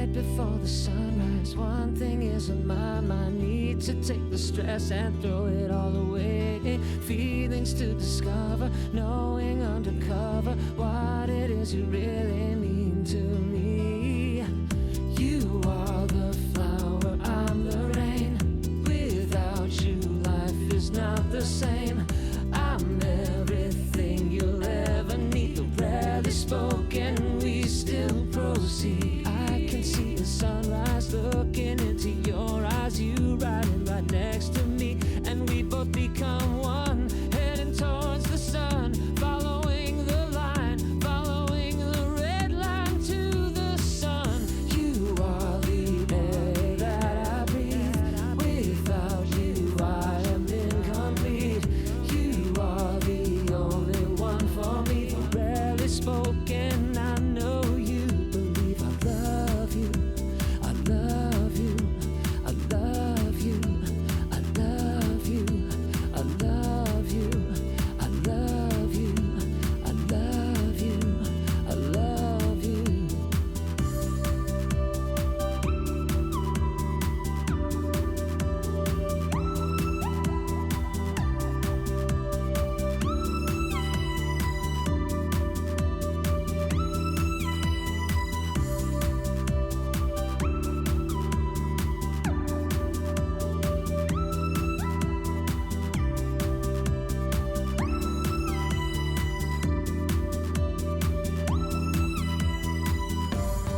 Right before the sunrise, one thing is on my mind. Need to take the stress and throw it all away. Feelings to discover, knowing undercover what it is you really mean to me. You are the flower, I'm the rain. Without you, life is not the same. I'm everything you'll ever need. The rarely spoken, we still proceed. I can see the sunrise looking into your eyes. You riding right next to me, and we both become one, heading towards the sun, following the line, following the red line to the sun. You are the air that I breathe. Without you, I am incomplete. You are the only one for me. The rarely spoken, I know you believe. I love you, I love you, I love you, I love you, I love you, I love you, I love you, I love you.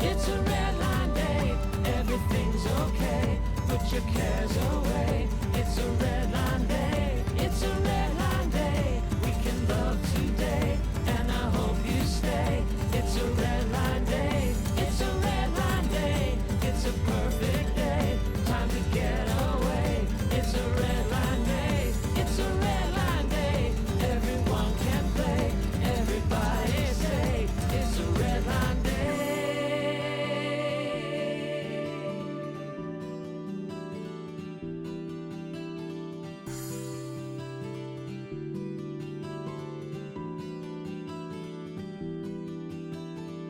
It's a red line day, everything's okay. Put your cares away. It's a red line day, it's a red line day. We can love today, and I hope you stay. It's a red line day, it's a red line day. It's a perfect day, time to get away. It's a red line day, it's a red line day. Everyone can play, everybody say, it's a red line day.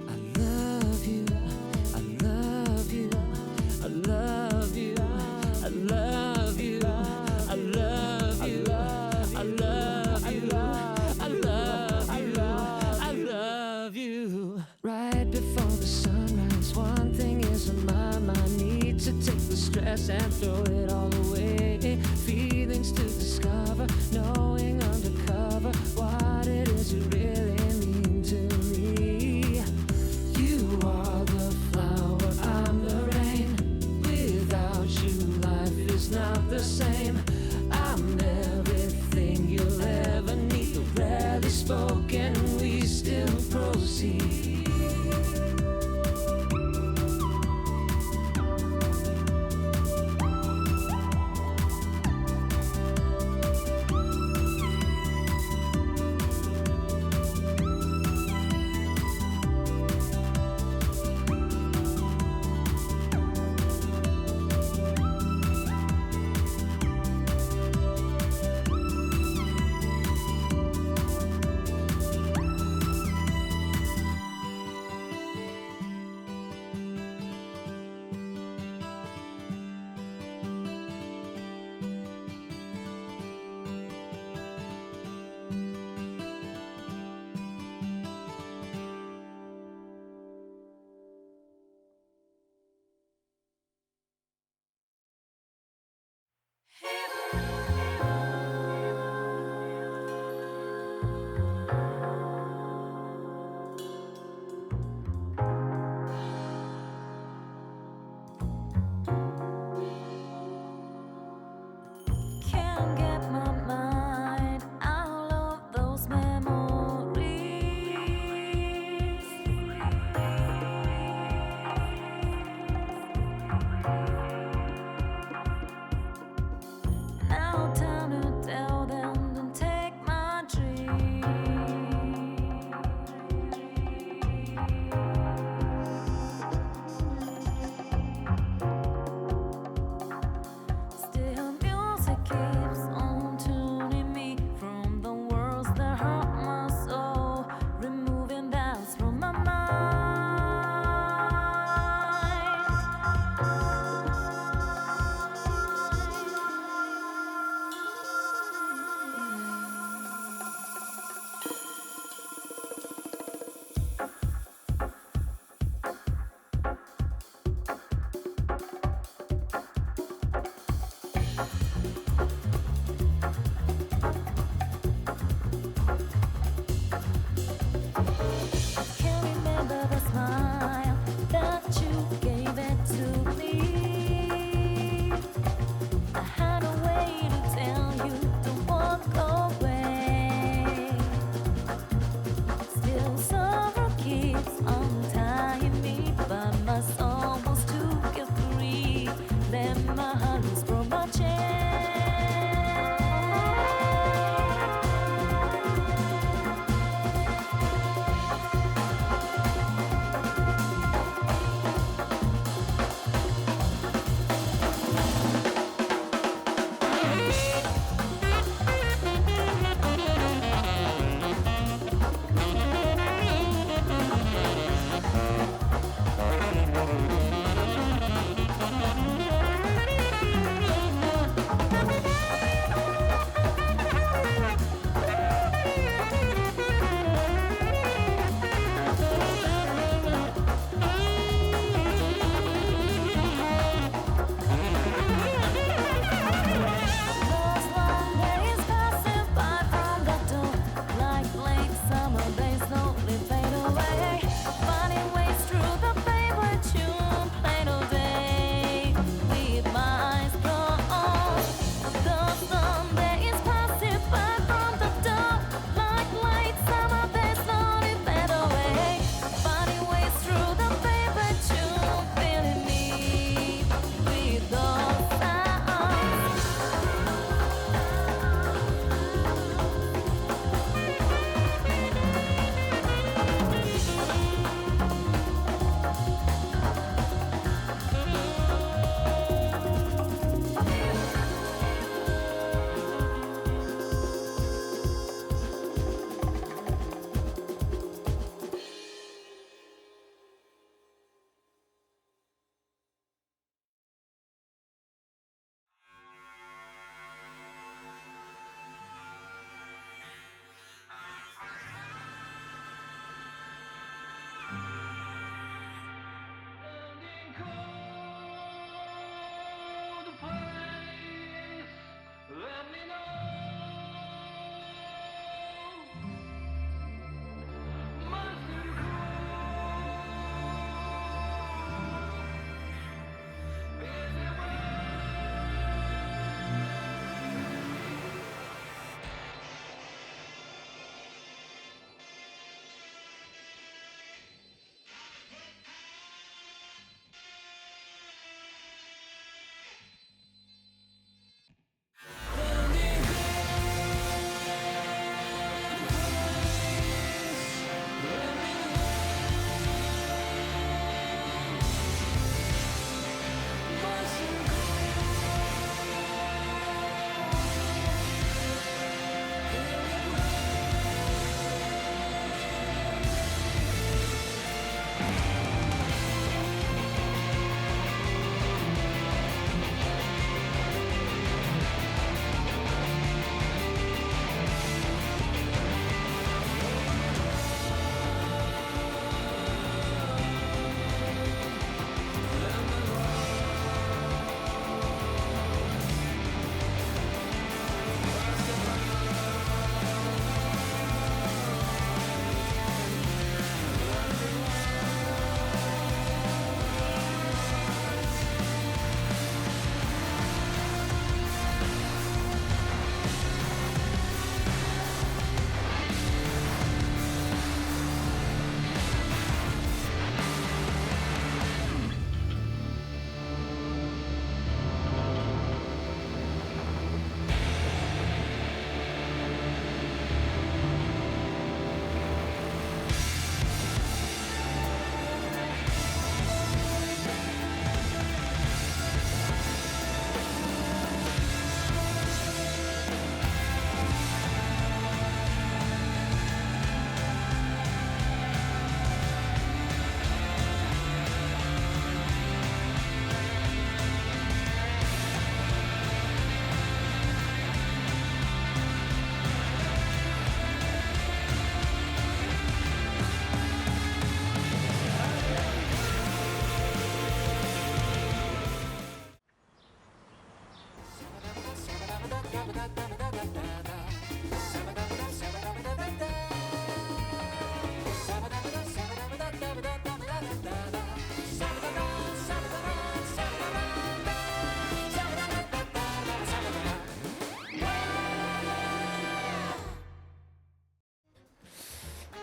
I love you, I love you, I love you, I love you, I love you, I love you, I love you, I love you. Right before the sunrise, one thing is on my mind. Need to take the stress and throw it all away. Feelings to discover, knowing undercover what it is you really mean to me. You are the flower, I'm the rain. Without you, life is not the same. I'm everything you'll ever need. The rarely spoken, we still proceed. my heart loose from my chest.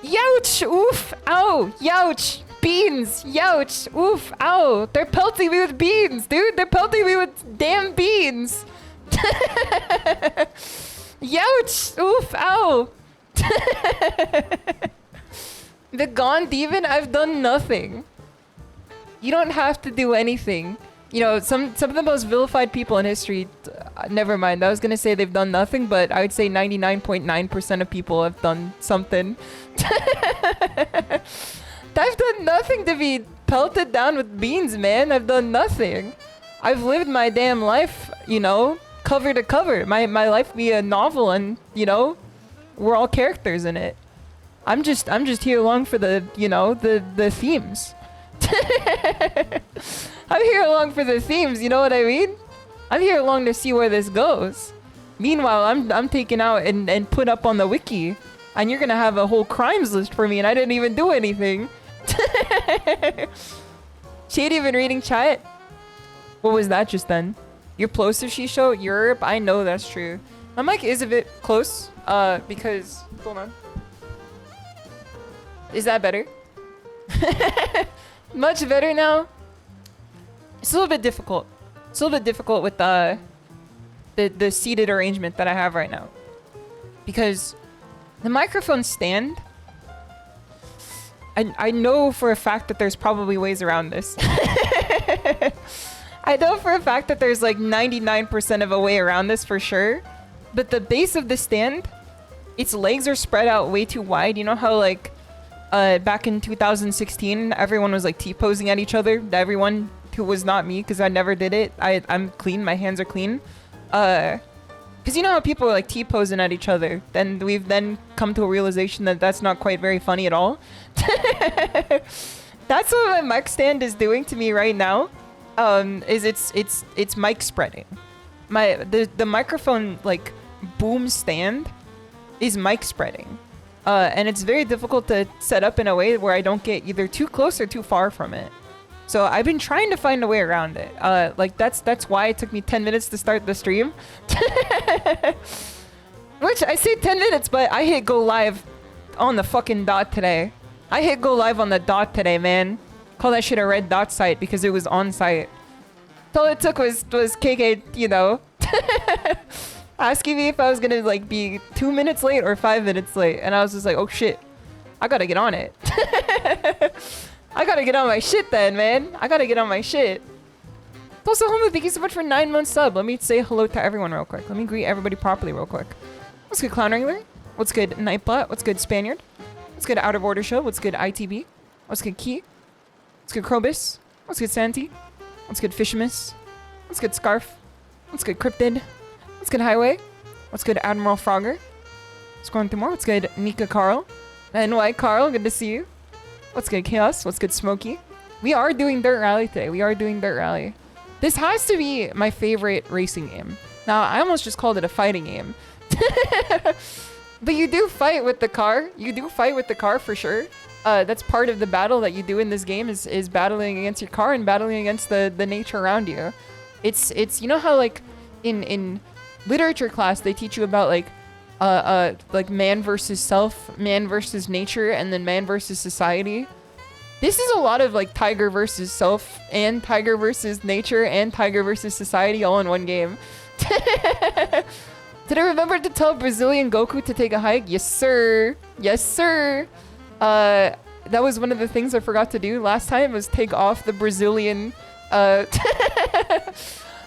Youch! Oof! Ow! Youch! Beans! Youch! Oof! Ow! They're pelting me with beans, dude! They're pelting me with Damn beans! Youch! Oof! Ow! The Gone Demon, I've done nothing. You don't have to do anything. You know, some of the most vilified people in history, never mind, I was gonna say they've done nothing, but I would say 99.9% of people have done something. I've done nothing to be pelted down with beans, man. I've done nothing. I've lived my damn life, you know, cover to cover. My life be a novel, and, you know, we're all characters in it. I'm just here along for the, you know, the themes. I'm here along for the themes, you know what I mean? I'm here along to see where this goes. Meanwhile, I'm taken out and put up on the wiki, and you're gonna have a whole crimes list for me, and I didn't even do anything. Shady been reading chat? What was that just then? You're close to SHISHOU? Europe? I know that's true. My mic is a bit close, because... Hold on. Is that better? Much better now? It's a little bit difficult. It's a little bit difficult with the seated arrangement that I have right now. Because the microphone stand... I know for a fact that there's probably ways around this. I know for a fact that there's like 99% of a way around this for sure. But the base of the stand, its legs are spread out way too wide. You know how like back in 2016, everyone was like T-posing at each other? Everyone who was not me, because I never did it. I'm clean. My hands are clean. Because you know how people are like T-posing at each other? Then we've then come to a realization that that's not quite very funny at all. That's what my mic stand is doing to me right now. Is it's mic spreading. The microphone like boom stand is mic spreading. And it's very difficult to set up in a way where I don't get either too close or too far from it. So I've been trying to find a way around it. Like that's why it took me 10 minutes to start the stream. Which I say 10 minutes, but I hit go live on the fucking dot today. I hit go live on the dot today, man. Call that shit a red dot site because it was on site. All it took was KK, you know, asking me if I was gonna like be 2 minutes late or 5 minutes late, and I was just like, oh shit, I gotta get on it. I gotta get on my shit then, man. I gotta get on my shit. Also, Homo, thank you so much for 9 months sub. Let me say hello to everyone real quick. Let me greet everybody properly real quick. What's good, Clown Wrangler? What's good, Nightbot? What's good, Spaniard? What's good, Out of Order Show? What's good, ITB? What's good, Key? What's good, Krobus? What's good, Santi? What's good, Fishimus? What's good, Scarf? What's good, Cryptid? What's good, Highway? What's good, Admiral Frogger? Scrolling through more. What's good, Nika Carl? And White Carl, good to see you. What's good, Chaos? What's good, Smokey? We are doing Dirt Rally today. We are doing Dirt Rally. This has to be my favorite racing game. Now, I almost just called it a fighting game. But you do fight with the car. You do fight with the car for sure. That's part of the battle that you do in this game is battling against your car and battling against the nature around you. It's you know how like in literature class they teach you about like man versus self, man versus nature, and then man versus society. This is a lot of like tiger versus self and tiger versus nature and tiger versus society all in one game. Did I remember to tell Brazilian Goku to take a hike? Yes, sir. Yes, sir. That was one of the things I forgot to do last time was take off the Brazilian, the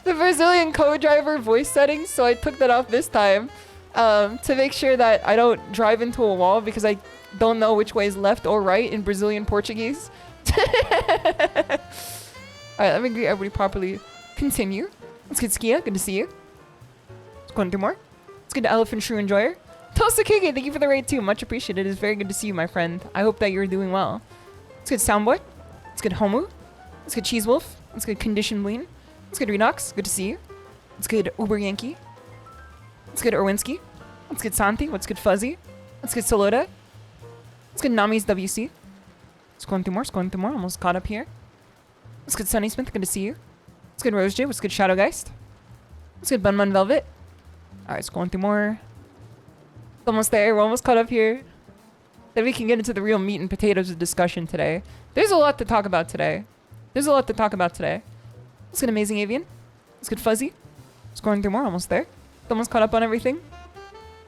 Brazilian co-driver voice settings. So I took that off this time, to make sure that I don't drive into a wall because I don't know which way is left or right in Brazilian Portuguese. All right, let me greet everybody properly. Continue. Let's get Skia. Good to see you. Let's go on through more. Let's get to Elephant Shrew Enjoyer. Toast Kiki, thank you for the raid too. Much appreciated. It is very good to see you, my friend. I hope that you're doing well. Let's get Soundboy. Let's get Homu. Let's get Cheese Wolf. Let's get Condition Blean. Let's get Renox. Good to see you. Let's get Uber Yankee. Let's get Erwinski. Let's get Santi. Let's get Fuzzy. Let's get Solota. Let's get Nami's WC. Let's go on through more. Let's go on through more. Almost caught up here. Let's get Sunny Smith. Good to see you. Let's get Rose J. Let's get Shadowgeist. Let's get Bunman Velvet. Alright, let's go on through more. Almost there. We're almost caught up here. Then we can get into the real meat and potatoes of discussion today. There's a lot to talk about today. Let's get Amazing Avian. What's good, Fuzzy? Scoring 3 more, almost there. Almost caught up on everything.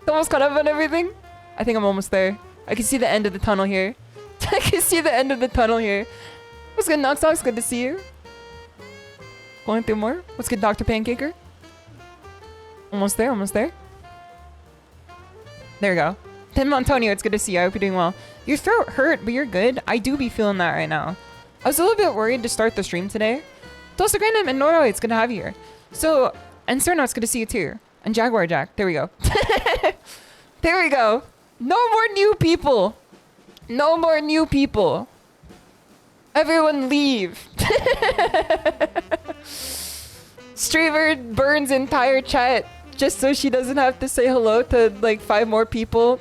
Almost caught up on everything. I think I'm almost there. I can see the end of the tunnel here. I can see the end of the tunnel here. What's good, Nox Nox? Good to see you. Going through more. What's good, Dr. Pancaker? Almost there, almost there. There we go. Tim Antonio, it's good to see you. I hope you're doing well. Your throat hurt, but you're good. I do be feeling that right now. I was a little bit worried to start the stream today. Toast Grandam and Noro, it's good to have you here. So, and Cerno, it's good to see you too. And Jaguar Jack, there we go. There we go. No more new people. No more new people. Everyone leave. Streamer burns entire chat just so she doesn't have to say hello to like 5 more people.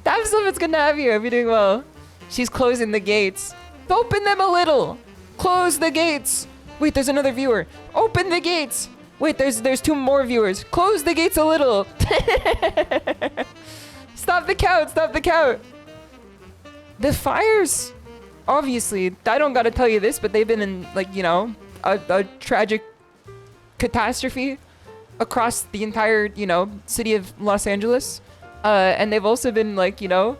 Damsel, it's good to have you. Hope you're doing well. She's closing the gates. Open them a little. Close the gates. Wait, there's another viewer. Open the gates. Wait, there's 2 more viewers. Close the gates a little. Stop the count. Stop the count. The fires, obviously, I don't gotta tell you this, but they've been in, like, you know, a tragic catastrophe across the entire, you know, city of Los Angeles. And they've also been, like, you know,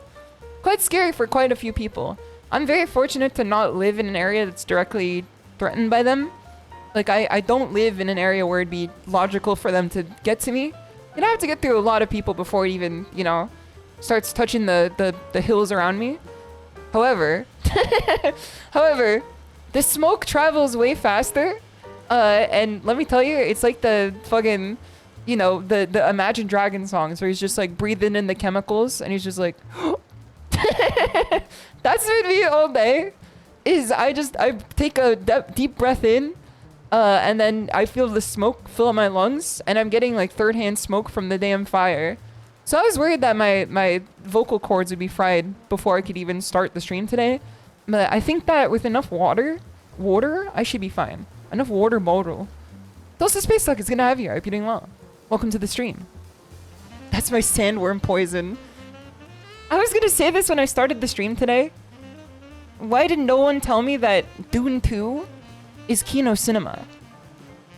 quite scary for quite a few people. I'm very fortunate to not live in an area that's directly threatened by them. Like, I don't live in an area where it'd be logical for them to get to me. And I have to get through a lot of people before it even, you know, starts touching the hills around me. However, the smoke travels way faster. And let me tell you, it's like the fucking, you know, the Imagine Dragons songs where he's just like breathing in the chemicals and he's just like, that's been me all day. Is I take a deep breath in, and then I feel the smoke fill up my lungs, and I'm getting like third-hand smoke from the damn fire. So I was worried that my vocal cords would be fried before I could even start the stream today. But I think that with enough water, I should be fine. Enough water bottle. Toast Space Suck is gonna have you. I hope you're doing well. Welcome to the stream. That's my sandworm poison. I was gonna say this when I started the stream today. Why did no one tell me that Dune 2 is Kino Cinema?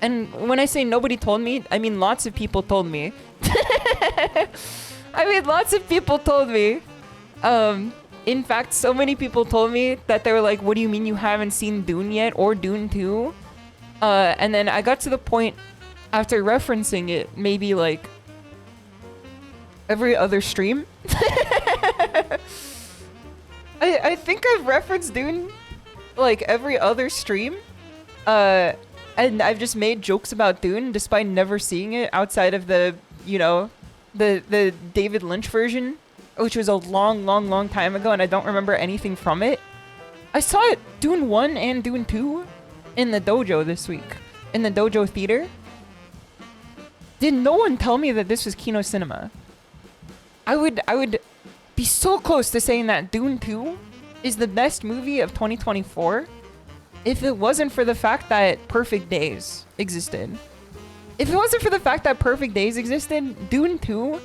And when I say nobody told me, I mean lots of people told me. I mean lots of people told me. In fact, so many people told me that they were like, what do you mean you haven't seen Dune yet or Dune 2? And then I got to the point after referencing it maybe like every other stream. I think I've referenced Dune like every other stream. And I've just made jokes about Dune despite never seeing it outside of the, you know, the David Lynch version, which was a long time ago, and I don't remember anything from it. I saw it, Dune 1 and Dune 2, in the dojo this week. In the dojo theater. Did no one tell me that this was Kino Cinema? I would be so close to saying that Dune 2 is the best movie of 2024 if it wasn't for the fact that Perfect Days existed. If it wasn't for the fact that Perfect Days existed, Dune 2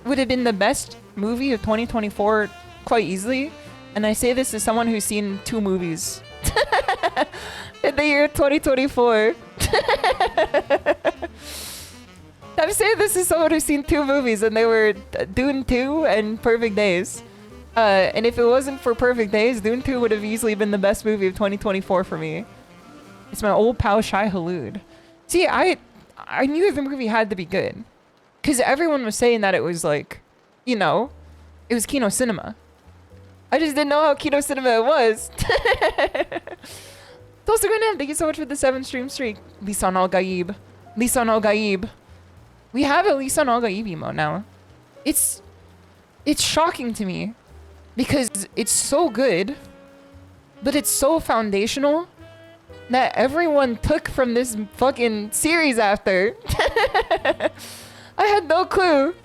would have been the best movie of 2024 quite easily. And I say this as someone who's seen 2 movies in the year 2024. I'm saying this as someone who's seen 2 movies, and they were Dune 2 and Perfect Days. And if it wasn't for Perfect Days, Dune 2 would have easily been the best movie of 2024 for me. It's my old pal Shai Halud. See, I knew the movie had to be good. Because everyone was saying that it was like, you know, it was Kino Cinema. I just didn't know how Kino Cinema it was. Toast Grenham, thank you so much for the 7 stream streak. Lisan Al Gaib. Lisan Al Gaib. We have a Lisan Al Gaib emote now. It's shocking to me. Because it's so good. But it's so foundational that everyone took from this fucking series after. I had no clue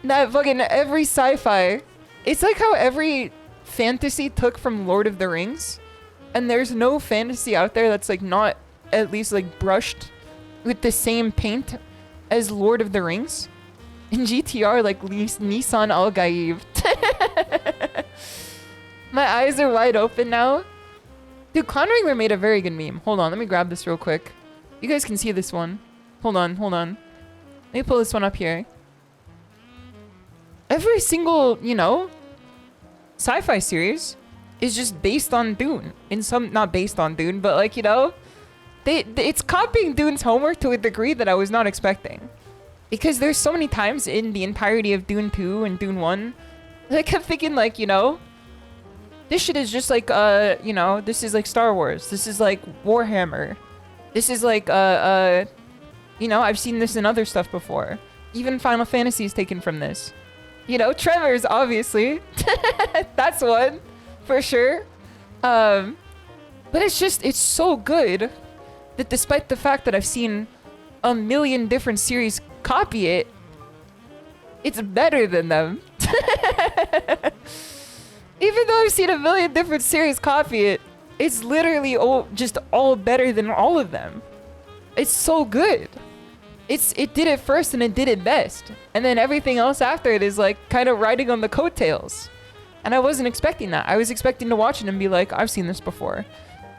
that fucking every sci-fi, it's like how every fantasy took from Lord of the Rings, and there's no fantasy out there that's like not at least like brushed with the same paint as Lord of the Rings. In GTR, like Nissan Al Gaib. My eyes are wide open now. Dude, Clown Wrangler made a very good meme. Hold on, let me grab this real quick. You guys can see this one. Hold on, hold on. Let me pull this one up here. Every single, you know, sci-fi series is just based on Dune. In some, not based on Dune, but like, you know, it's copying Dune's homework to a degree that I was not expecting. Because there's so many times in the entirety of Dune 2 and Dune 1, I kept thinking like, you know, this shit is just like, you know, this is like Star Wars. This is like Warhammer. This is like, you know, I've seen this in other stuff before. Even Final Fantasy is taken from this. You know, Tremors, obviously. That's one, for sure. But it's just, it's so good that despite the fact that I've seen a million different series copy it, it's better than them. Even though I've seen a million different series copy it, it's literally just all better than all of them. It's so good. It did it first and it did it best. And then everything else after it is like kind of riding on the coattails. And I wasn't expecting that. I was expecting to watch it and be like, I've seen this before.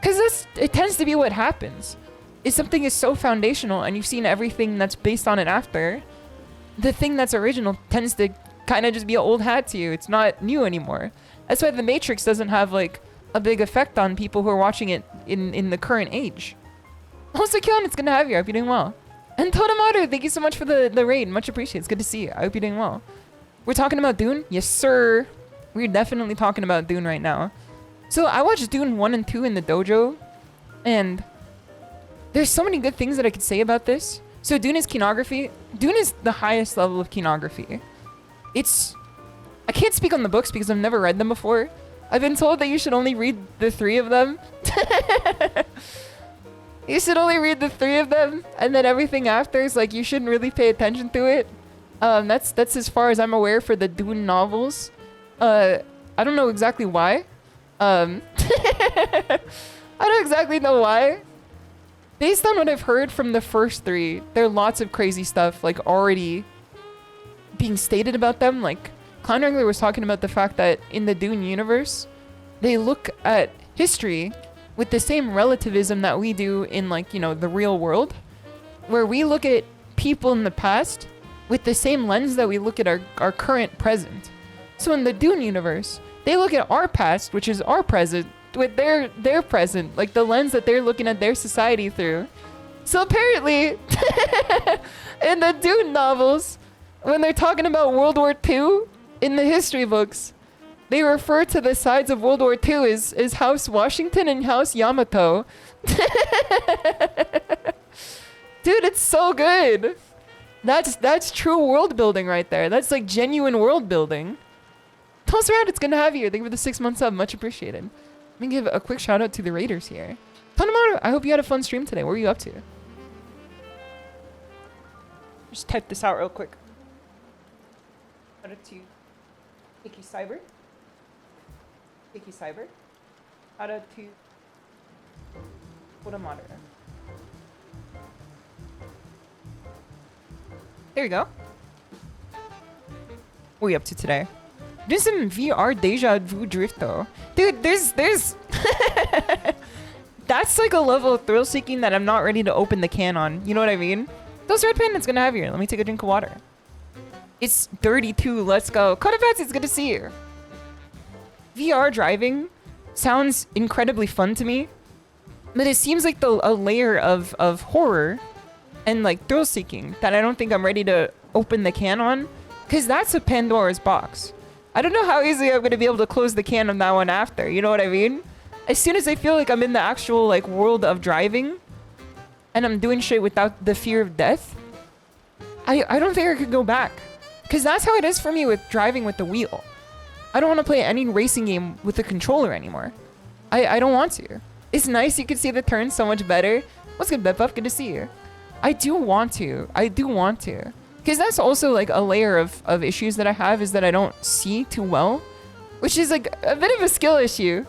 Because it tends to be what happens. If something is so foundational and you've seen everything that's based on it after, the thing that's original tends to kind of just be an old hat to you. It's not new anymore. That's why The Matrix doesn't have like a big effect on people who are watching it in the current age. Also, Kyon, it's good to have you. I hope you're doing well. And Totamaru, thank you so much for the raid. Much appreciated. It's good to see you. I hope you're doing well. We're talking about Dune? Yes, sir. We're definitely talking about Dune right now. So I watched Dune 1 and 2 in the dojo, and there's so many good things that I could say about this. So Dune is kinography. Dune is the highest level of kinography. I can't speak on the books because I've never read them before. I've been told that you should only read the 3 of them. You should only read the 3 of them, and then everything after is like you shouldn't really pay attention to it. That's as far as I'm aware for the Dune novels. I don't know exactly why. I don't exactly know why. Based on what I've heard from the first 3, there are lots of crazy stuff like already being stated about them. Like Clown Wrangler was talking about the fact that in the Dune universe, they look at history with the same relativism that we do in like, you know, the real world, where we look at people in the past with the same lens that we look at our current present. So in the Dune universe, they look at our past, which is our present, with their present, like the lens that they're looking at their society through. So apparently, in the Dune novels, when they're talking about World War II in the history books, they refer to the sides of World War II as House Washington and House Yamato. Dude, it's so good. That's true world building right there. That's like genuine world building. Tell us around, it's good to have you here. Thank you for the 6 months sub, much appreciated. Let me give a quick shout out to the raiders here. Tanamaru, I hope you had a fun stream today. What were you up to? Just type this out real quick. Shout out to Icky Cyber. Icky Cyber. Shout out to Totamaru. There you go. What are we up to today? Doing some VR Deja Vu Drifto. Dude, there's that's like a level of thrill seeking that I'm not ready to open the can on. You know what I mean? Those red pendants gonna have here. Let me take a drink of water. It's 32. Let's go. Kodapats, it's good to see you. VR driving sounds incredibly fun to me, but it seems like a layer of horror and like thrill seeking that I don't think I'm ready to open the can on, because that's a Pandora's box. I don't know how easily I'm going to be able to close the can on that one after, you know what I mean? As soon as I feel like I'm in the actual like world of driving and I'm doing shit without the fear of death, I don't think I could go back. Because that's how it is for me with driving with the wheel. I don't want to play any racing game with the controller anymore. I don't want to. It's nice, you can see the turns so much better. What's good, Bepuff? Good to see you. I do want to. Because that's also like a layer of issues that I have, is that I don't see too well, which is like a bit of a skill issue,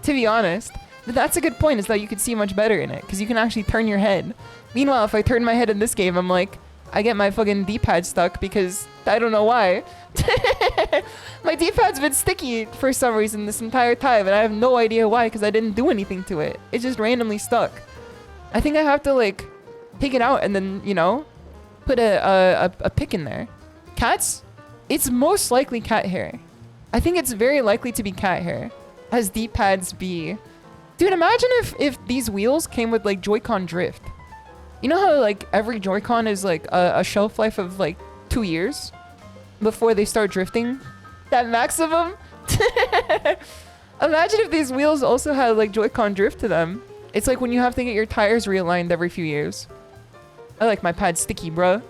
to be honest. But that's a good point, is that you can see much better in it, because you can actually turn your head. Meanwhile, if I turn my head in this game, I'm like, I get my fucking D-pad stuck because I don't know why. My D-pad's been sticky for some reason this entire time, and I have no idea why, because I didn't do anything to it. It just randomly stuck. I think I have to like take it out and then, you know, put a pick in there. Cats, it's most likely cat hair. I think it's very likely to be cat hair, as D-pads be. Dude, imagine if these wheels came with like Joy-Con drift. You know how like every Joy-Con is like a shelf life of like 2 years before they start drifting? That maximum? Imagine if these wheels also had like Joy-Con drift to them. It's like when you have to get your tires realigned every few years. I like my pad sticky, bro.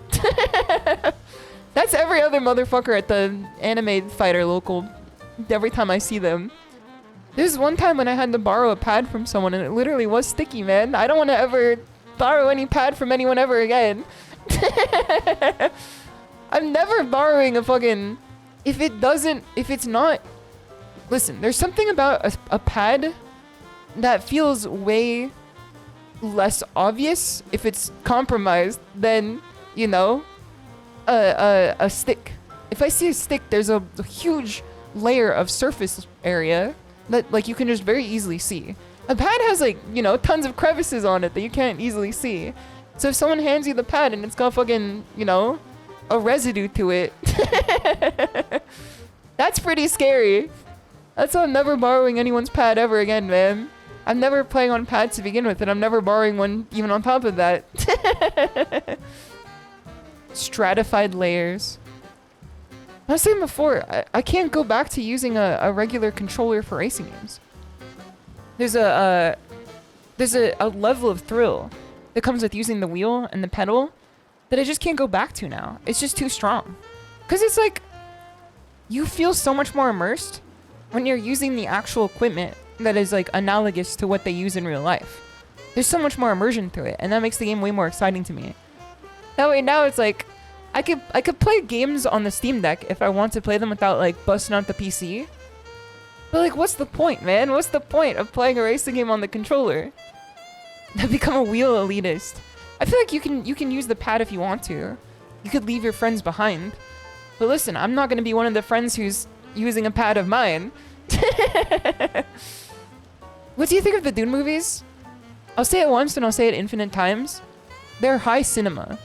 That's every other motherfucker at the anime fighter local. Every time I see them. There's one time when I had to borrow a pad from someone and it literally was sticky, man. I don't want to ever borrow any pad from anyone ever again. I'm never borrowing a fucking... If it's not... Listen, there's something about a pad that feels way less obvious if it's compromised than, you know, a stick. If I see a stick, there's a huge layer of surface area that like you can just very easily see. A pad has like, you know, tons of crevices on it that you can't easily see. So if someone hands you the pad and it's got fucking, you know, a residue to it, that's pretty scary. That's why I'm never borrowing anyone's pad ever again, man. I'm never playing on pads to begin with, and I'm never borrowing one even on top of that. Stratified layers. I was saying before, I can't go back to using a regular controller for racing games. There's a level of thrill that comes with using the wheel and the pedal that I just can't go back to now. It's just too strong. Because it's like, you feel so much more immersed when you're using the actual equipment that is like analogous to what they use in real life. There's so much more immersion to it, and that makes the game way more exciting to me. That way now it's like, I could play games on the Steam Deck if I want to play them without like busting out the PC. But like, what's the point, man? What's the point of playing a racing game on the controller? I've become a wheel elitist. I feel like you can use the pad if you want to. You could leave your friends behind. But listen, I'm not gonna be one of the friends who's using a pad of mine. What do you think of the Dune movies? I'll say it once and I'll say it infinite times. They're high cinema.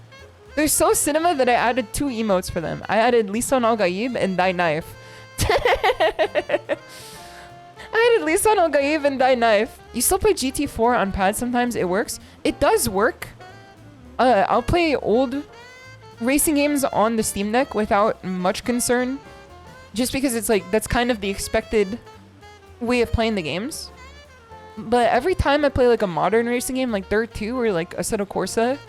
They're so cinema that I added 2 emotes for them. I added Lisan Al Gaib and Thy Knife. I added Lisan Al Gaib and Thy Knife. You still play GT4 on pad sometimes? It works. It does work. I'll play old racing games on the Steam Deck without much concern. Just because it's like, that's kind of the expected way of playing the games. But every time I play like a modern racing game like Dirt 2 or like Assetto Corsa,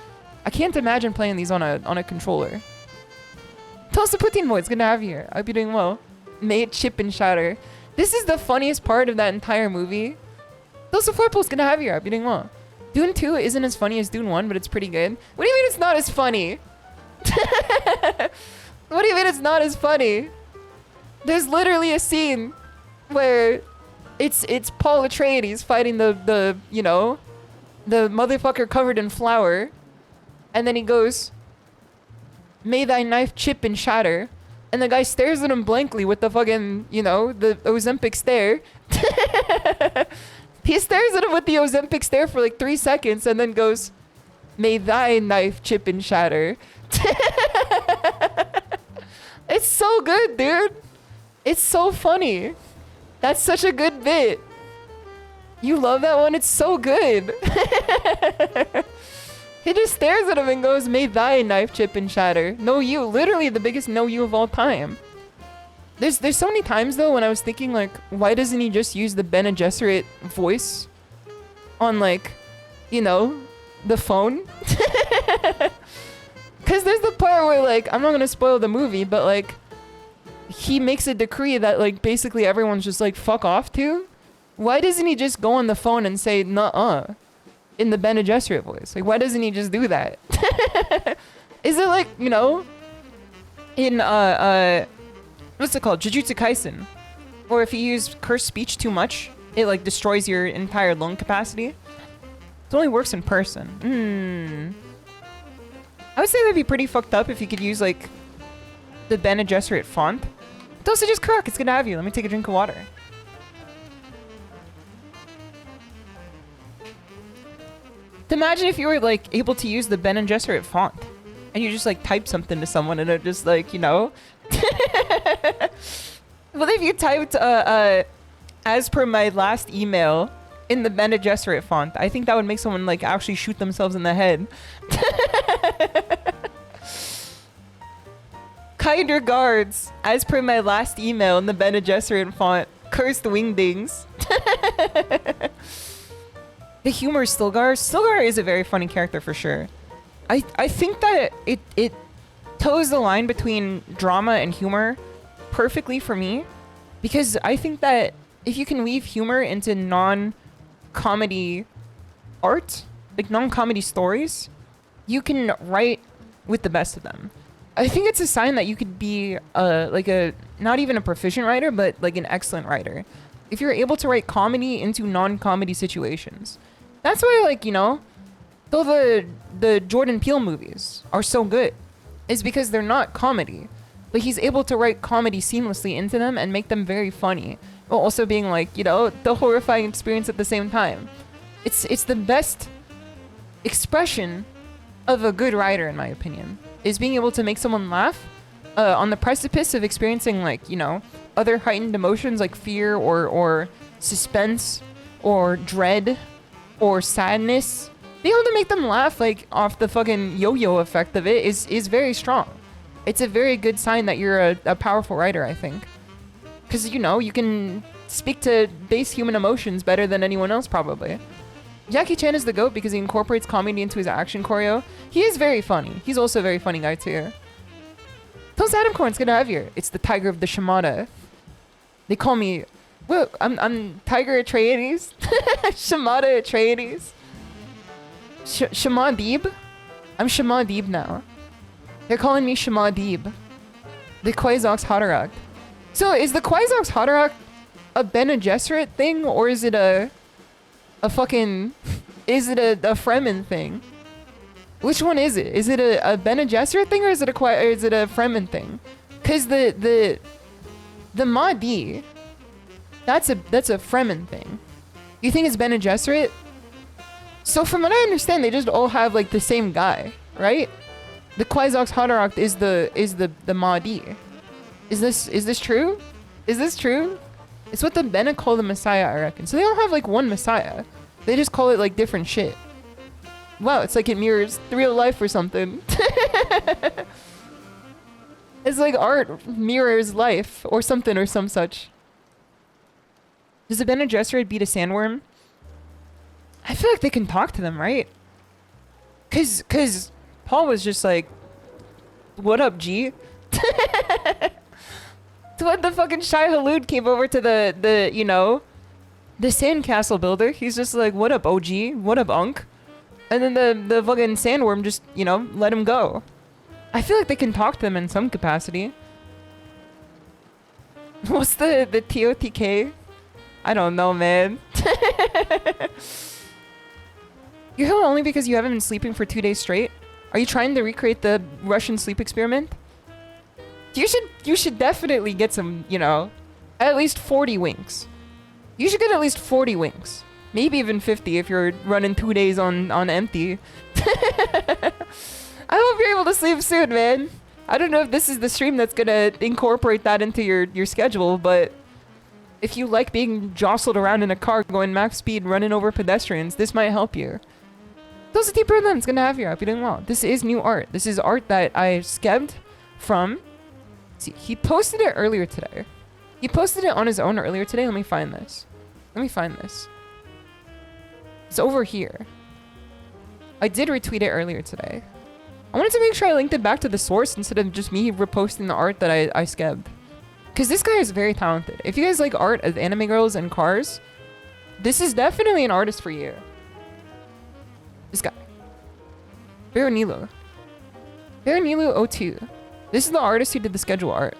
I can't imagine playing these on a controller. Tulsa Putin Boy, it's good to have you here. I hope you're doing well. Mate, chip and shatter. This is the funniest part of that entire movie. Tulsa Florpole, it's good to have you here. I hope you're doing well. Dune 2 isn't as funny as Dune 1, but it's pretty good. What do you mean it's not as funny? What do you mean it's not as funny? There's literally a scene where it's Paul Atreides fighting the you know, the motherfucker covered in flour. And then he goes, "May thy knife chip and shatter." And the guy stares at him blankly with the fucking, you know, the Ozempic stare. He stares at him with the Ozempic stare for like 3 seconds and then goes, "May thy knife chip and shatter." It's so good, dude. It's so funny. That's such a good bit. You love that one? It's so good. He just stares at him and goes, "May thy knife chip and shatter." No you. Literally the biggest no you of all time. There's so many times though when I was thinking like, why doesn't he just use the Bene Gesserit voice on like, you know, the phone? Because there's the part where like, I'm not going to spoil the movie, but like, he makes a decree that like basically everyone's just like fuck off to. Why doesn't he just go on the phone and say nuh-uh in the Bene Gesserit voice? Like, why doesn't he just do that? Is it like, you know, in what's it called, Jujutsu Kaisen, or if you use cursed speech too much, it like destroys your entire lung capacity? It only works in person. I would say that'd be pretty fucked up if you could use like the Bene Gesserit font. Dosage is correct. It's good to have you. Let me take a drink of water. Imagine if you were like able to use the Ben and Gesserit font, and you just like type something to someone, and it just like, you know. Well, if you typed as per my last email in the Ben and Gesserit font, I think that would make someone like actually shoot themselves in the head. Kind regards, as per my last email in the Bene Gesserit font, cursed wingdings. The humor is Stilgar. Stilgar is a very funny character for sure. I think that it toes the line between drama and humor perfectly for me, because I think that if you can weave humor into non-comedy art, like non-comedy stories, you can write with the best of them. I think it's a sign that you could be like not even a proficient writer, but like an excellent writer. If you're able to write comedy into non-comedy situations. That's why, like, you know, though the Jordan Peele movies are so good, is because they're not comedy. But he's able to write comedy seamlessly into them and make them very funny, while also being like, you know, the horrifying experience at the same time. It's the best expression of a good writer, in my opinion, is being able to make someone laugh on the precipice of experiencing, like, you know, other heightened emotions like fear or suspense or dread or sadness. Being able to make them laugh, like, off the fucking yo-yo effect of it is very strong. It's a very good sign that you're a powerful writer, I think. Because, you know, you can speak to base human emotions better than anyone else, probably. Jackie Chan is the GOAT because he incorporates comedy into his action choreo. He is very funny. He's also a very funny guy, too. Toast Adam Corn's good to have you. It's the Tiger of the Shimada. They call me... Well, I'm Tiger Atreides. Shimada Atreides. Shamadib? I'm Shamadib now. They're calling me Shamadib. The Quazox Haderach. So, is the Quazox Haderach a Bene Gesserit thing, or is it a fucking... Is it a Fremen thing? Which one is it? Is it a Bene Gesserit thing, or is it a Fremen thing? Cause the Mahdi, that's a Fremen thing. You think it's Bene Gesserit? So from what I understand, they just all have like the same guy, right? The Quazox Haderach is the Mahdi. Is this true? Is this true? It's what the Bene call the Messiah, I reckon. So they all have like one Messiah. They just call it like different shit. Wow, it's like it mirrors the real life or something. It's like art mirrors life or something or some such. Does the Bene Gesserit beat a sandworm? I feel like they can talk to them, right? Cause Paul was just like, what up, G? So when the fucking Shai Halud came over to the you know, the sandcastle builder, he's just like, what up, OG? What up, Unk? And then the fucking sandworm just, you know, let him go. I feel like they can talk to them in some capacity. What's the TOTK? I don't know, man. You're here only because you haven't been sleeping for 2 days straight? Are you trying to recreate the Russian sleep experiment? You should definitely get some, you know, at least 40 winks. You should get at least 40 winks. Maybe even 50 if you're running 2 days on empty. I hope you're able to sleep soon, man. I don't know if this is the stream that's gonna incorporate that into your schedule, but if you like being jostled around in a car going max speed running over pedestrians, this might help you. Those are T Problem. It's gonna have you. I hope you're doing well. This is new art. This is art that I skebbed from... See, he posted it earlier today. He posted it on his own earlier today. Let me find this. It's over here. I did retweet it earlier today. I wanted to make sure I linked it back to the source instead of just me reposting the art that I skebbed. Because this guy is very talented. If you guys like art of anime girls and cars, this is definitely an artist for you. This guy. Veronilu 02. This is the artist who did the schedule art.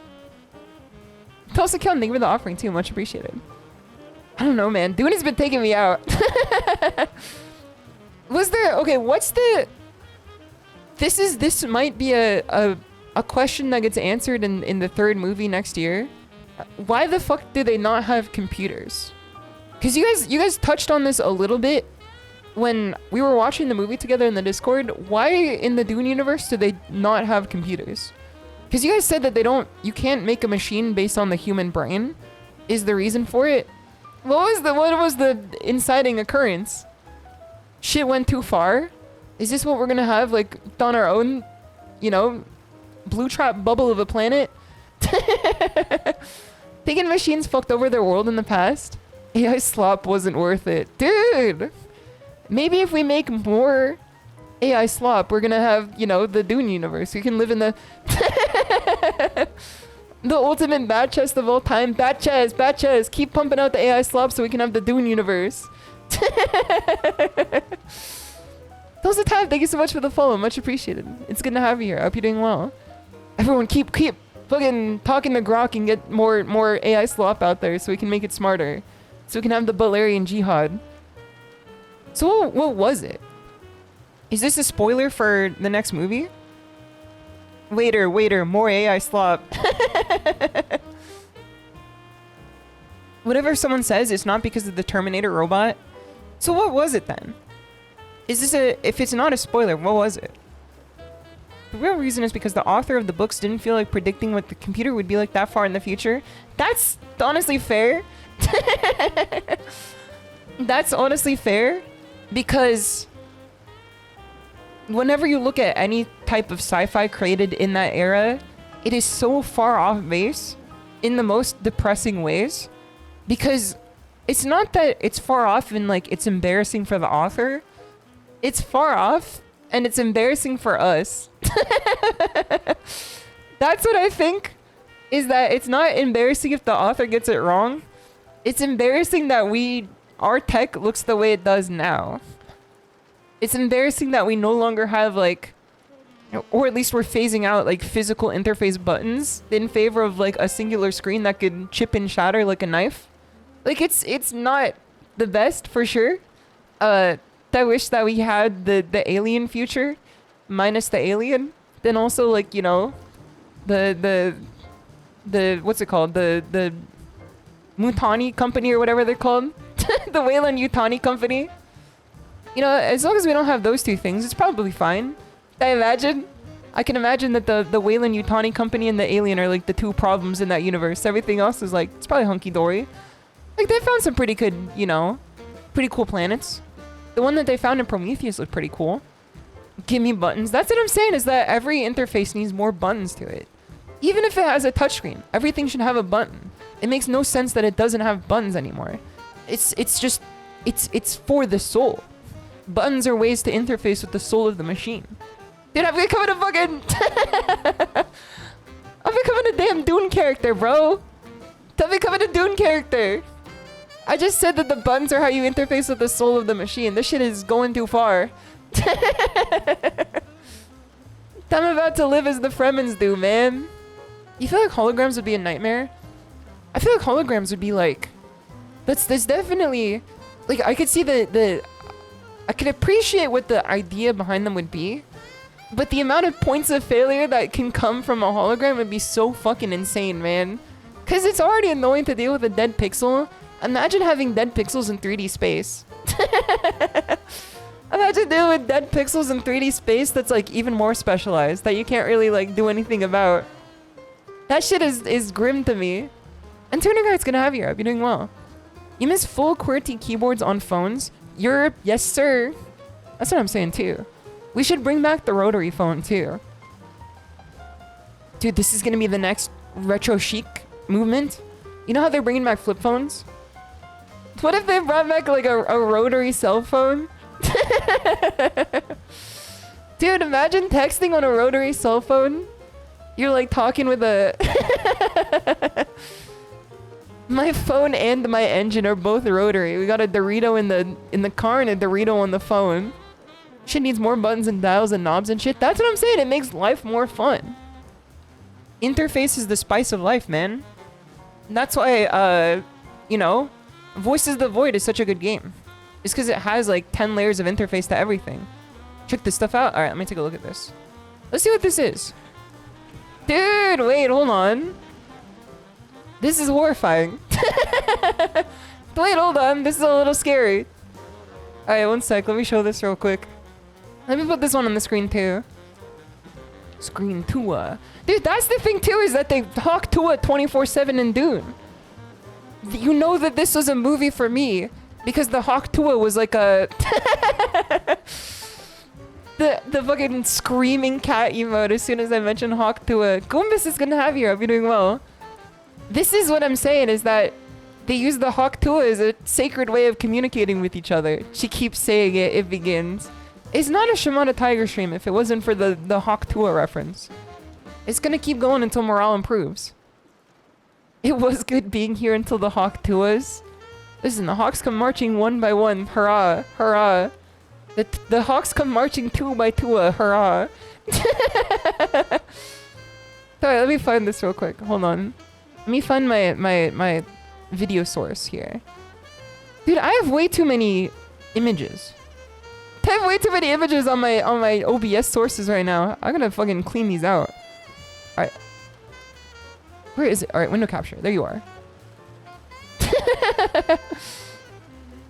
Tulsa Kelton, thank you for the offering too. Much appreciated. I don't know, man. Dooney's been taking me out. Was there... Okay, what's the... This might be a question that gets answered in the third movie next year. Why the fuck do they not have computers? Because you guys touched on this a little bit when we were watching the movie together in the Discord, why in the Dune universe do they not have computers? Because you guys said that you can't make a machine based on the human brain, is the reason for it. What was the inciting occurrence? Shit went too far? Is this what we're gonna have, like, on our own, you know, blue trap bubble of a planet? Thinking machines fucked over their world in the past? AI slop wasn't worth it. Dude! Maybe if we make more AI slop, we're gonna have, you know, the Dune universe. We can live in the... the ultimate bat chest of all time. Bat chest! Keep pumping out the AI slop so we can have the Dune universe. Those are time. Thank you so much for the follow. Much appreciated. It's good to have you here. I hope you're doing well. Everyone keep fucking talking to Grok and get more AI slop out there so we can make it smarter. So we can have the Balerian Jihad. So what was it? Is this a spoiler for the next movie? Waiter, more AI slop. Whatever someone says, it's not because of the Terminator robot. So what was it then? Is this if it's not a spoiler, what was it? The real reason is because the author of the books didn't feel like predicting what the computer would be like that far in the future. That's honestly fair. That's honestly fair. Because whenever you look at any type of sci-fi created in that era, it is so far off base in the most depressing ways. Because it's not that it's far off and like it's embarrassing for the author. It's far off and it's embarrassing for us. That's what I think, is that it's not embarrassing if the author gets it wrong. It's embarrassing that our tech looks the way it does now. It's embarrassing that we no longer have like, or at least we're phasing out like physical interface buttons in favor of like a singular screen that could chip and shatter like a knife. Like it's not the best for sure. I wish that we had the alien future minus the alien. Then also like, you know, the what's it called? The Mutani company or whatever they're called. The Wayland Yutani company. You know, as long as we don't have those two things, it's probably fine. I can imagine that the Wayland Yutani company and the alien are like the two problems in that universe. Everything else is like, it's probably hunky-dory. Like they found some pretty good, you know, pretty cool planets. The one that they found in Prometheus looked pretty cool. Give me buttons. That's what I'm saying, is that every interface needs more buttons to it. Even if it has a touchscreen, everything should have a button. It makes no sense that it doesn't have buttons anymore. It's just, it's for the soul. Buttons are ways to interface with the soul of the machine. Dude, I'm becoming a fucking... I'm becoming a damn Dune character, bro. I'm becoming a Dune character. I just said that the buttons are how you interface with the soul of the machine. This shit is going too far. I'm about to live as the Fremens do, man. You feel like holograms would be a nightmare? I feel like holograms would be like... That's definitely... Like, I could see I could appreciate what the idea behind them would be. But the amount of points of failure that can come from a hologram would be so fucking insane, man. Because it's already annoying to deal with a dead pixel. Imagine having dead pixels in 3D space. Imagine dealing with dead pixels in 3D space that's like even more specialized, that you can't really like do anything about. That shit is grim to me. And Tuner Guide's gonna have you. I hope you're doing well. You miss full QWERTY keyboards on phones? Europe, yes sir. That's what I'm saying too. We should bring back the rotary phone too. Dude, this is gonna be the next retro chic movement. You know how they're bringing back flip phones? What if they brought back like a rotary cell phone? Dude, imagine texting on a rotary cell phone. You're like talking with a... My phone and my engine are both rotary. We got a Dorito in the car and a Dorito on the phone. Shit needs more buttons and dials and knobs and shit. That's what I'm saying. It makes life more fun. Interface is the spice of life, man. And that's why, you know, Voices of the Void is such a good game. It's because it has like 10 layers of interface to everything. Check this stuff out. All right, let me take a look at this. Let's see what this is. Dude, wait, hold on. This is horrifying. Wait, hold on. This is a little scary. Alright, one sec. Let me show this real quick. Let me put this one on the screen too. Screen 2. Dude, that's the thing too, is that they hawk 2 24/7 in Dune. You know that this was a movie for me because the hawk 2 was like a the fucking screaming cat emote as soon as I mentioned hawk 2. Goombas is gonna have you. I'll be doing well. This is what I'm saying, is that they use the hawk 2 as a sacred way of communicating with each other. She keeps saying it. It begins. It's not a shimadatiger stream if it wasn't for the hawk 2 reference. It's gonna keep going until morale improves. It was good being here until the hawk 2s. Listen, the hawks come marching one by one. Hurrah, hurrah. The hawks come marching 2 by 2. Hurrah. Sorry, let me find this real quick. Hold on. Let me find my video source here. Dude, I have way too many images. I have way too many images on my OBS sources right now. I'm gonna fucking clean these out. Alright. Where is it? Alright, window capture. There you are.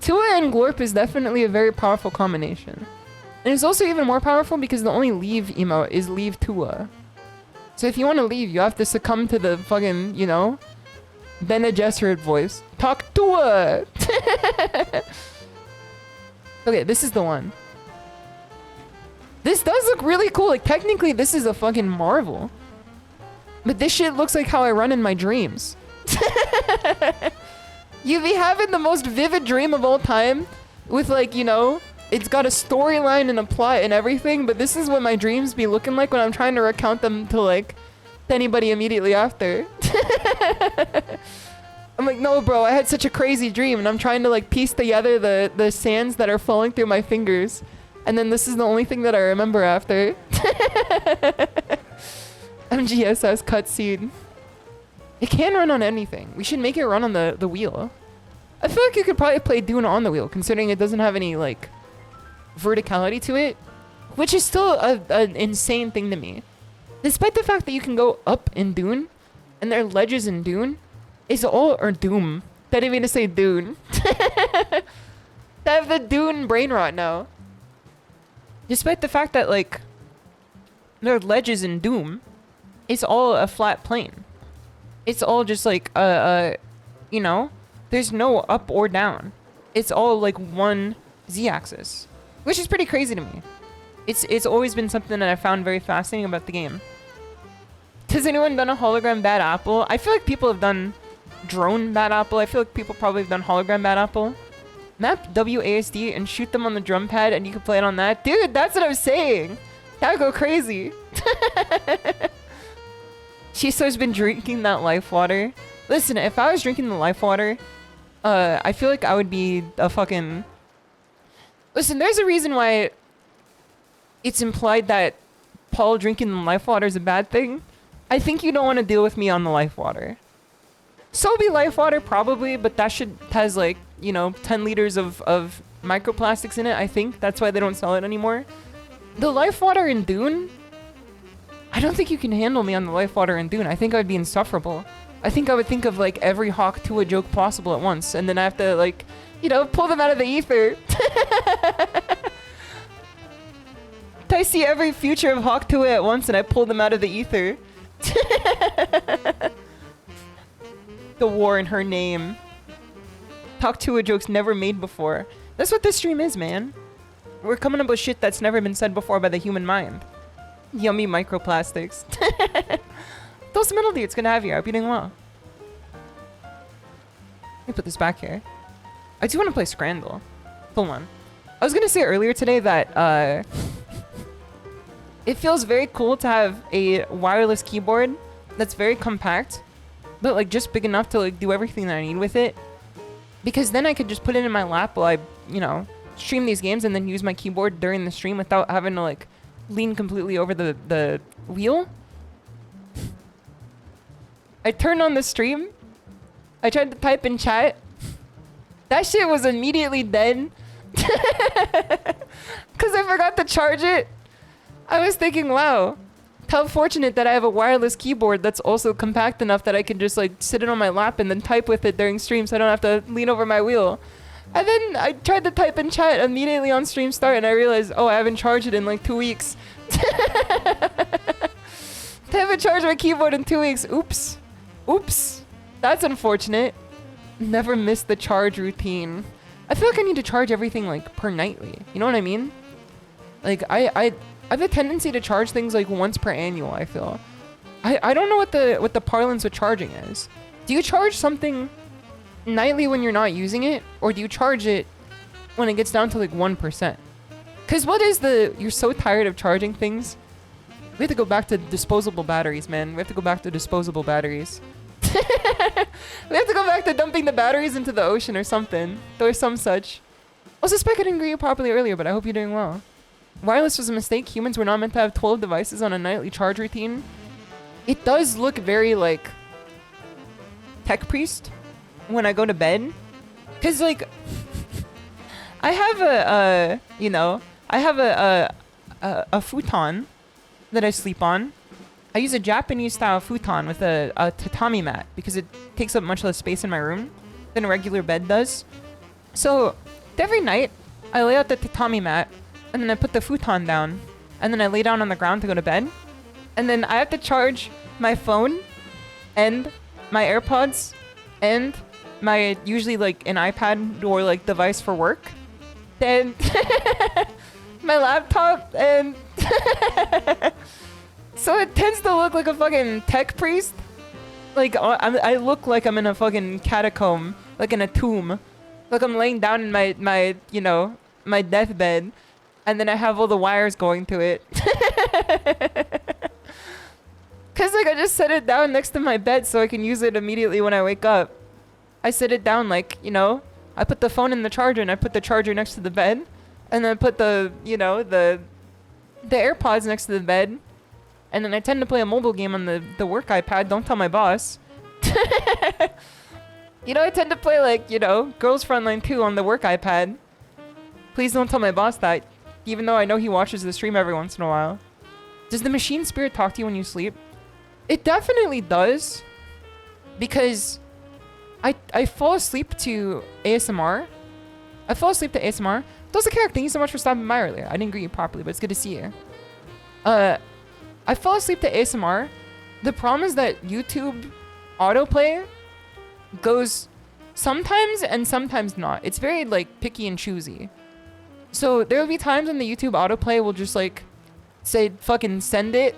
Tua and Glorp is definitely a very powerful combination. And it's also even more powerful because the only leave emote is leave Tua. So if you want to leave, you have to succumb to the fucking, you know, Bene Gesserit voice. Talk Tua! Okay, this is the one. This does look really cool. Like, technically, this is a fucking marvel. But this shit looks like how I run in my dreams. You be having the most vivid dream of all time with, like, you know, it's got a storyline and a plot and everything, but this is what my dreams be looking like when I'm trying to recount them to, like, to anybody immediately after. I'm like, no, bro, I had such a crazy dream, and I'm trying to, like, piece together the sands that are falling through my fingers. And then this is the only thing that I remember after. MGSS cutscene. It can run on anything. We should make it run on the wheel. I feel like you could probably play Dune on the wheel, considering it doesn't have any, like, verticality to it. Which is still an insane thing to me. Despite the fact that you can go up in Dune, and there are ledges in Dune, it's all, or Doom. I didn't mean to say Dune. I have the Dune brain rot now. Despite the fact that, like, there are ledges in Doom, it's all a flat plane. It's all just like, you know, there's no up or down. It's all like one z-axis, which is pretty crazy to me. It's always been something that I found very fascinating about the game. Has anyone done a hologram Bad Apple? I feel like people have done drone Bad Apple. I feel like people probably have done hologram Bad Apple. Map WASD and shoot them on the drum pad and you can play it on that. Dude, that's what I'm saying. That would go crazy. Shiso's been drinking that life water. Listen, if I was drinking the life water, I feel like I would be a fucking... Listen, there's a reason why it's implied that Paul drinking the life water is a bad thing. I think you don't want to deal with me on the life water. Sobe life water, probably, but that shit has, like, you know, 10 liters of microplastics in it, I think. That's why they don't sell it anymore. The life water in Dune... I don't think you can handle me on the life water in Dune. I think I would be insufferable. I think I would think of, like, every Hawk Tua joke possible at once, and then I have to, like, you know, pull them out of the ether. I see every future of Hawk Tua at once, and I pull them out of the ether. The war in her name. Hawk Tua jokes never made before. That's what this stream is, man. We're coming up with shit that's never been said before by the human mind. Yummy microplastics. Those metal dudes gonna have you. I hope you're doing well. Let me put this back here. I do want to play Scrandle. Hold on. I was gonna say earlier today that it feels very cool to have a wireless keyboard that's very compact, but like just big enough to like do everything that I need with it. Because then I could just put it in my lap while I, you know, stream these games and then use my keyboard during the stream without having to like lean completely over the wheel. I turned on the stream. I tried to type in chat. That shit was immediately dead. Because I forgot to charge it. I was thinking, wow, how fortunate that I have a wireless keyboard that's also compact enough that I can just like sit it on my lap and then type with it during stream so I don't have to lean over my wheel. And then I tried to type in chat immediately on stream start and I realized, oh, I haven't charged it in like 2 weeks. I haven't charged my keyboard in 2 weeks. Oops. Oops. That's unfortunate. Never missed the charge routine. I feel like I need to charge everything like per nightly. You know what I mean? Like I have a tendency to charge things like once per annual, I feel. I don't know what the parlance with charging is. Do you charge something nightly when you're not using it, or do you charge it when it gets down to like 1%? Because what is you're so tired of charging things. We have to go back to disposable batteries, man. We have to go back to disposable batteries. We have to go back to dumping the batteries into the ocean or something. Or some such. I suspect I didn't greet you properly earlier, but I hope you're doing well. Wireless was a mistake. Humans were not meant to have 12 devices on a nightly charge routine. It does look very like tech priest when I go to bed, cause like I have a futon that I sleep on. I use a Japanese style futon with a tatami mat because it takes up much less space in my room than a regular bed does. So every night I lay out the tatami mat and then I put the futon down and then I lay down on the ground to go to bed, and then I have to charge my phone and my AirPods and my usually like an iPad or like device for work, and my laptop, and so it tends to look like a fucking tech priest. Like I look like I'm in a fucking catacomb, like in a tomb, like I'm laying down in my you know, my deathbed, and then I have all the wires going to it. Cause like I just set it down next to my bed so I can use it immediately when I wake up. I set it down like, you know, I put the phone in the charger and I put the charger next to the bed, and then I put the, you know, the AirPods next to the bed, and then I tend to play a mobile game on the work iPad. Don't tell my boss. You know, I tend to play like, you know, Girls Frontline 2 on the work iPad. Please don't tell my boss that, even though I know he watches the stream every once in a while. Does the machine spirit talk to you when you sleep? It definitely does, because I fall asleep to ASMR. I fall asleep to ASMR. Those are character. Thank you so much for stopping by earlier. I didn't greet you properly, but it's good to see you. I fall asleep to ASMR. The problem is that YouTube autoplay goes sometimes and sometimes not. It's very like picky and choosy. So there will be times when the YouTube autoplay will just like say fucking send it.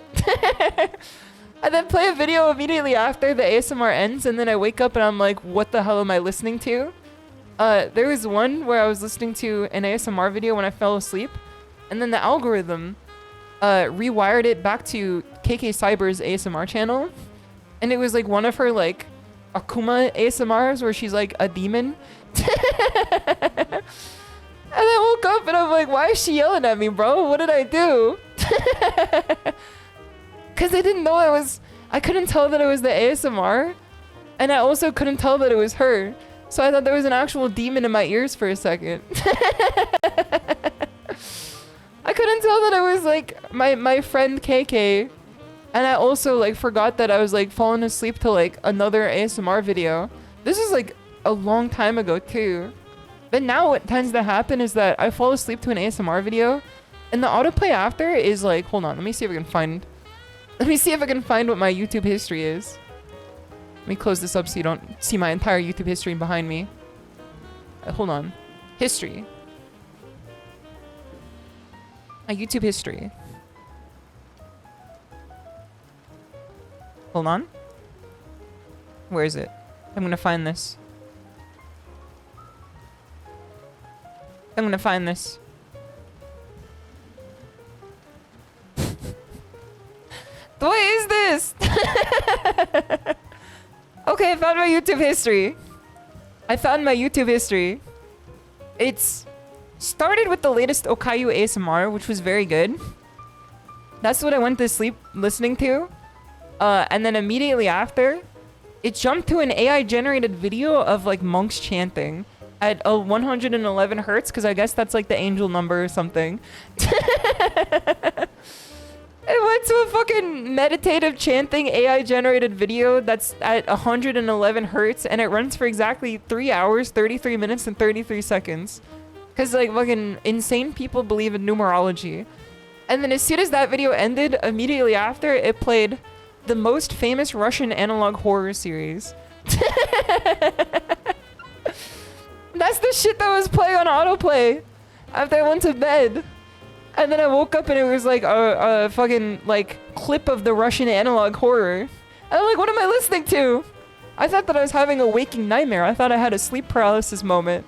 And then play a video immediately after the ASMR ends, and then I wake up and I'm like, what the hell am I listening to? There was one where I was listening to an ASMR video when I fell asleep, and then the algorithm rewired it back to KK Cyber's ASMR channel, and it was like one of her like Akuma ASMRs where she's like a demon. And I woke up and I'm like, why is she yelling at me, bro? What did I do? Because I didn't know I couldn't tell that it was the ASMR, and I also couldn't tell that it was her. So I thought there was an actual demon in my ears for a second. I couldn't tell that it was like my friend KK, and I also like forgot that I was like falling asleep to like another ASMR video. This is like a long time ago too. But now what tends to happen is that I fall asleep to an ASMR video, and the autoplay after is like, hold on, let me see if I can find what my YouTube history is. Let me close this up so you don't see my entire YouTube history behind me. Hold on. History. My YouTube history. Hold on. Where is it? I'm gonna find this. What is this? Okay, I found my YouTube history. It's started with the latest Okayu ASMR, which was very good. That's what I went to sleep listening to. And then immediately after, it jumped to an AI-generated video of like monks chanting at 111 hertz, because I guess that's like the angel number or something. It went to a fucking meditative chanting AI generated video that's at 111 hertz and it runs for exactly 3 hours, 33 minutes, and 33 seconds. Cause like fucking insane people believe in numerology. And then as soon as that video ended, immediately after, it played the most famous Russian analog horror series. That's the shit that was playing on autoplay after I went to bed. And then I woke up and it was like a fucking like clip of the Russian analog horror. And I'm like, what am I listening to? I thought that I was having a waking nightmare. I thought I had a sleep paralysis moment.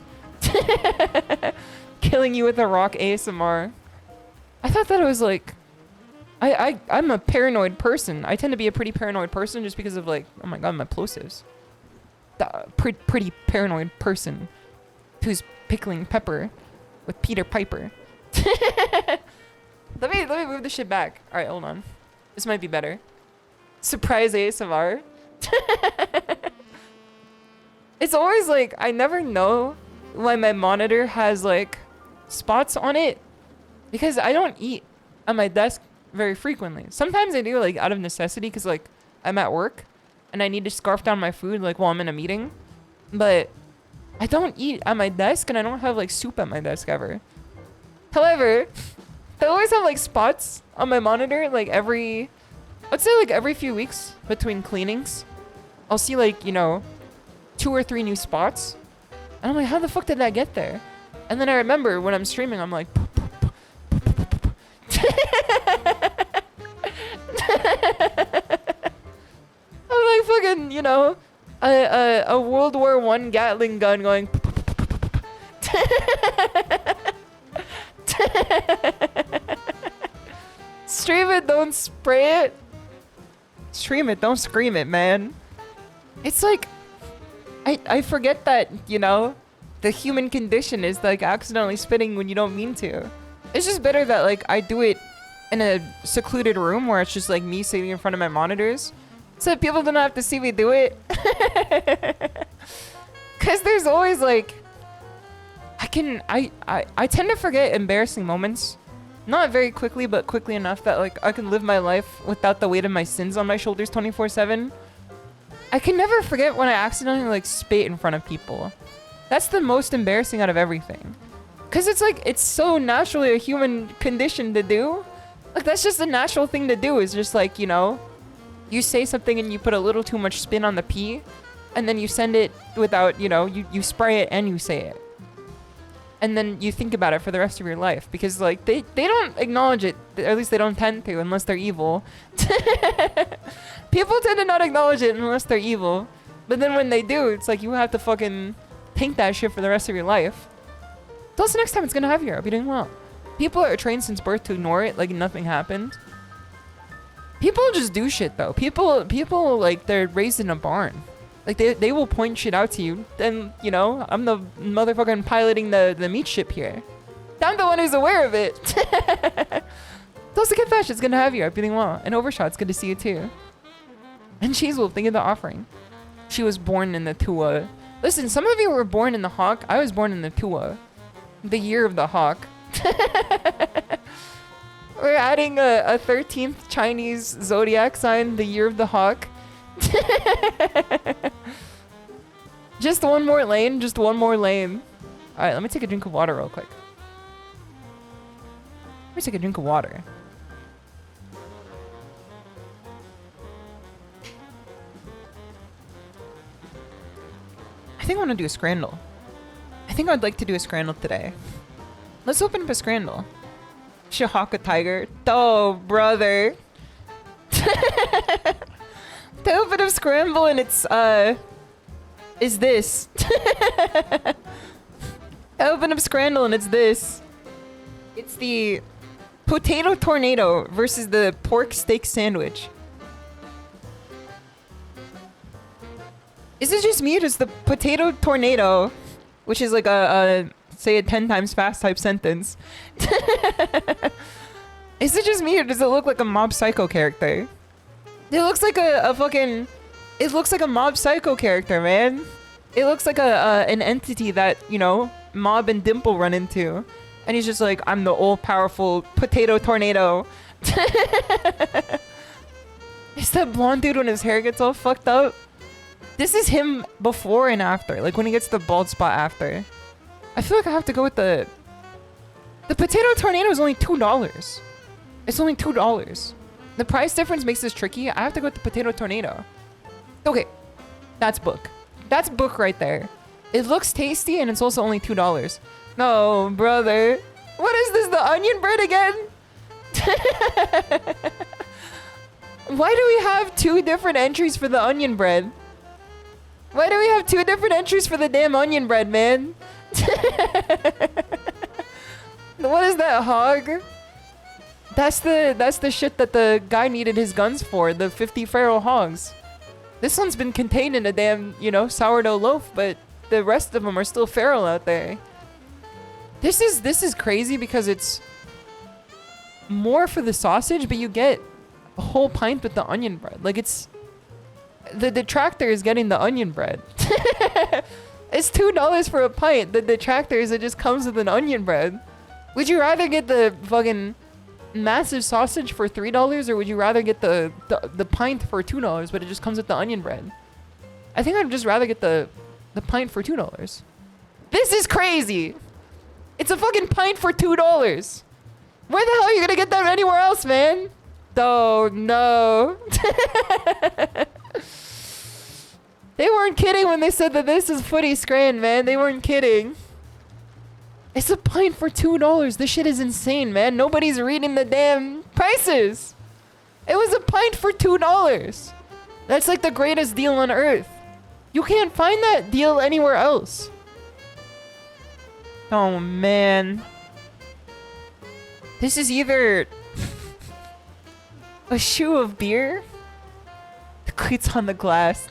Killing you with a rock ASMR. I thought that it was like... I'm a paranoid person. I tend to be a pretty paranoid person just because of like, oh my god, my plosives. Pretty paranoid person who's pickling pepper with Peter Piper. Let me move this shit back. All right, hold on. This might be better. Surprise ASMR. It's always like I never know why my monitor has like spots on it because I don't eat at my desk very frequently. Sometimes I do like out of necessity because like I'm at work and I need to scarf down my food like while I'm in a meeting, but I don't eat at my desk and I don't have like soup at my desk ever. However, I always have like spots on my monitor like I'd say like every few weeks between cleanings. I'll see like, you know, 2 or 3 new spots. And I'm like, how the fuck did that get there? And then I remember when I'm streaming, I'm like... I'm like fucking, you know, a World War I Gatling gun going... Stream it, don't spray it. Stream it, don't scream it, man. It's like... I forget that, you know, the human condition is like accidentally spitting when you don't mean to. It's just better that like I do it in a secluded room where it's just like me sitting in front of my monitors so that people don't have to see me do it. Cause there's always like, I tend to forget embarrassing moments. Not very quickly, but quickly enough that like I can live my life without the weight of my sins on my shoulders 24/7. I can never forget when I accidentally like spit in front of people. That's the most embarrassing out of everything. Cause it's like, it's so naturally a human condition to do. Like that's just a natural thing to do is just like, you know, you say something and you put a little too much spin on the P and then you send it without, you know, you spray it and you say it. And then you think about it for the rest of your life because like they don't acknowledge it, or at least they don't tend to unless they're evil. People tend to not acknowledge it unless they're evil. But then when they do, it's like you have to fucking think that shit for the rest of your life. Plus the next time it's gonna have you, I'll be doing well. People are trained since birth to ignore it like nothing happened. People just do shit though. People like they're raised in a barn. Like they will point shit out to you. And you know, I'm the motherfucking piloting the meat ship here. I'm the one who's aware of it. Plus the Kid Fash is gonna have you, I'll be doing well. And Overshot's good to see you too. And Cheese Wolf, thank you for the offering. She was born in the Tua. Listen, some of you were born in the Hawk. I was born in the Tua. The year of the Hawk. We're adding a 13th Chinese zodiac sign, the year of the Hawk. Just one more lane, just one more lane. Alright, let me take a drink of water real quick. Let me take a drink of water. I think I want to do a scrandle. I think I'd like to do a scrandle today. Let's open up a scrandle. Shimadatiger. Oh, brother. The open up scramble and it's, is this. I open up scrandle and it's this. It's the potato tornado versus the pork steak sandwich. Is it just me or does the potato tornado, which is like a say it 10 times fast type sentence. Is it just me or does it look like a Mob Psycho character? It looks like a fucking... It looks like a Mob Psycho character, man. It looks like an entity that, you know, Mob and Dimple run into. And he's just like, I'm the all-powerful potato tornado. Is that blonde dude when his hair gets all fucked up? This is him before and after, like when he gets the bald spot after. I feel like I have to go with the potato tornado is only $2. It's only $2. The price difference makes this tricky. I have to go with the potato tornado. Okay, that's book. That's book right there. It looks tasty and it's also only $2. No, brother. What is this, the onion bread again? Why do we have 2 different entries for the onion bread? Why do we have 2 different entries for the damn onion bread, man? What is that, hog? That's the shit that the guy needed his guns for, the 50 feral hogs. This one's been contained in a damn, you know, sourdough loaf, but the rest of them are still feral out there. This is crazy because it's more for the sausage, but you get a whole pint with the onion bread. Like it's the detractor is getting the onion bread. It's $2 for a pint. The detractor is it just comes with an onion bread. Would you rather get the fucking massive sausage for $3 or would you rather get the pint for $2 but it just comes with the onion bread? I think I'd just rather get the pint for $2. This is crazy. It's a fucking pint for $2. Where the hell are you gonna get that anywhere else, man? Oh, no. They weren't kidding when they said that this is footy scran, man. They weren't kidding. It's a pint for $2. This shit is insane, man. Nobody's reading the damn prices. It was a pint for $2. That's like the greatest deal on earth. You can't find that deal anywhere else. Oh, man. This is either a shoe of beer. The cleats on the glass.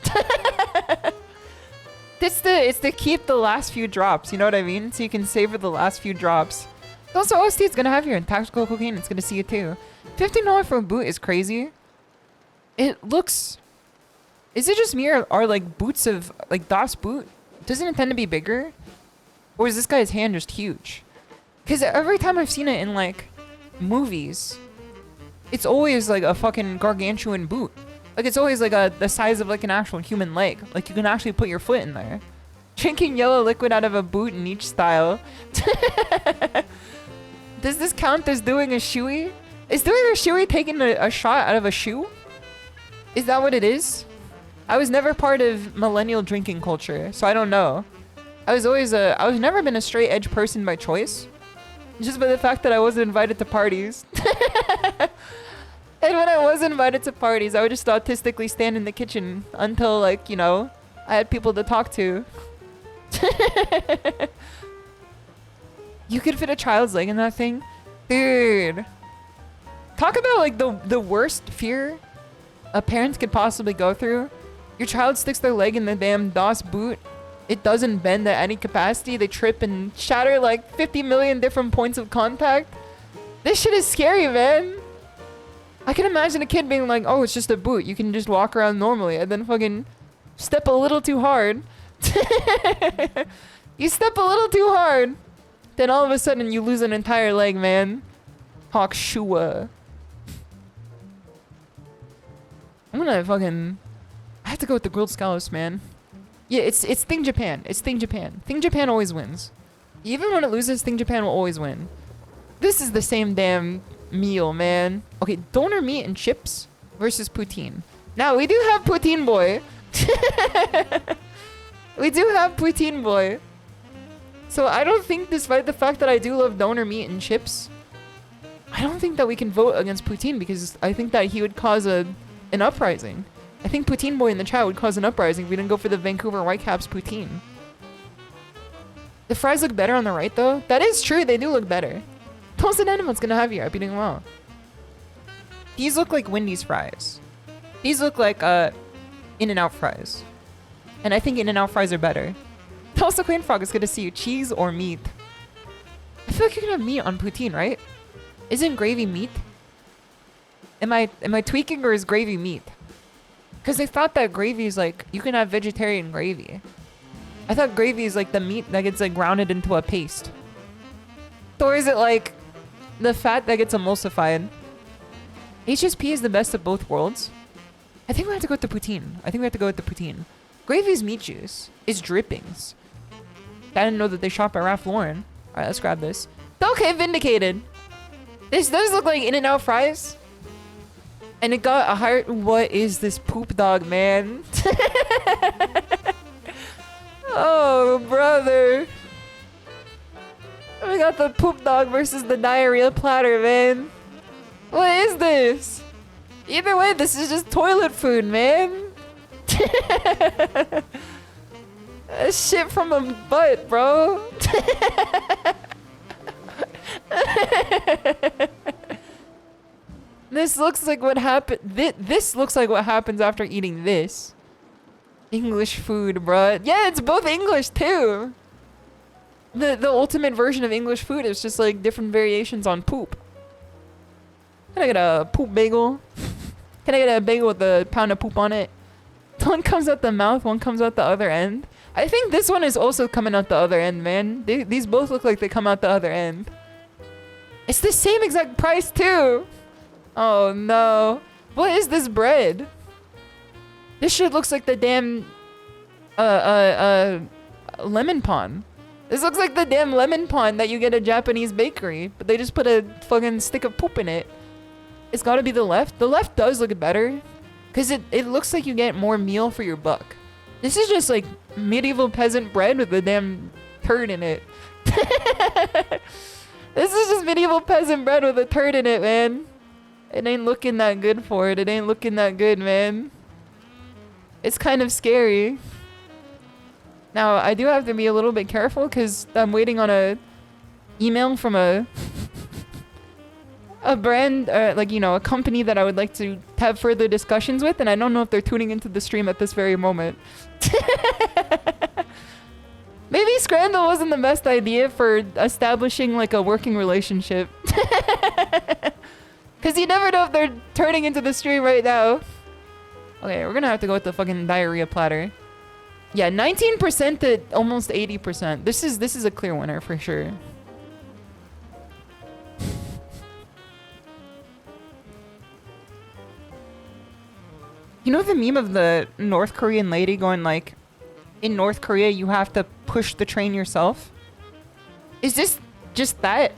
It's to keep the last few drops, you know what I mean? So you can savor the last few drops. Also, OST is gonna have here in tactical cocaine. It's gonna see it too. $15 for a boot is crazy. It looks. Is it just me or are like boots of like Das boot? Doesn't it tend to be bigger, or is this guy's hand just huge? Because every time I've seen it in like movies, it's always like a fucking gargantuan boot. Like it's always like the size of like an actual human leg. Like you can actually put your foot in there. Drinking yellow liquid out of a boot in each style. Does this count as doing a shoey? Is doing a shoey taking a shot out of a shoe? Is that what it is? I was never part of millennial drinking culture, so I don't know. I was never been a straight edge person by choice. Just by the fact that I wasn't invited to parties. And when I was invited to parties, I would just autistically stand in the kitchen until, like, you know, I had people to talk to. You could fit a child's leg in that thing? Dude. Talk about, like, the worst fear a parent could possibly go through. Your child sticks their leg in the damn DOS boot. It doesn't bend at any capacity. They trip and shatter, like, 50 million different points of contact. This shit is scary, man. I can imagine a kid being like, oh, it's just a boot. You can just walk around normally and then fucking step a little too hard. You step a little too hard. Then all of a sudden you lose an entire leg, man. Hawk Shua. I'm gonna fucking... I have to go with the grilled scallops, man. Yeah, it's Thing Japan. It's Thing Japan. Thing Japan always wins. Even when it loses, Thing Japan will always win. This is the same damn meal, man. Okay, donor meat and chips versus poutine. Now, we do have poutine boy. We do have poutine boy. So I don't think, despite the fact that I do love donor meat and chips, I don't think that we can vote against poutine because I think that he would cause an uprising. I think poutine boy in the chat would cause an uprising if we didn't go for the Vancouver Whitecaps poutine. The fries look better on the right, though. That is true. They do look better. Toasted Animal's gonna have you. I'd be doing well. These look like Wendy's fries. These look like In-N-Out fries. And I think In-N-Out fries are better. Also, Queen Frog, it's good to see you. Cheese or meat? I feel like you can have meat on poutine, right? Isn't gravy meat? Am I tweaking or is gravy meat? Because I thought that gravy is like, you can have vegetarian gravy. I thought gravy is like the meat that gets like grounded into a paste. Or is it like the fat that gets emulsified? HSP is the best of both worlds. I think we have to go with the poutine. I think we have to go with the poutine. Gravy's meat juice is drippings. I didn't know that they shop at Ralph Lauren. All right, let's grab this. Okay, vindicated. This does look like In-N-Out fries. And it got a higher... What is this poop dog, man? Oh, brother. We got the poop dog versus the diarrhea platter, man. What is this? Either way, this is just toilet food, man. That's shit from a butt, bro. This looks like what happened. This looks like what happens after eating this. English food, bruh. Yeah, it's both English too. The ultimate version of English food is just like different variations on poop. Can I get a poop bagel? Can I get a bagel with a pound of poop on it? One comes out the mouth, one comes out the other end. I think this one is also coming out the other end, man. These both look like they come out the other end. It's the same exact price too. Oh no. What is this bread? This shit looks like the damn lemon pond. This looks like the damn lemon pond that you get at a Japanese bakery, but they just put a fucking stick of poop in it. It's gotta be the left. The left does look better, cause it looks like you get more meal for your buck. This is just like medieval peasant bread with a damn turd in it. This is just medieval peasant bread with a turd in it, man. It ain't looking that good for it. It ain't looking that good, man. It's kind of scary. Now, I do have to be a little bit careful because I'm waiting on a email from a brand, like, you know, a company that I would like to have further discussions with, and I don't know if they're tuning into the stream at this very moment. Maybe Scrandal wasn't the best idea for establishing, like, a working relationship. Because you never know if they're turning into the stream right now. Okay, we're gonna have to go with the fucking diarrhea platter. Yeah, 19% to almost 80%. This is a clear winner for sure. You know the meme of the North Korean lady going like, in North Korea you have to push the train yourself? Is this just that?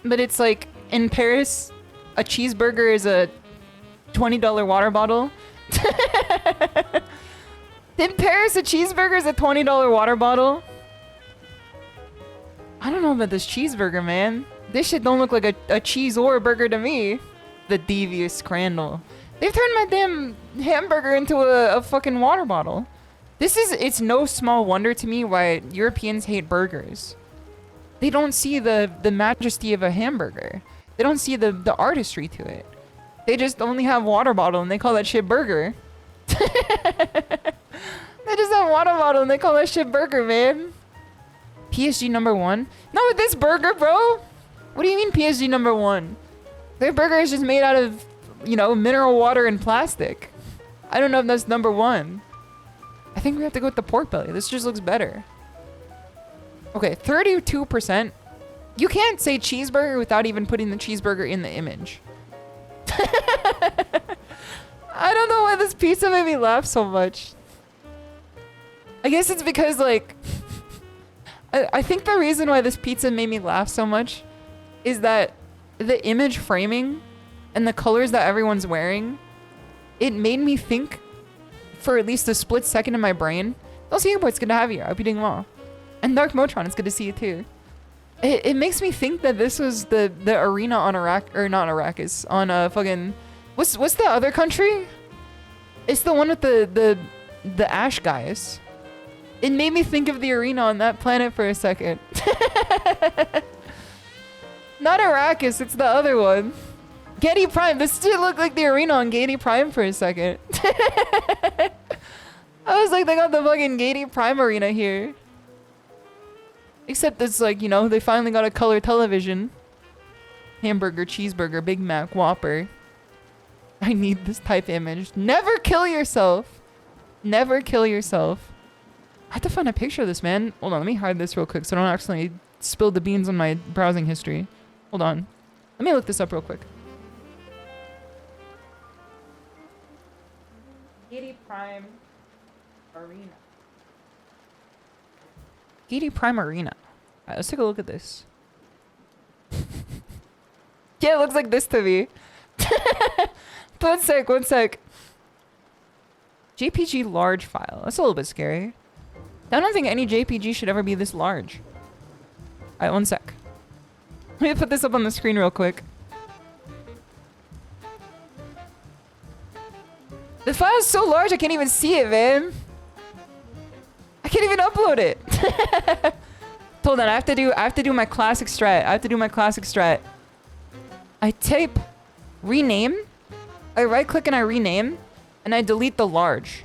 But it's like, in Paris, a cheeseburger is a $20 water bottle. In Paris, a cheeseburger is a $20 water bottle. I don't know about this cheeseburger, man. This shit don't look like a cheese or a burger to me. The devious Scrandal. They've turned my damn hamburger into a fucking water bottle. It's no small wonder to me why Europeans hate burgers. They don't see the majesty of a hamburger. They don't see the artistry to it. They just only have water bottle and they call that shit burger. They just have water bottle and they call that shit burger, man. PSG #1? No, this burger, bro. What do you mean PSG #1? Their burger is just made out of, you know, mineral water and plastic. I don't know if that's #1. I think we have to go with the pork belly. This just looks better. Okay, 32%. You can't say cheeseburger without even putting the cheeseburger in the image. I don't know why this pizza made me laugh so much. I guess it's because, like, I think the reason why this pizza made me laugh so much is that the image framing and the colors that everyone's wearing, it made me think for at least a split second in my brain, oh, see you, boy, it's good to have you. I hope you're doing well. And Dark Motron, it's good to see you too. It makes me think that this was the arena on Iraq, or not Arrakis, on fucking, what's the other country? It's the one with the ash guys. It made me think of the arena on that planet for a second. Not Arrakis, it's the other one. Getty Prime. This did look like the arena on Getty Prime for a second. I was like, they got the fucking Getty Prime arena here. Except it's like, you know, they finally got a color television. Hamburger, cheeseburger, Big Mac, Whopper. I need this type image. Never kill yourself. Never kill yourself. I have to find a picture of this, man. Hold on, let me hide this real quick so I don't accidentally spill the beans on my browsing history. Hold on. Let me look this up real quick. Katie Prime Arena. Katie Prime Arena. Alright, let's take a look at this. Yeah, it looks like this to me. One sec, one sec. JPG large file. That's a little bit scary. I don't think any JPG should ever be this large. Alright, one sec. Let me put this up on the screen real quick. The file is so large I can't even see it, man. I can't even upload it. Hold on, I have to do my classic strat. I type rename. I right click and I rename, and I delete the large.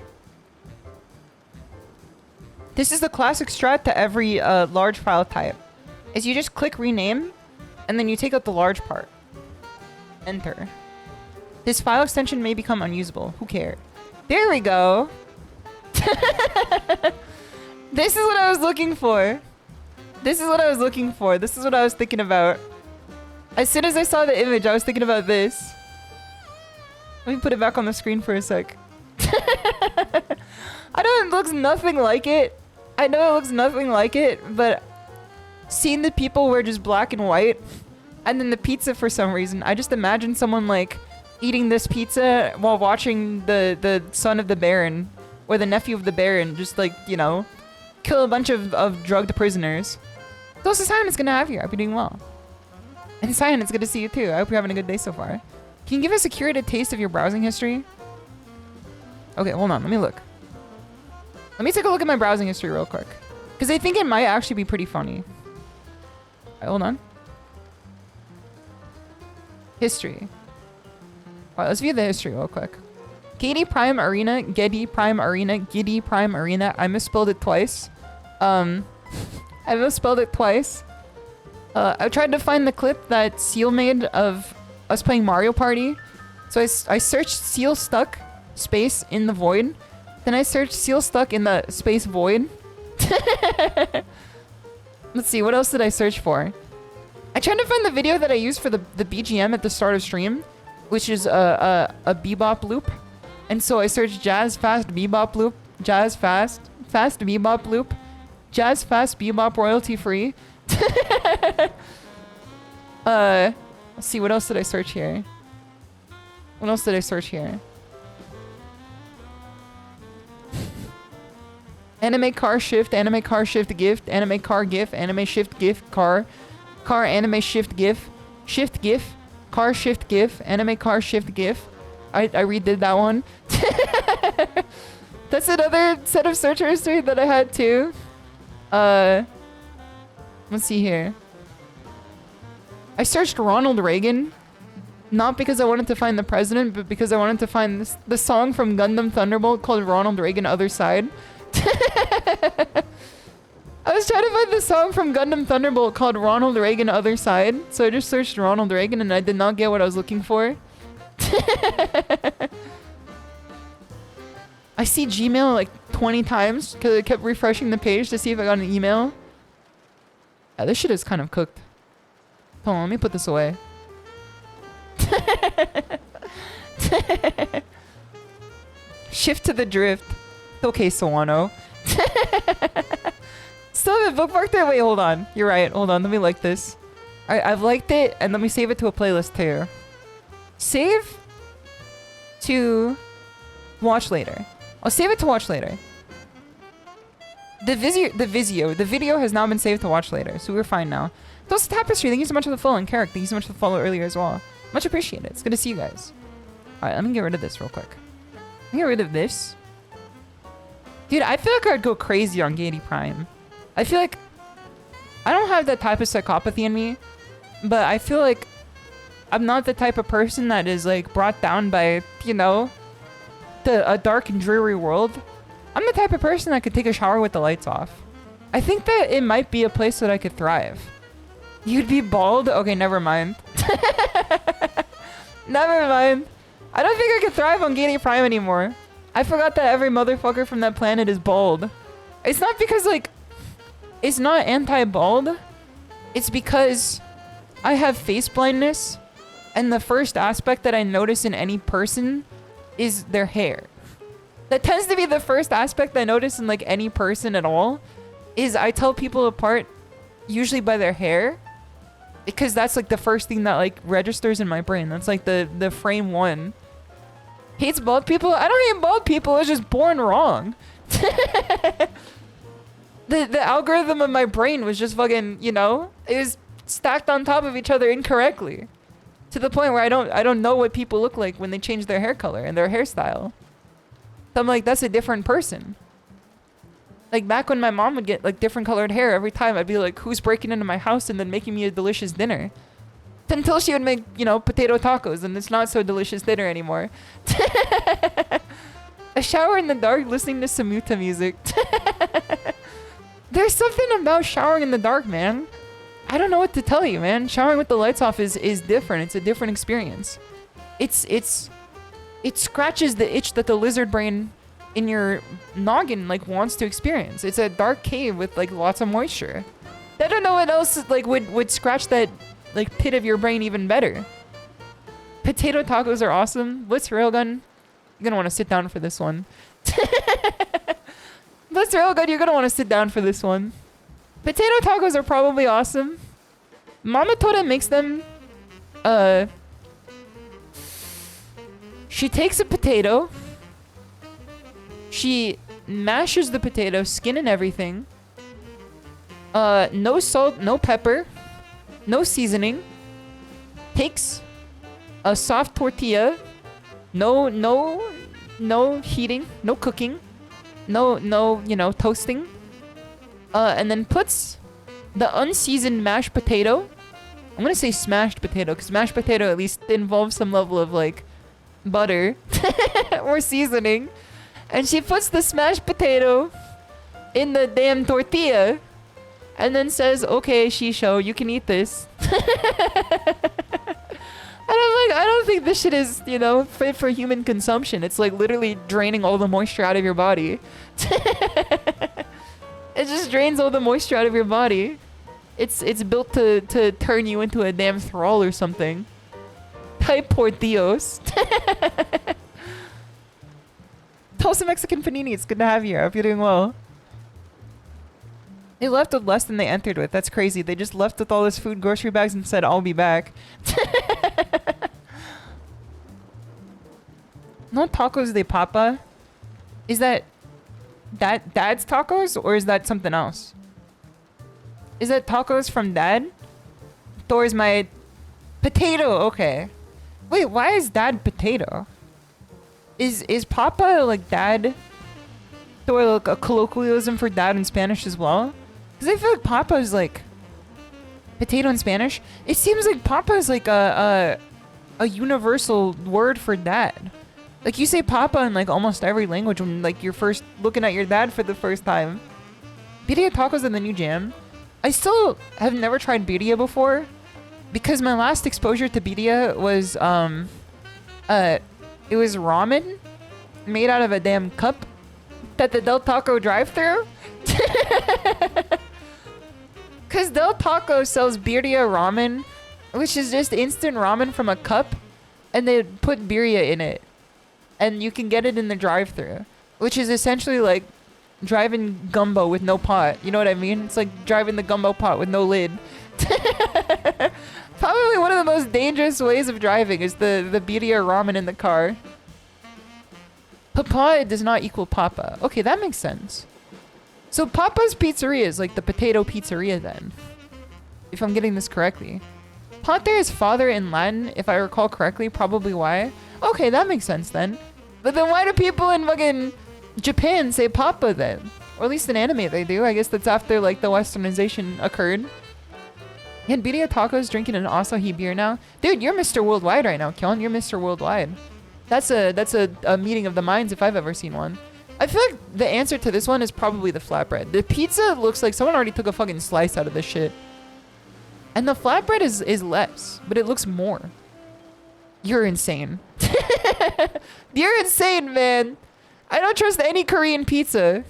This is the classic strat to every large file type. Is you just click rename, and then you take out the large part. Enter. This file extension may become unusable. Who cares? There we go. This is what I was looking for. This is what I was thinking about. As soon as I saw the image, I was thinking about this. Let me put it back on the screen for a sec. I know it looks nothing like it. But seeing the people wear just black and white, and then the pizza for some reason, I just imagine someone like eating this pizza while watching the son of the Baron, or the nephew of the Baron, just like, you know, kill a bunch of drugged prisoners. So this is Cyan, it's gonna have you. I hope you're doing well. And Cyan, it's good to see you too. I hope you're having a good day so far. Can you give us a curated taste of your browsing history? Okay, hold on. Let me look. Let me take a look at my browsing history real quick. Because I think it might actually be pretty funny. Alright, hold on. History. Alright, let's view the history real quick. Katie Prime Arena, Getty Prime Arena, Giddy Prime Arena. I misspelled it twice. I tried to find the clip that Seal made of us playing Mario Party. So I searched Seal stuck space in the void. Then I searched Seal stuck in the space void. Let's see, what else did I search for? I tried to find the video that I used for the BGM at the start of stream, which is a bebop loop. And so I searched jazz fast bebop loop, jazz fast bebop loop, jazz fast bebop royalty free. Let's see, what else did I search here? Anime car shift gift, anime car gif, anime shift gif, car anime shift gif, car shift gif, anime car shift gif. I redid that one. That's another set of search history that I had too. Let's see here. I searched Ronald Reagan, not because I wanted to find the president, but because I wanted to find the song from Gundam Thunderbolt called Ronald Reagan Other Side. I was trying to find the song from Gundam Thunderbolt called Ronald Reagan Other Side, so I just searched Ronald Reagan and I did not get what I was looking for. I see Gmail like 20 times because I kept refreshing the page to see if I got an email. Yeah, this shit is kind of cooked. Hold on, let me put this away. Shift to the drift. Okay, Sawano. Still haven't bookmarked it? Wait, hold on. You're right. Hold on, let me like this. Alright, I've liked it, and let me save it to a playlist too. Save to watch later. I'll save it to watch later. The video has now been saved to watch later, so we're fine now. Those Tapestry, thank you so much for the follow, and Carrick, thank you so much for the follow earlier as well. Much appreciated. It's good to see you guys. Alright, let me get rid of this real quick. Let me get rid of this. Dude, I feel like I'd go crazy on Katie Prime. I feel like I don't have that type of psychopathy in me, but I feel like I'm not the type of person that is like brought down by, you know, a dark and dreary world. I'm the type of person that could take a shower with the lights off. I think that it might be a place that I could thrive. You'd be bald? Okay, never mind. Never mind. I don't think I could thrive on Katie Prime anymore. I forgot that every motherfucker from that planet is bald. It's not because, like, it's not anti-bald. It's because I have face blindness, and the first aspect that I notice in any person is their hair. That tends to be the first aspect I notice in like any person at all. Is I tell people apart usually by their hair. Because that's like the first thing that like registers in my brain. That's like the frame one. Hates bald people? I don't hate bald people. I was just born wrong. The algorithm of my brain was just fucking, you know, it was stacked on top of each other incorrectly. To the point where I don't know what people look like when they change their hair color and their hairstyle. So I'm like, that's a different person. Like back when my mom would get like different colored hair every time, I'd be like, who's breaking into my house and then making me a delicious dinner? Until she would make, you know, potato tacos and it's not so delicious dinner anymore. A shower in the dark listening to Samuta music. There's something about showering in the dark, man. I don't know what to tell you, man. Showering with the lights off is different. It's a different experience. It scratches the itch that the lizard brain in your noggin like wants to experience. It's a dark cave with like lots of moisture. I don't know what else like would scratch that like pit of your brain even better. Potato tacos are awesome. Blitz Railgun, you're gonna want to sit down for this one. Blitz Railgun, you're gonna want to sit down for this one. Potato tacos are probably awesome. Mama Toda makes them she takes a potato, she mashes the potato, skin and everything. No salt, no pepper, no seasoning. Takes a soft tortilla, no heating, no cooking, no, you know, toasting. And then puts the unseasoned mashed potato. I'm gonna say smashed potato, because mashed potato at least involves some level of like butter or seasoning. And she puts the smashed potato in the damn tortilla and then says, okay, Shishou, you can eat this. And I'm like, I don't think this shit is, you know, fit for human consumption. It's like literally draining all the moisture out of your body. It just drains all the moisture out of your body. It's built to turn you into a damn thrall or something. Type por Dios. Tulsa Mexican Panini, it's good to have you. I hope you're doing well. They left with less than they entered with. That's crazy. They just left with all this food, grocery bags, and said, I'll be back. No tacos de papa? Is that Dad's tacos, or is that something else? Is that tacos from Dad? Thor's my potato. Okay. Wait, why is Dad potato? Is Papa like Dad? Or like a colloquialism for Dad in Spanish as well? Because I feel like Papa is like potato in Spanish. It seems like Papa is like a universal word for Dad. Like you say Papa in like almost every language when like you're first looking at your dad for the first time. Birria tacos are the new jam. I still have never tried birria before because my last exposure to birria was it was ramen made out of a damn cup at the Del Taco drive-thru. Cause Del Taco sells birria ramen, which is just instant ramen from a cup, and they put birria in it. And you can get it in the drive-thru, which is essentially like driving gumbo with no pot. You know what I mean? It's like driving the gumbo pot with no lid. Probably one of the most dangerous ways of driving is the birria ramen in the car. Papa does not equal Papa. Okay, that makes sense. So Papa's Pizzeria is like the potato pizzeria then, if I'm getting this correctly. Pater is father in Latin, if I recall correctly, probably why. Okay, that makes sense then. But then why do people in fucking Japan say Papa then? Or at least in anime they do. I guess that's after like the westernization occurred. And birria tacos drinking an Asahi beer now. Dude, you're Mr. Worldwide right now, Kyon. You're Mr. Worldwide. That's a meeting of the minds if I've ever seen one. I feel like the answer to this one is probably the flatbread. The pizza looks like someone already took a fucking slice out of this shit. And the flatbread is less, but it looks more. You're insane. You're insane, man. I don't trust any Korean pizza.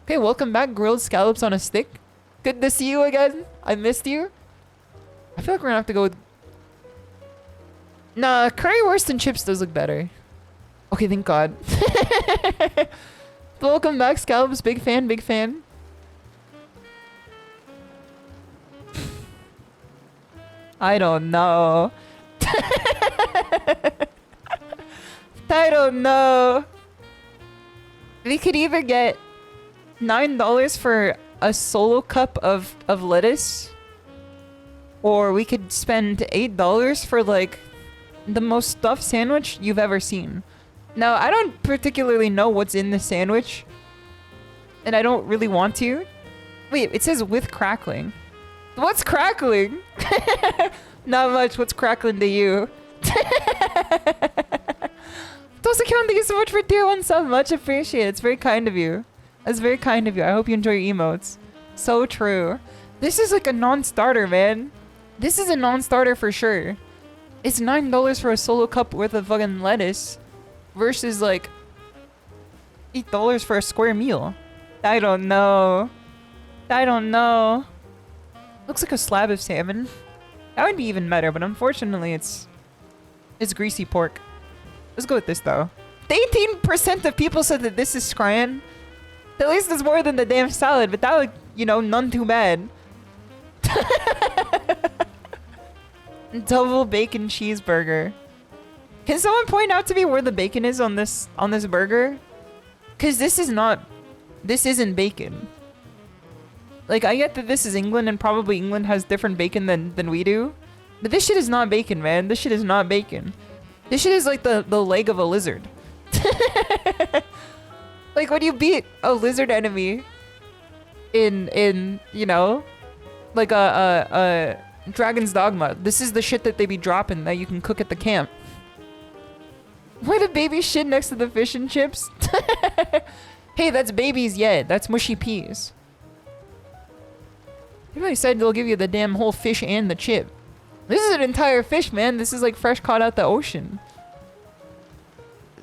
Okay, welcome back, grilled scallops on a stick. Good to see you again. I missed you. I feel like we're gonna have to go with... Nah, currywurst and chips does look better. Okay, thank God. Welcome back, Scalps. Big fan, big fan. I don't know. I don't know. We could either get $9 for a solo cup of lettuce, or we could spend $8 for like the most stuffed sandwich you've ever seen. Now, I don't particularly know what's in the sandwich, and I don't really want to. Wait, it says with crackling. What's crackling? Not much. What's crackling to you? Tosakyon, thank you so much for tier 1 sub. Much appreciated. It's very kind of you. That's very kind of you. I hope you enjoy your emotes. So true. This is like a non-starter, man. This is a non-starter for sure. It's $9 for a solo cup worth of fucking lettuce versus like $8 for a square meal. I don't know. I don't know. Looks like a slab of salmon. That would be even better, but unfortunately it's greasy pork. Let's go with this though. 18% of people said that this is scran. At least it's more than the damn salad, but that would, you know, none too bad. Double bacon cheeseburger. Can someone point out to me where the bacon is on this burger? Cause this isn't bacon. Like, I get that this is England and probably England has different bacon than we do. But this shit is not bacon, man. This shit is not bacon. This shit is like the leg of a lizard. Like when you beat a lizard enemy in you know, like a Dragon's Dogma, this is the shit that they be dropping that you can cook at the camp. Why the baby shit next to the fish and chips? Hey, that's babies yet. That's mushy peas. Everybody said they'll give you the damn whole fish and the chip. This is an entire fish, man. This is like fresh caught out the ocean.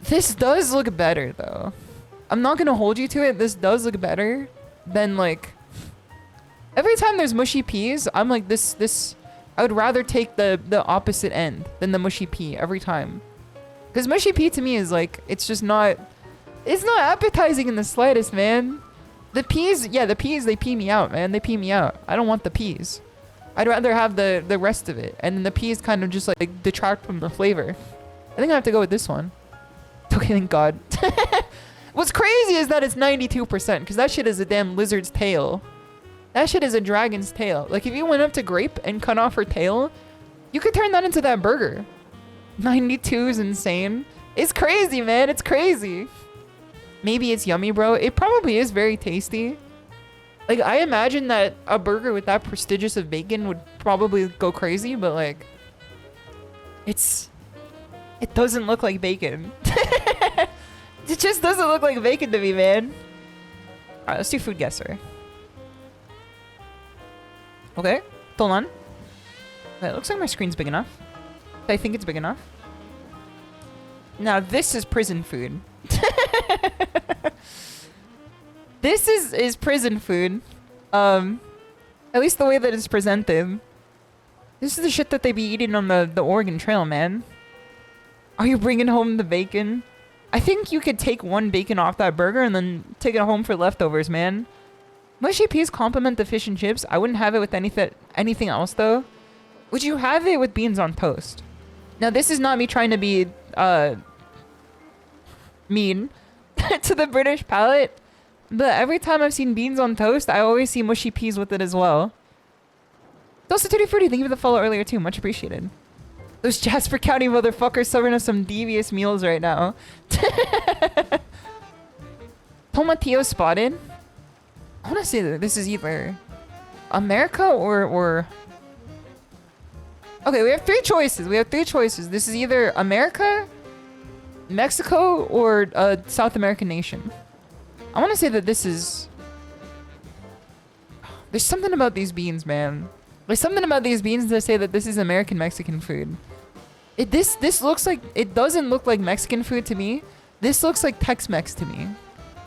This does look better, though. I'm not gonna hold you to it. This does look better than like... Every time there's mushy peas, I'm like this... I would rather take the opposite end than the mushy pea every time. Because mushy pea to me is like... It's just not... It's not appetizing in the slightest, man. The peas, yeah, the peas, they pee me out, man. They pee me out. I don't want the peas. I'd rather have the rest of it. And then the peas kind of just like detract from the flavor. I think I have to go with this one. Okay, thank God. What's crazy is that it's 92%, because that shit is a damn lizard's tail. That shit is a dragon's tail. Like, if you went up to Grape and cut off her tail, you could turn that into that burger. 92 is insane. It's crazy, man. It's crazy. Maybe it's yummy, bro. It probably is very tasty. Like, I imagine that a burger with that prestigious of bacon would probably go crazy, but like... It doesn't look like bacon. It just doesn't look like bacon to me, man. Alright, let's do food guesser. Okay, hold on. It looks like my screen's big enough. I think it's big enough. Now, this is prison food. This is prison food. At least the way that it's presented. This is the shit that they be eating on the Oregon Trail, man. Are you bringing home the bacon? I think you could take one bacon off that burger and then take it home for leftovers, man. Mushy peas complement the fish and chips. I wouldn't have it with anything else, though. Would you have it with beans on toast? Now, this is not me trying to be mean to the British palate, but every time I've seen beans on toast, I always see mushy peas with it as well. Also, Tutti Frutti, thank you for the follow earlier too. Much appreciated. Those Jasper County motherfuckers serving us some devious meals right now. Tomatillo spotted. I want to say that this is either America or... Okay, we have three choices. This is either America, Mexico, or a South American nation. I want to say that this is... There's something about these beans, man. There's something about these beans that say that this is American Mexican food. This looks like... It doesn't look like Mexican food to me. This looks like Tex-Mex to me.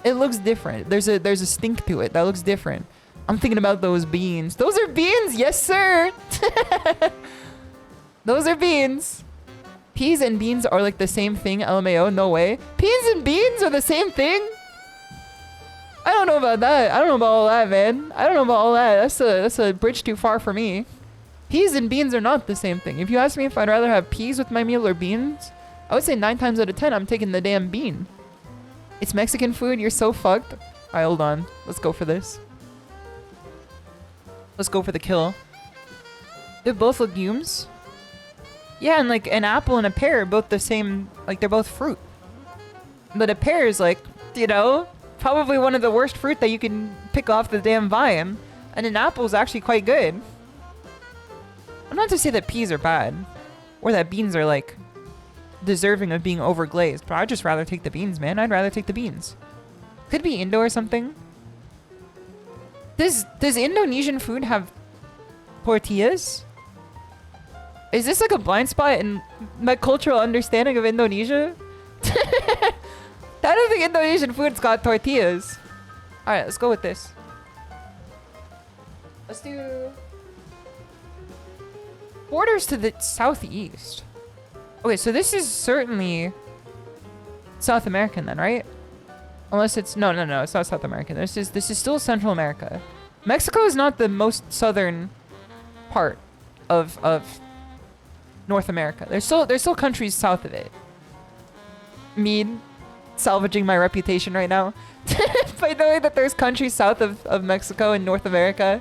It looks different. There's a stink to it that looks different. I'm thinking about those beans. Those are beans! Yes, sir! Those are beans. Peas and beans are like the same thing, LMAO, no way. Peas and beans are the same thing? I don't know about that. I don't know about all that, man. I don't know about all that. That's a bridge too far for me. Peas and beans are not the same thing. If you ask me if I'd rather have peas with my meal or beans, I would say 9 times out of 10, I'm taking the damn bean. It's Mexican food. You're so fucked. All right, hold on. Let's go for this. Let's go for the kill. They're both legumes. Yeah, and like an apple and a pear are both the same. Like they're both fruit. But a pear is like, you know, probably one of the worst fruit that you can pick off the damn vine. And an apple is actually quite good. I'm not to say that peas are bad. Or that beans are like deserving of being overglazed. But I'd just rather take the beans, man. I'd rather take the beans. Could be Indo or something. Does Indonesian food have tortillas? Is this like a blind spot in my cultural understanding of Indonesia? I don't think Indonesian food's got tortillas. Alright, let's go with this. Let's do... Borders to the southeast. Okay, so this is certainly South American then, right? Unless it's... No, it's not South American. This is still Central America. Mexico is not the most southern part of North America. There's still countries south of it. Me salvaging my reputation right now by knowing that there's countries south of Mexico and North America.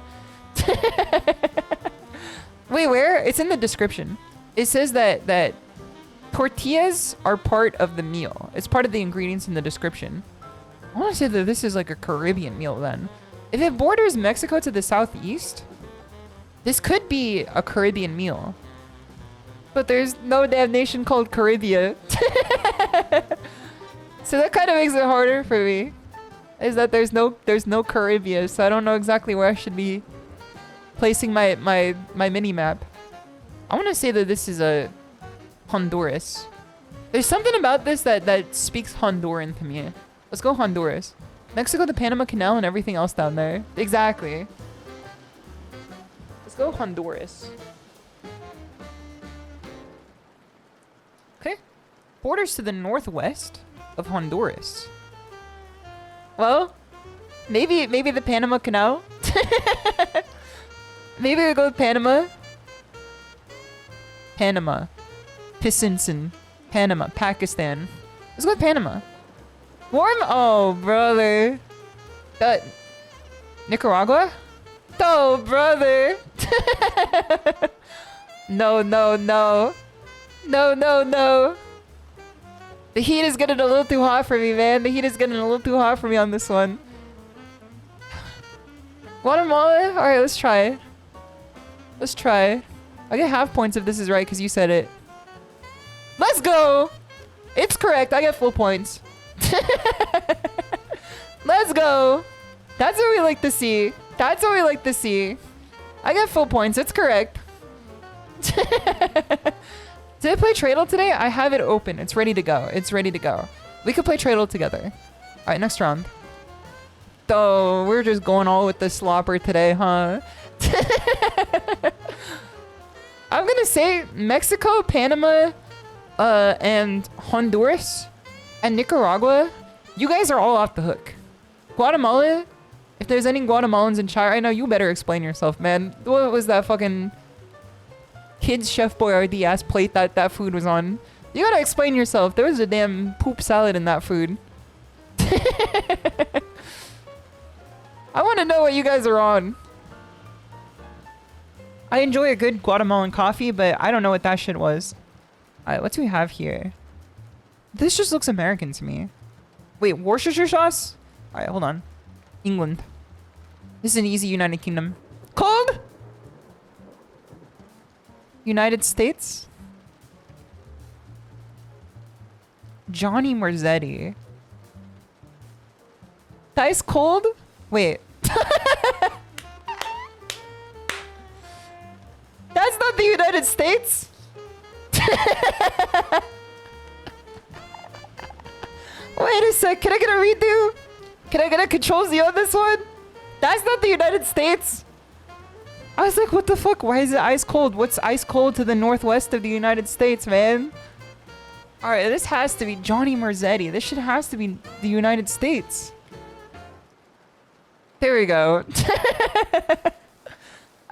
Wait, where? It's in the description. It says that tortillas are part of the meal. It's part of the ingredients in the description. I want to say that this is like a Caribbean meal then. If it borders Mexico to the southeast, this could be a Caribbean meal. But there's no damn nation called Caribbean. So that kind of makes it harder for me. Is that there's no Caribbean, so I don't know exactly where I should be placing my mini map. I want to say that this is a Honduras. There's something about this that speaks Honduran to me. Let's go Honduras. Mexico, the Panama Canal, and everything else down there. Exactly. Let's go Honduras. Okay. Borders to the northwest of Honduras. Well, maybe the Panama Canal. Maybe we go with Panama. Panama. Pisinsin. Panama. Pakistan. Let's go with Panama. Warm? Oh, brother. Nicaragua? Oh, brother. No. No. The heat is getting a little too hot for me, man. The heat is getting a little too hot for me on this one. Guatemala? Alright, let's try. Let's try. I'll get half points if this is right because you said it. Let's go! It's correct. I get full points. Let's go! That's what we like to see. That's what we like to see. I get full points. It's correct. Did I play Tradle today? I have it open. It's ready to go. It's ready to go. We could play Tradle together. Alright, next round. Oh, we're just going all with the slopper today, huh? I'm gonna say Mexico, Panama, and Honduras, and Nicaragua. You guys are all off the hook. Guatemala, if there's any Guatemalans in chat right now, you better explain yourself, man. What was that fucking kids Chef Boyardee ass plate that food was on? You gotta explain yourself. There was a damn poop salad in that food. I want to know what you guys are on. I enjoy a good Guatemalan coffee, but I don't know what that shit was. Alright, what do we have here? This just looks American to me. Wait, Worcestershire sauce? Alright, hold on. England. This is an easy United Kingdom. Cold? United States? Johnny Marzetti. Ice cold? Wait. That's not the United States? Wait a sec, can I get a redo? Can I get a Control-Z on this one? That's not the United States. I was like, what the fuck? Why is it ice cold? What's ice cold to the northwest of the United States, man? Alright, this has to be Johnny Merzetti. This shit has to be the United States. There we go.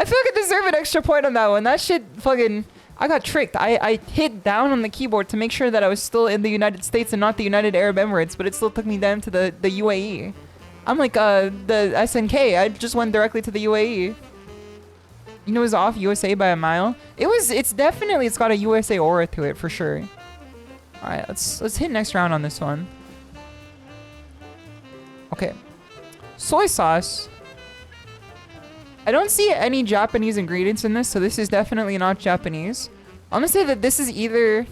I feel like I deserve an extra point on that one. That shit fucking... I got tricked. I hit down on the keyboard to make sure that I was still in the United States and not the United Arab Emirates, but it still took me down to the UAE. I'm like, the SNK. I just went directly to the UAE. You know, it was off USA by a mile. It's got a USA aura to it for sure. Alright, let's hit next round on this one. Okay. Soy sauce. I don't see any Japanese ingredients in this, so this is definitely not Japanese. I'm gonna say that this is either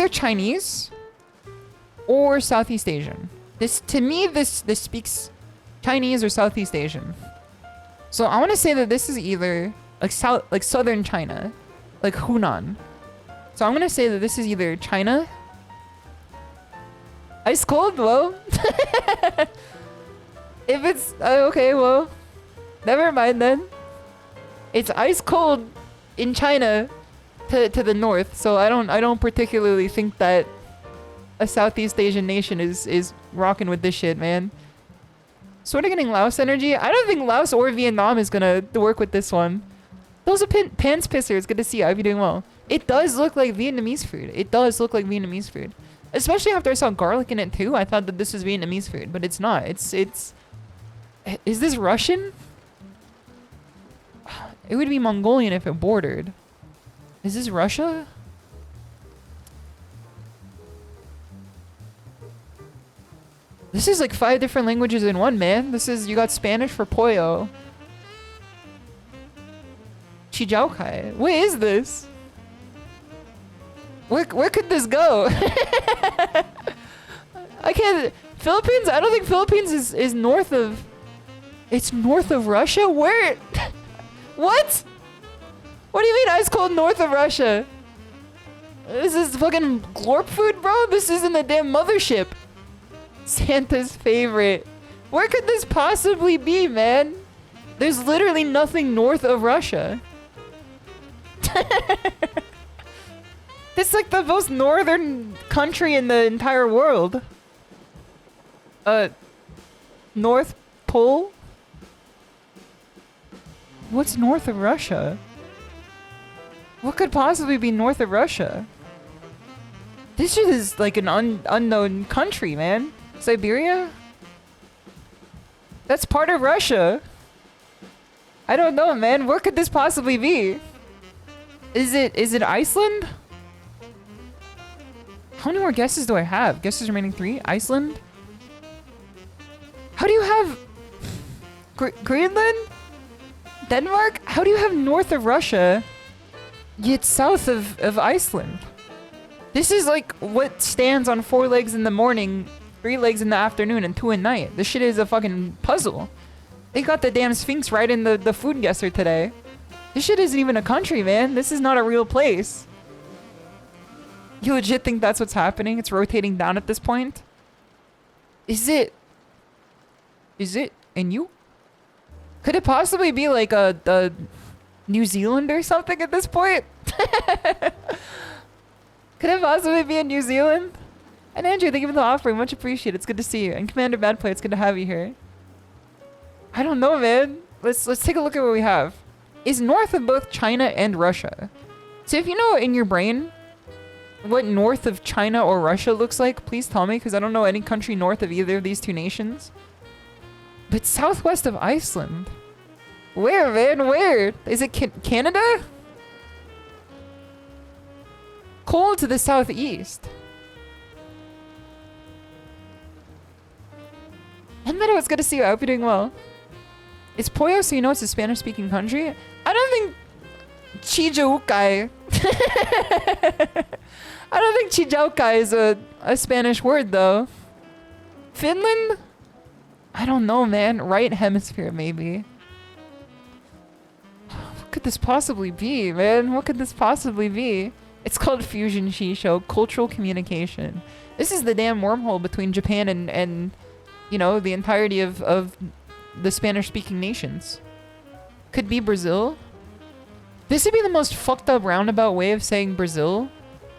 Chinese or Southeast Asian. To me, this speaks Chinese or Southeast Asian. So I want to say that this is either like southern China, like Hunan. So I'm gonna say that this is either China. Ice cold, well. If it's okay, well, never mind then. It's ice cold in China to the north, so I don't particularly think that a Southeast Asian nation is rocking with this shit, man. Sort of getting Laos energy. I don't think Laos or Vietnam is gonna work with this one. Those are pants pissers. Good to see you. I hope you're doing well. It does look like Vietnamese food. It does look like Vietnamese food. Especially after I saw garlic in it too. I thought that this was Vietnamese food, but it's not. Is this Russian? It would be Mongolian if it bordered. Is this Russia? This is like 5 different languages in one, man. You got Spanish for pollo. Chijaukai. What is this? Where could this go? I can't... Philippines? I don't think Philippines is north of... It's north of Russia? Where? What? What do you mean ice cold north of Russia? This is fucking glorp food, bro? This isn't a damn mothership. Santa's favorite. Where could this possibly be, man? There's literally nothing north of Russia. This is like the most northern country in the entire world. North Pole? What's north of Russia? What could possibly be north of Russia? This shit is like an unknown country, man. Siberia? That's part of Russia. I don't know, man. Where could this possibly be? Is it Iceland? How many more guesses do I have? Guesses remaining 3. Iceland? How do you have... Greenland? Denmark? How do you have north of Russia, yet south of Iceland? This is like what stands on 4 legs in the morning, 3 legs in the afternoon, and 2 at night. This shit is a fucking puzzle. They got the damn Sphinx right in the food guesser today. This shit isn't even a country, man. This is not a real place. You legit think that's what's happening? It's rotating down at this point? Is it in you? Could it possibly be like a New Zealand or something at this point? Could it possibly be in New Zealand? And Andrew, thank you for the offering. Much appreciated. It's good to see you. And Commander Badplay, it's good to have you here. I don't know, man. Let's take a look at what we have. Is north of both China and Russia. So if you know in your brain what north of China or Russia looks like, please tell me, because I don't know any country north of either of these two nations. But southwest of Iceland. Where, man? Where? Is it Canada? Cold to the southeast. And then it was good to see you. I hope you're doing well. Is Pollo so you know it's a Spanish-speaking country? I don't think Chijaukai. I don't think Chijaukai is a Spanish word, though. Finland? I don't know, man. Right hemisphere, maybe. What could this possibly be, man? What could this possibly be? It's called Fusion SHISHOU, cultural communication. This is the damn wormhole between Japan and you know, the entirety of the Spanish-speaking nations. Could be Brazil. This would be the most fucked up roundabout way of saying Brazil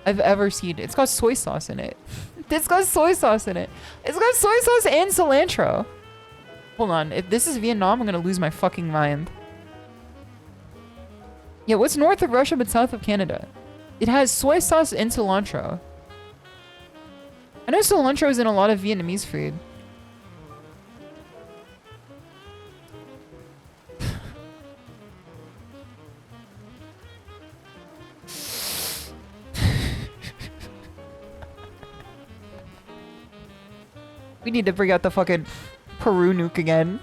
I've ever seen. It's got soy sauce in it. It's got soy sauce in it. It's got soy sauce and cilantro. Hold on. If this is Vietnam, I'm gonna lose my fucking mind. Yeah, what's north of Russia but south of Canada? It has soy sauce and cilantro. I know cilantro is in a lot of Vietnamese food. We need to bring out the fucking Peru nuke again.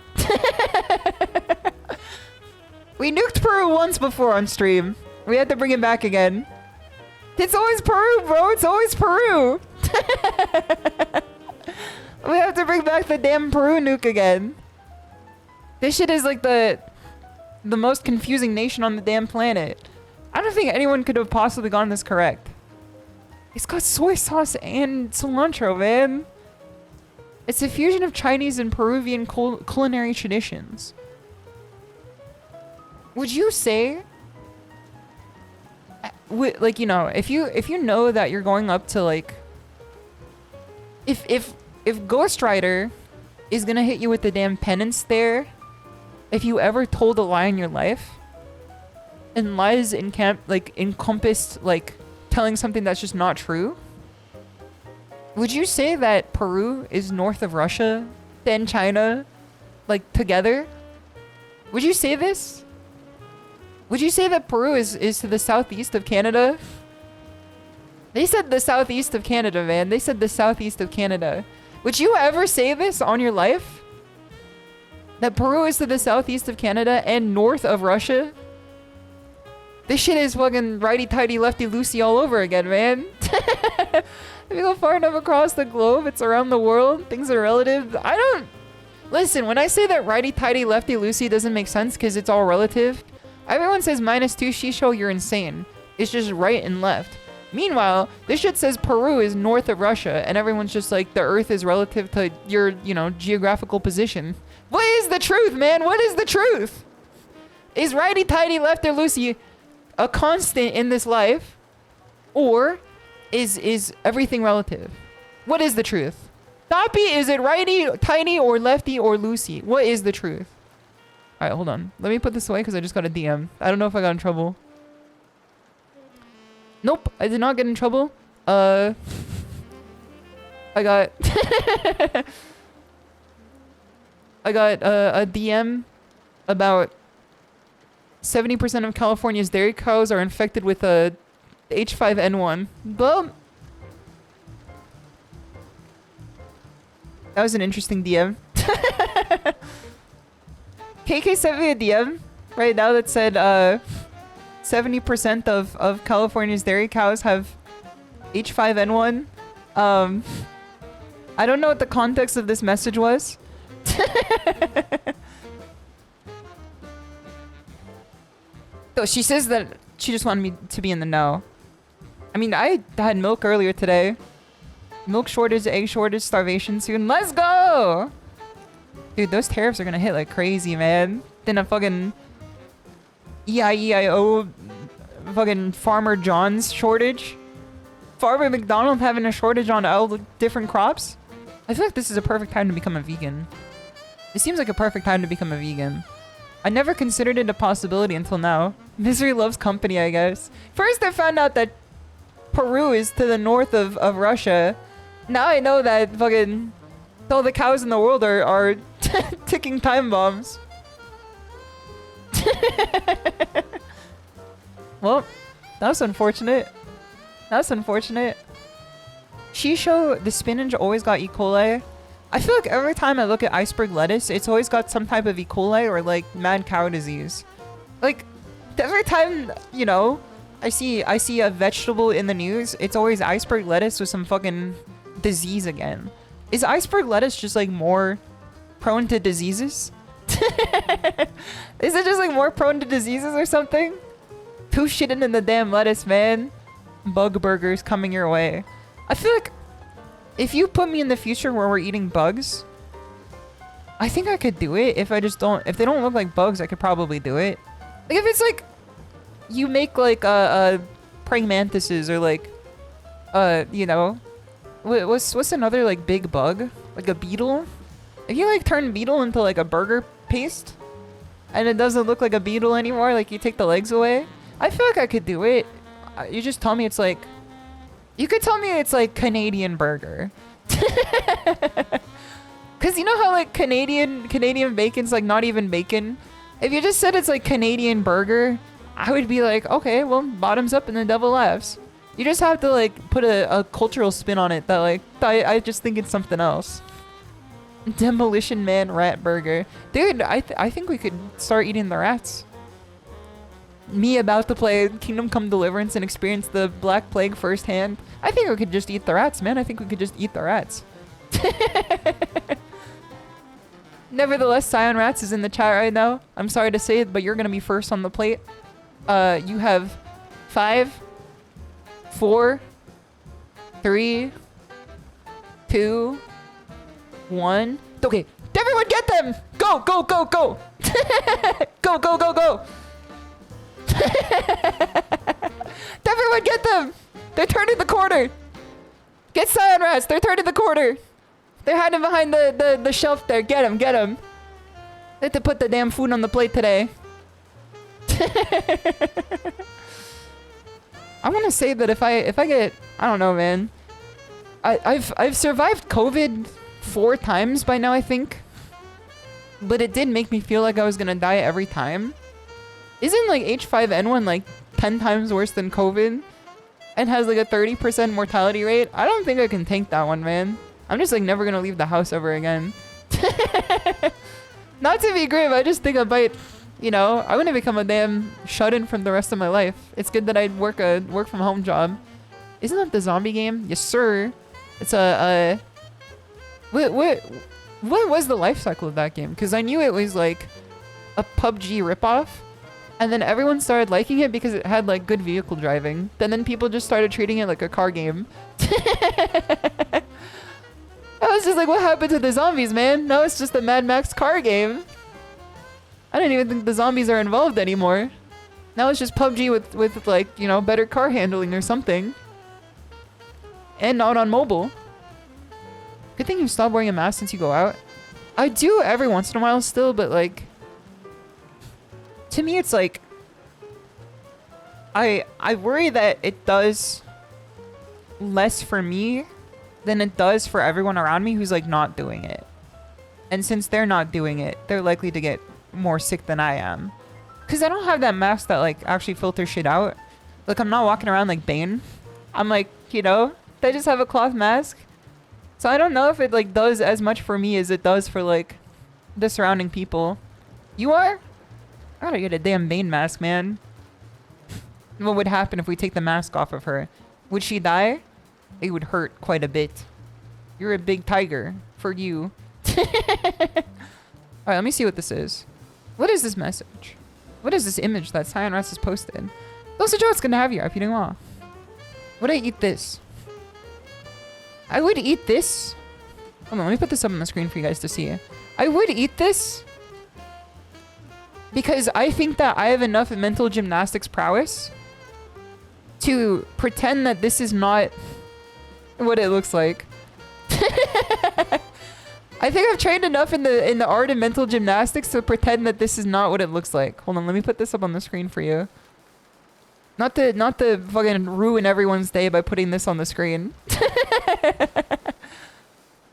We nuked Peru once before on stream. We had to bring it back again. It's always Peru, bro. It's always Peru. We have to bring back the damn Peru nuke again. This shit is like the most confusing nation on the damn planet. I don't think anyone could have possibly gotten this correct. It's got soy sauce and cilantro, man. It's a fusion of Chinese and Peruvian culinary traditions. Would you say, like, you know, if you know that you're going up to, like, if Ghost Rider is gonna hit you with the damn penance there, if you ever told a lie in your life, and lies encompassed like telling something that's just not true, would you say that Peru is north of Russia, then China, like, together? Would you say this? Would you say that Peru is to the southeast of Canada? They said the southeast of Canada, man. They said the southeast of Canada. Would you ever say this on your life? That Peru is to the southeast of Canada and north of Russia? This shit is fucking righty-tighty, lefty-loosey all over again, man. If you go far enough across the globe, it's around the world. Things are relative. I don't... Listen, when I say that righty-tighty, lefty-loosey doesn't make sense because it's all relative, everyone says -2 SHISHOU, you're insane. It's just right and left. Meanwhile, this shit says Peru is north of Russia, and everyone's just like, the earth is relative to your, you know, geographical position. What is the truth, man? What is the truth? Is righty-tighty, lefty-loosey a constant in this life? Or is everything relative? What is the truth? Toppy, is it righty, tighty, or lefty, or loosey? What is the truth? Alright, hold on. Let me put this away because I just got a DM. I don't know if I got in trouble. Nope, I did not get in trouble. I got... I got a DM about 70% of California's dairy cows are infected with a H5N1. Well, that was an interesting DM. KK sent me a DM right now that said 70% of California's dairy cows have H5N1. I don't know what the context of this message was. So she says that she just wanted me to be in the know. I mean, I had milk earlier today. Milk shortage, egg shortage, starvation soon. Let's go! Dude, those tariffs are gonna hit like crazy, man. Then a fucking EIEIO fucking Farmer John's shortage. Farmer McDonald having a shortage on all the different crops. I feel like this is a perfect time to become a vegan. It seems like a perfect time to become a vegan. I never considered it a possibility until now. Misery loves company, I guess. First I found out that Peru is to the north of Russia. Now I know that fucking all the cows in the world are ticking time bombs. Well, that was unfortunate. That's unfortunate. SHISHOU, the spinach always got E. coli. I feel like every time I look at iceberg lettuce, it's always got some type of E. coli or like mad cow disease. Like every time, you know, I see a vegetable in the news, it's always iceberg lettuce with some fucking disease again. Is iceberg lettuce just like more prone to diseases? Is it just like more prone to diseases or something? Too shitting in the damn lettuce, man. Bug burgers coming your way. I feel like if you put me in the future where we're eating bugs, I think I could do it. If they don't look like bugs, I could probably do it. Like if it's like you make like praying mantises or like you know, what's another like big bug, like a beetle. If you like turn beetle into like a burger paste and it doesn't look like a beetle anymore, like you take the legs away, I feel like I could do it. You just tell me it's like, you could tell me it's like Canadian burger. Cause you know how like Canadian bacon's like not even bacon. If you just said it's like Canadian burger, I would be like, okay, well, bottoms up and the devil laughs. You just have to like put a cultural spin on it that like, I just think it's something else. Demolition Man rat burger. Dude, I think we could start eating the rats. Me about to play Kingdom Come Deliverance and experience the Black Plague firsthand. I think we could just eat the rats, man. I think we could just eat the rats. Nevertheless, Scion Rats is in the chat right now. I'm sorry to say it, but you're gonna be first on the plate. You have 5, 4, 3, 2, 1. Okay, everyone get them! Go, go, go, go! Go, go, go, go! Everyone get them! They're turning the corner! Get Scion Rats, they're turning the corner! They're hiding behind the shelf there. Get them, get them. They have to put the damn food on the plate today. I want to say that if I get, I don't know, man. I've survived COVID 4 times by now, I think. But it did make me feel like I was gonna die every time. Isn't like H5N1 like 10 times worse than COVID? And has like a 30% mortality rate? I don't think I can tank that one, man. I'm just like never gonna leave the house ever again. Not to be grim, I just think I might, you know, I want to become a damn shut-in from the rest of my life. It's good that I'd work a work from home job. Isn't that the zombie game? Yes, sir. It's what was the life cycle of that game? Because I knew it was like a PUBG ripoff, and then everyone started liking it because it had like good vehicle driving. And then people just started treating it like a car game. I was just like, what happened to the zombies, man? Now it's just a Mad Max car game. I don't even think the zombies are involved anymore. Now it's just PUBG with like, you know, better car handling or something. And not on mobile. Good thing you stopped wearing a mask since you go out. I do every once in a while still, but like, to me it's like, I worry that it does less for me than it does for everyone around me who's like not doing it. And since they're not doing it, they're likely to get more sick than I am. Cause I don't have that mask that like actually filters shit out. Like I'm not walking around like Bane. I'm like, you know, I just have a cloth mask. So I don't know if it like does as much for me as it does for like the surrounding people. You are? I gotta get a damn Bane mask, man. What would happen if we take the mask off of her? Would she die? It would hurt quite a bit. You're a big tiger. For you. Alright, let me see what this is. What is this message? What is this image that Scion Rats has posted? Those are jokes gonna have you if you doing well. Would I eat this? I would eat this. Hold on, let me put this up on the screen for you guys to see. I would eat this because I think that I have enough mental gymnastics prowess to pretend that this is not what it looks like. I think I've trained enough in the art of mental gymnastics to pretend that this is not what it looks like. Hold on, let me put this up on the screen for you. Not to fucking ruin everyone's day by putting this on the screen.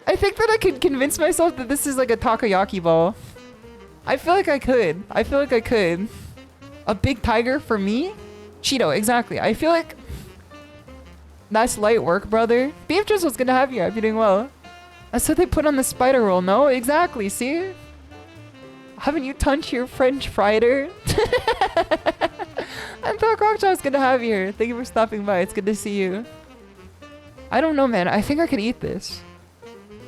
I think that I could convince myself that this is like a takoyaki ball. I feel like I could. I feel like I could. A big tiger for me? Cheeto, exactly. I feel like that's light work, brother. Beef Drizzle's gonna have you if you're doing well. That's what they put on the spider roll, no? Exactly, see? Haven't you touched your French fryer? I thought Crocjaw's gonna have you here. Thank you for stopping by. It's good to see you. I don't know, man. I think I could eat this.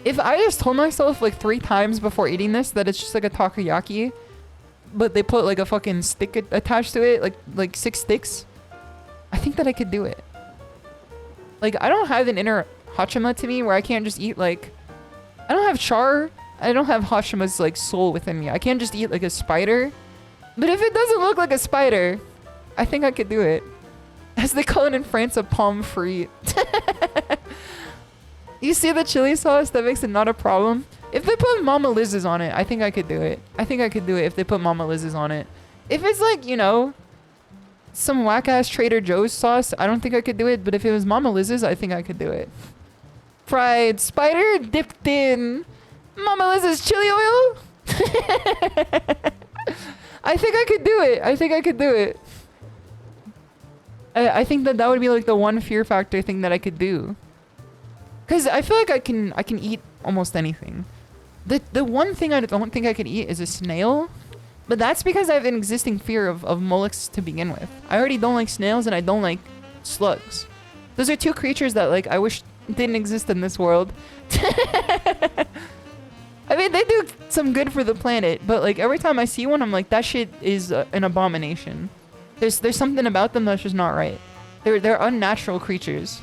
If I just told myself like 3 times before eating this that it's just like a takoyaki, but they put like a fucking stick attached to it, like 6 sticks, I think that I could do it. Like, I don't have an inner Hachima to me where I can't just eat like... I don't have char. I don't have Hachima's like soul within me. I can't just eat like a spider. But if it doesn't look like a spider, I think I could do it. As they call it in France, a pomme frite. You see the chili sauce? That makes it not a problem. If they put Mama Liz's on it, I think I could do it. I think I could do it if they put Mama Liz's on it. If it's like, you know, some whack-ass Trader Joe's sauce, I don't think I could do it. But if it was Mama Liz's, I think I could do it. Fried spider dipped in Mama Liz's chili oil? I think I could do it. I think I could do it. I think that would be like the one fear factor thing that I could do. Cause I feel like I can eat almost anything. The one thing I don't think I could eat is a snail, but that's because I have an existing fear of mollusks to begin with. I already don't like snails and I don't like slugs. Those are two creatures that like I wish didn't exist in this world. I mean, they do some good for the planet, but like every time I see one, I'm like, that shit is an abomination. There's something about them that's just not right. They're unnatural creatures.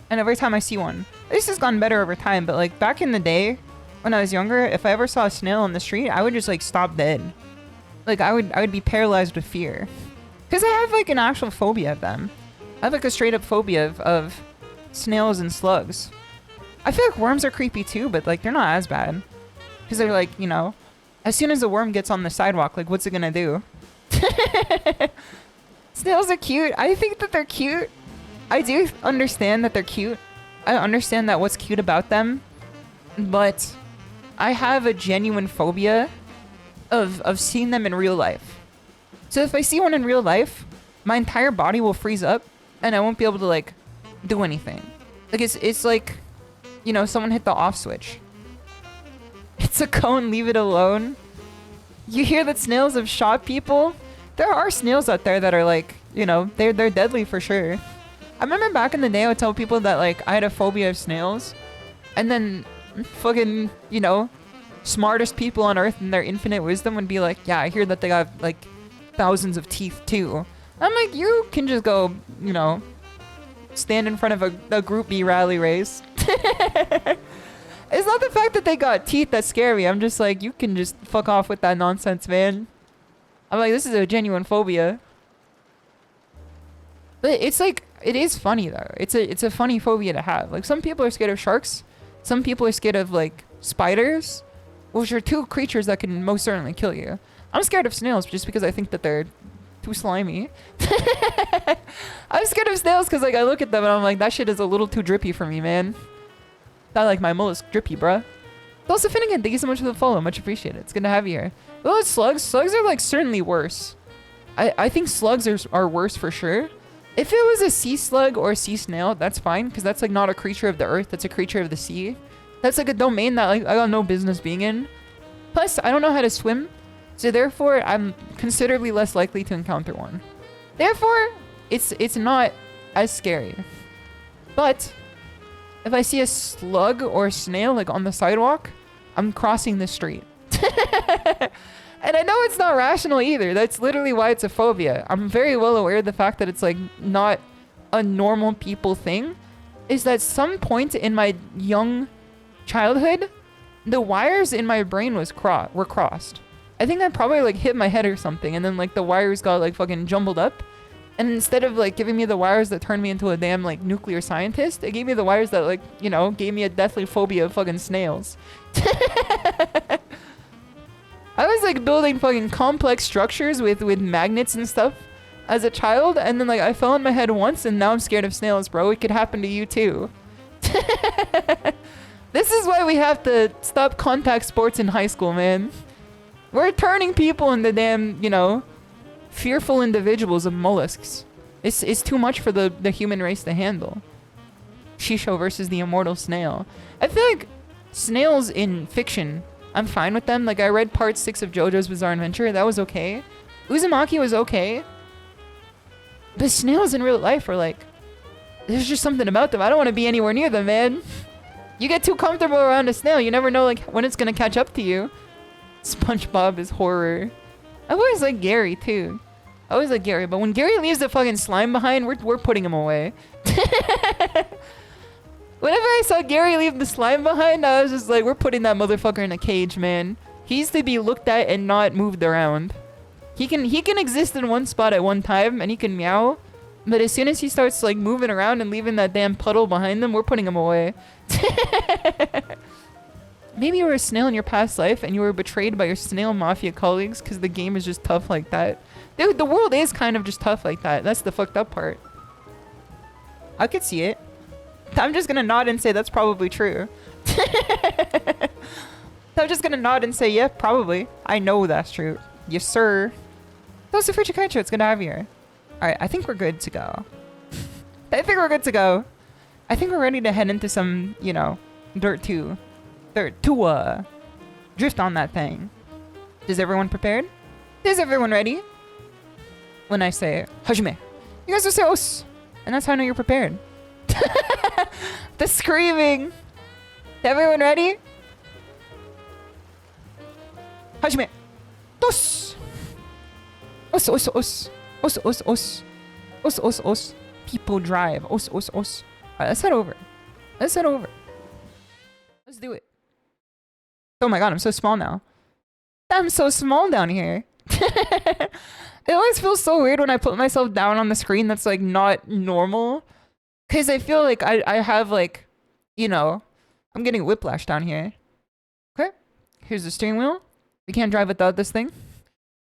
And every time I see one, this has gotten better over time, but like back in the day when I was younger, if I ever saw a snail on the street, I would just like stop dead. Like I would be paralyzed with fear. Cause I have like an actual phobia of them. I have like a straight up phobia of snails and slugs. I feel like worms are creepy too, but like they're not as bad. Cause they're like, you know, as soon as a worm gets on the sidewalk, like what's it gonna do? Snails are cute. I think that they're cute. I do understand that they're cute. I understand that what's cute about them, but I have a genuine phobia of seeing them in real life. So if I see one in real life, my entire body will freeze up and I won't be able to like do anything. Like it's like, you know, someone hit the off switch. It's a cone, leave it alone. You hear that snails have shot people? There are snails out there that are like, you know, they're deadly for sure. I remember back in the day I would tell people that like I had a phobia of snails, and then fucking, you know, smartest people on earth in their infinite wisdom would be like, yeah, I hear that they got like thousands of teeth too. I'm like, you can just go, you know, stand in front of a Group B rally race. It's not the fact that they got teeth that's scary. I'm just like, you can just fuck off with that nonsense, man. I'm like, this is a genuine phobia. But it's like, it is funny though. It's a funny phobia to have. Like some people are scared of sharks. Some people are scared of like spiders, which are two creatures that can most certainly kill you. I'm scared of snails just because I think that they're too slimy. I'm scared of snails because like I look at them and I'm like, that shit is a little too drippy for me, man. I like my mollusk drippy, bruh. Also, Finnegan, thank you so much for the follow. Much appreciated. It's good to have you here. Well, slugs. Slugs are like certainly worse. I think slugs are worse for sure. If it was a sea slug or a sea snail, that's fine, because that's like not a creature of the earth. That's a creature of the sea. That's like a domain that like I got no business being in. Plus, I don't know how to swim, so therefore I'm considerably less likely to encounter one. Therefore, it's not as scary. But if I see a slug or a snail like on the sidewalk, I'm crossing the street. And I know it's not rational either. That's literally why it's a phobia. I'm very well aware of the fact that it's like not a normal people thing. Is that some point in my young childhood, the wires in my brain were crossed. I think I probably like hit my head or something, and then like the wires got like fucking jumbled up. And instead of like giving me the wires that turned me into a damn like nuclear scientist, it gave me the wires that like, you know, gave me a deathly phobia of fucking snails. I was like building fucking complex structures with magnets and stuff as a child, and then like I fell on my head once and now I'm scared of snails, bro. It could happen to you too. This is why we have to stop contact sports in high school, man. We're turning people into damn, you know, fearful individuals of mollusks. It's too much for the human race to handle. SHISHOU versus the immortal snail. I feel like snails in fiction, I'm fine with them. Like I read part 6 of JoJo's Bizarre Adventure. That was okay. Uzumaki was okay. But snails in real life are like, there's just something about them. I don't want to be anywhere near them, man. You get too comfortable around a snail. You never know like when it's going to catch up to you. SpongeBob is horror. I've always liked Gary too. I always like Gary, but when Gary leaves the fucking slime behind, we're putting him away. Whenever I saw Gary leave the slime behind, I was just like, we're putting that motherfucker in a cage, man. He's to be looked at and not moved around. He can exist in one spot at one time and he can meow, but as soon as he starts like moving around and leaving that damn puddle behind him, we're putting him away. Maybe you were a snail in your past life and you were betrayed by your snail mafia colleagues because the game is just tough like that. Dude, the world is kind of just tough like that. That's the fucked up part. I could see it. I'm just gonna nod and say that's probably true. I'm just gonna nod and say, yeah, probably. I know that's true. Yes, sir. That was the Fuji Kaicho. It's good to have you here. Alright, I think we're good to go. I think we're good to go. I think we're ready to head into some, you know, Dirt 2. Dirt 2, drift on that thing. Is everyone prepared? Is everyone ready? When I say, Hajime, you guys will say os. And that's how I know you're prepared. The screaming. Everyone ready? Hajime. Dos. Os, os, os. Os, os, os. Os, os, os. People drive. Os, os, os. Alright, let's head over. Let's head over. Let's do it. Oh my god, I'm so small now. I'm so small down here. It always feels so weird when I put myself down on the screen that's like not normal. Cause I feel like I have like, you know, I'm getting whiplash down here. Okay, here's the steering wheel. We can't drive without this thing.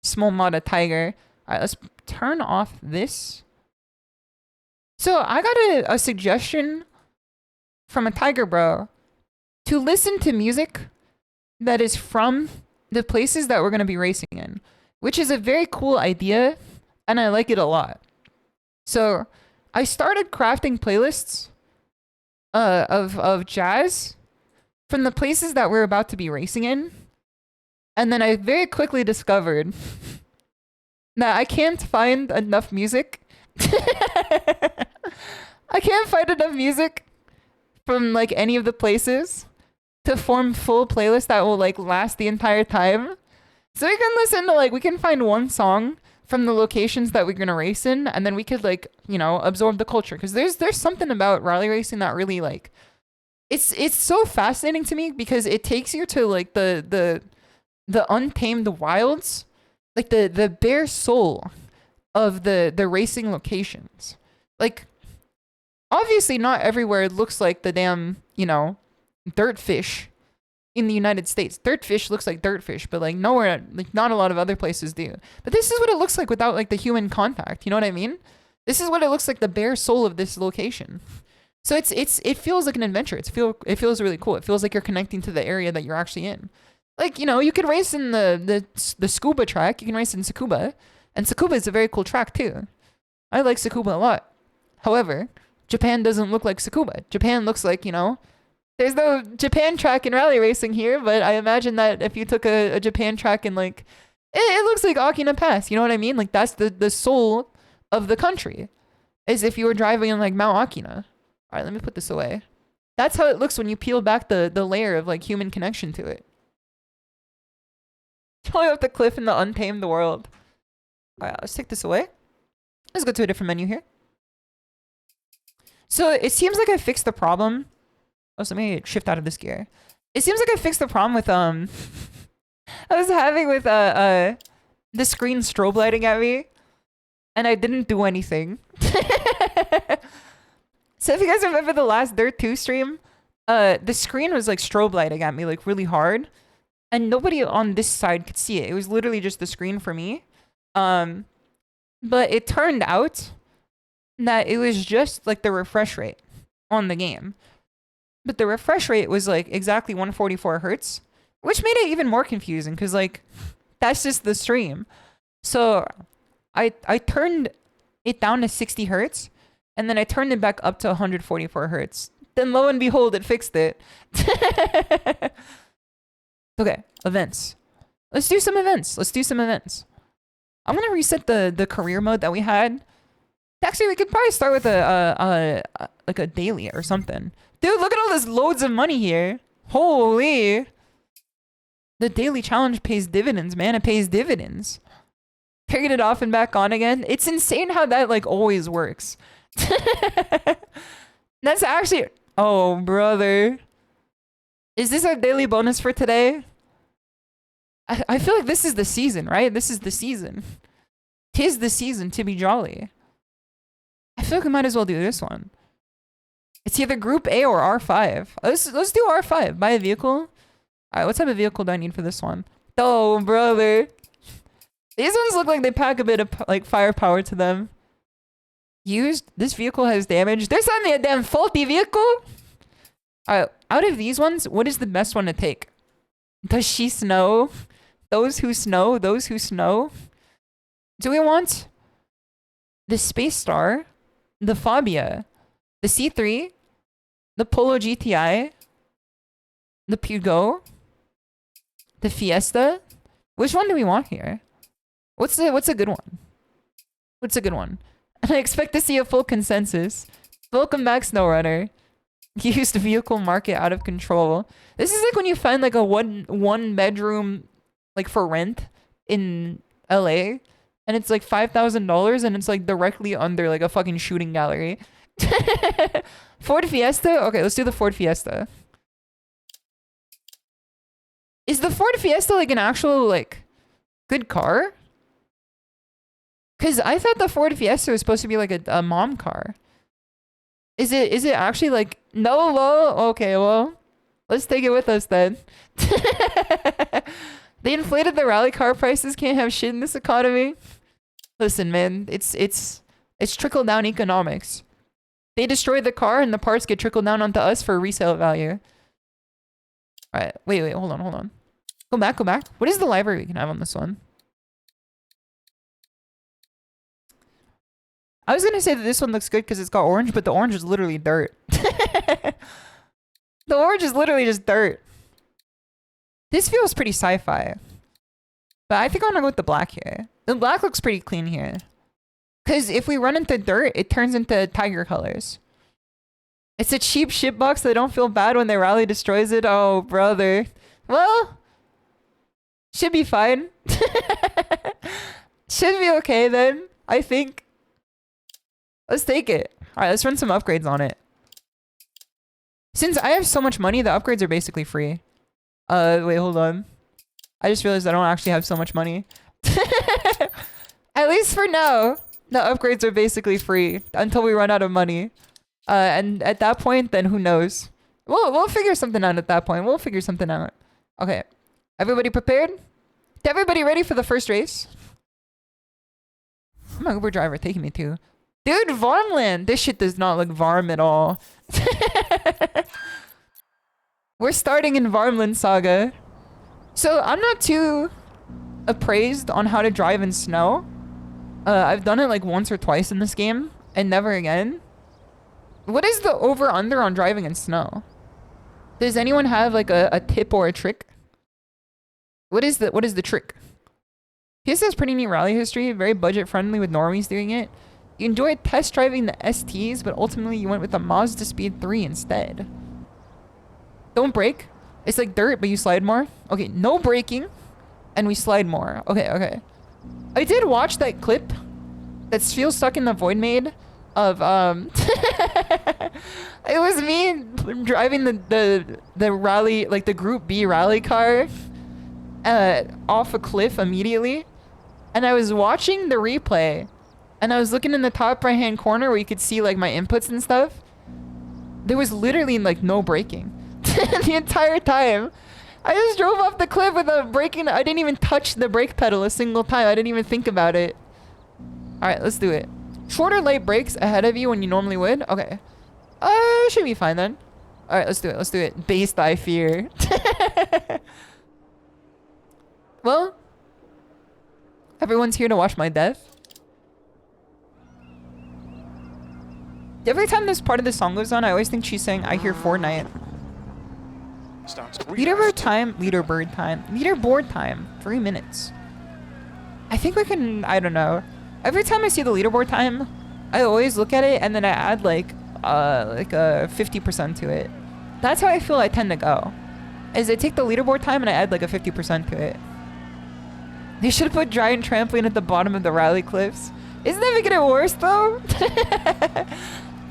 Small shimadatiger. Alright, let's turn off this. So I got a suggestion from a tiger bro to listen to music that is from the places that we're going to be racing in, which is a very cool idea, and I like it a lot. So I started crafting playlists of jazz from the places that we're about to be racing in, and then I very quickly discovered that I can't find enough music. I can't find enough music from like any of the places to form full playlists that will like last the entire time. So we can listen to like, we can find one song from the locations that we're gonna race in, and then we could like, you know, absorb the culture. Cause there's something about rally racing that really like, it's so fascinating to me because it takes you to like the untamed wilds, like the bare soul of the racing locations. Like, obviously not everywhere looks like the damn, you know, dirt fish in the United States. Dirt fish looks like dirt fish, but like nowhere, like not a lot of other places do. But this is what it looks like without like the human contact. You know what I mean? This is what it looks like, the bare soul of this location. So it feels like an adventure. It feels really cool. It feels like you're connecting to the area that you're actually in. Like, you know, you could race in the scuba track. You can race in Tsukuba, and Tsukuba is a very cool track too. I like Tsukuba a lot. However, Japan doesn't look like Tsukuba. Japan looks like, you know, there's no Japan track in rally racing here, but I imagine that if you took a Japan track and like, it looks like Akina Pass. You know what I mean? Like that's the soul of the country, as if you were driving in like Mount Akina. All right, let me put this away. That's how it looks when you peel back the layer of like human connection to it. Going up the cliff in the untamed world. All right, let's take this away. Let's go to a different menu here. So it seems like I fixed the problem. Oh, so let me shift out of this gear. It seems like I fixed the problem with I was having with the screen strobe lighting at me, and I didn't do anything. So if you guys remember the last Dirt 2 stream, the screen was like strobe lighting at me like really hard, and nobody on this side could see it. It was literally just the screen for me. But it turned out that it was just like the refresh rate on the game. But the refresh rate was like exactly 144 hertz, which made it even more confusing because like that's just the stream. So I turned it down to 60 hertz, and then I turned it back up to 144 hertz. Then lo and behold, it fixed it. Okay, events. Let's do some events. I'm gonna reset the career mode that we had. Actually, we could probably start with like a daily or something. Dude, look at all this loads of money here. Holy. The daily challenge pays dividends, man. It pays dividends. Turn it off and back on again. It's insane how that like always works. That's actually... Oh, brother. Is this our daily bonus for today? I feel like this is the season, right? This is the season. 'Tis the season to be jolly. I feel like we might as well do this one. It's either Group A or R5. Let's do R5. Buy a vehicle. Alright, what type of vehicle do I need for this one? Oh, brother. These ones look like they pack a bit of like firepower to them. Used. This vehicle has damage. They're selling me a damn faulty vehicle. Alright, out of these ones, what is the best one to take? Does she snow? Those who snow. Those who snow. Do we want the Space Star, the Fabia, the C3, the Polo GTI, the Pugo, the Fiesta? Which one do we want here? What's a good one? What's a good one? And I expect to see a full consensus. Welcome back, SnowRunner. Used vehicle market out of control. This is like when you find like a one bedroom like for rent in LA and it's like $5,000 and it's like directly under like a fucking shooting gallery. Ford Fiesta? Okay, let's do the Ford Fiesta. Is the Ford Fiesta like an actual like good car? Cause I thought the Ford Fiesta was supposed to be like a mom car. Is it actually like no low? Okay, well, let's take it with us then. They inflated the rally car prices. Can't have shit in this economy. Listen, man, it's trickle down economics. They destroy the car and the parts get trickled down onto us for resale value. All right, wait, hold on. Go back. What is the library we can have on this one? I was gonna say that this one looks good because it's got orange, but the orange is literally dirt. The orange is literally just dirt. This feels pretty sci-fi. But I think I want to go with the black here. The black looks pretty clean here. Because if we run into dirt, it turns into tiger colors. It's a cheap shitbox, so they don't feel bad when their rally destroys it. Oh, brother. Well, should be fine. Should be okay then, I think. Let's take it. Alright, let's run some upgrades on it. Since I have so much money, the upgrades are basically free. Wait, hold on. I just realized I don't actually have so much money. At least for now, the upgrades are basically free until we run out of money. And at that point, then who knows? We'll figure something out at that point. We'll figure something out. Okay. Everybody prepared? Everybody ready for the first race? Where's my Uber driver taking me to? Dude, Varmland! This shit does not look Varm at all. We're starting in Varmland Saga. So, I'm not too appraised on how to drive in snow. I've done it like once or twice in this game, and never again. What is the over-under on driving in snow? Does anyone have like a tip or a trick? What is the trick? PS has pretty neat rally history, very budget-friendly with normies doing it. You enjoyed test driving the STs, but ultimately you went with the Mazda Speed 3 instead. Don't brake. It's like dirt, but you slide more. Okay, no braking, and we slide more. Okay. I did watch that clip that feels stuck in the void made of it was me driving the rally, like the Group B rally car off a cliff immediately, and I was watching the replay. And I was looking in the top right hand corner where you could see like my inputs and stuff. There was literally like no braking the entire time. I just drove off the cliff without braking. I didn't even touch the brake pedal a single time. I didn't even think about it. All right, let's do it. Shorter light brakes ahead of you when you normally would. Okay. Should be fine then. All right, let's do it. Based I fear. Well, everyone's here to watch my death. Every time this part of the song goes on, I always think she's saying, I hear Fortnite. Leaderboard time. 3 minutes. I think we can, I don't know. Every time I see the leaderboard time, I always look at it and then I add like a 50% to it. That's how I feel I tend to go. Is I take the leaderboard time and I add like a 50% to it. They should have put giant trampoline at the bottom of the rally cliffs. Isn't that making it worse though?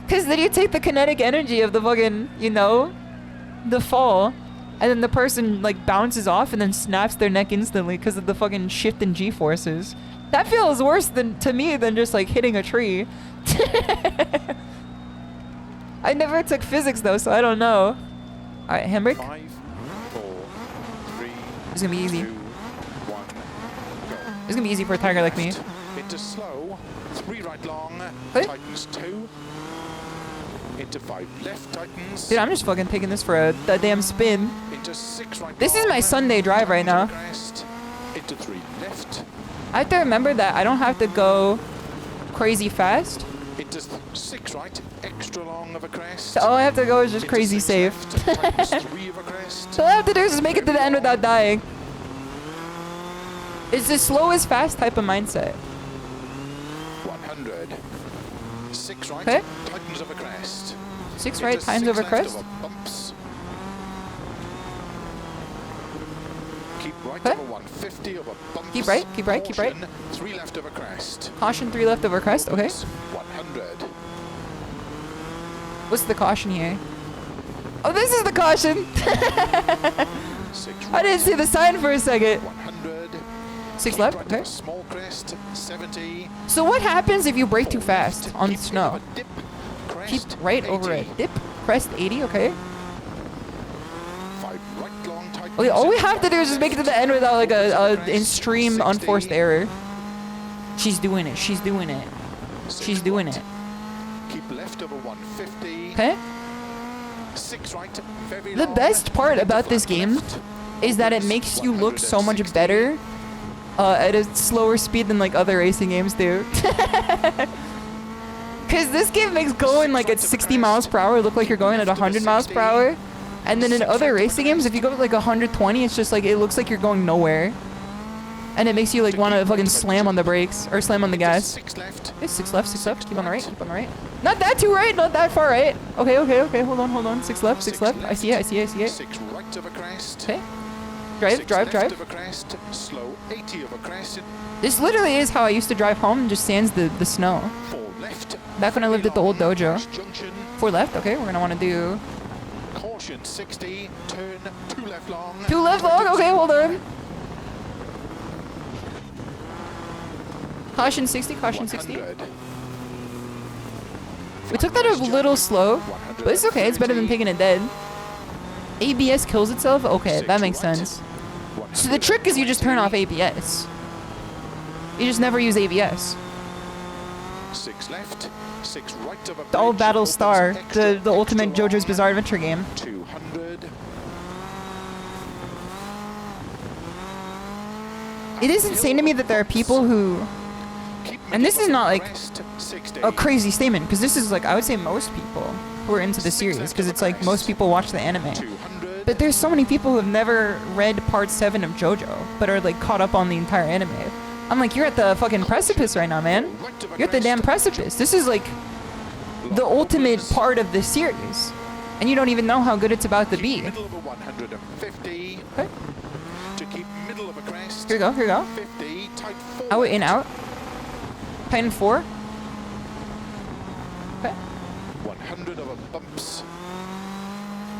Because then you take the kinetic energy of the fucking, you know, the fall, and then the person like bounces off and then snaps their neck instantly because of the fucking shift in G-forces. That feels worse to me than just like hitting a tree. I never took physics though, so I don't know. Alright, handbrake. 5, 4, 3, It's gonna be easy. 2, 1, go. It's gonna be easy for a tiger like me. Into slow, 3 right long, Hey. tightens 2. Into 5 left, tightens. Dude, I'm just fucking taking this for a damn spin. Into 6 right This is long, my Sunday drive right now. crest. Into 3 left. I have to remember that I don't have to go crazy fast. Into 6 right, extra long of a crest. So all I have to go is just Into crazy 6 safe. left, tightens 3 of a crest. So all I have to do is just make it to the end without dying. It's the slow is fast type of mindset. 100. 6 right, Okay. tightens of a crest. 6 right Into times 6 over left crest. over bumps. Keep right Okay. over 150 over bumps. Keep right, keep right, keep right. Caution, 3 left over crest. Caution 3 left over crest. Okay. Opens 100. What's the caution here? Oh, this is the caution. 6 I didn't see the sign for a second. 100. 6 Keep left. right Okay. over small crest. 70. So what happens if you brake too 4 fast left, on keep snow? over dip, Keep crest, right over a 80. dip. Crest 80. Okay. 5 right long, tightens. Okay. All we have to do is just make it to the end without like a Crest, extreme 60. unforced error. She's doing it. She's doing it. 6 She's doing right. it. Keep left over 150. Okay. 6 right, very The long. best part Into about this 5 game left. is that it Opens makes you look so much 160. better at a slower speed than like other racing games do. Cause this game makes going like at 60 miles per hour look like you're going at 100 miles per hour. And then in other racing games, if you go at like 120, it's just like, it looks like you're going nowhere. And it makes you like want to fucking slam on the brakes or slam on the Into gas. 6 left. Okay, 6 left, 6 left. Keep on the right, keep on the right. Not that too right, not that far right. Okay, okay, okay. Hold on. 6 left, 6 left. I see it, I see it, I see it. 6 right of a crest. Okay. Drive, 6 drive, left drive. of a crest. Slow 80 of a crest. This literally is how I used to drive home and just sands the snow. 4 left. Back when I lived at the old very long, dojo. crash junction. 4 left, okay, we're gonna wanna do Caution 60. Turn 2 left long. 2 left long, okay, hold on. Caution 60, caution 60. 100. We took that a little slow, but it's okay, it's better than 130. taking it dead. ABS kills itself? Okay, that 6 makes right. sense. So the trick is you just turn off ABS. You just never use ABS. 6 left. 6 right of a The old bridge. Battle Opens Star, extra, the ultimate extra JoJo's long. Bizarre Adventure game. 200. It is insane to me that there are people who, Keep and this middle is not of like crest, 60. a crazy statement, because this is like, I would say most people who are into the series, because it's like most people watch the anime. 200. But there's so many people who have never read part 7 of JoJo, but are like caught up on the entire anime. I'm like, you're at the fucking precipice right now, man. Right of a You're at the damn crest. precipice. This is like the ultimate part of the series. And you don't even know how good it's about to Keep be. middle of a 150. Okay, To keep middle of a crest. here we go, here we go. 50. Tight 4. Out, in, out. Tighten 4. Okay, 100 over bumps.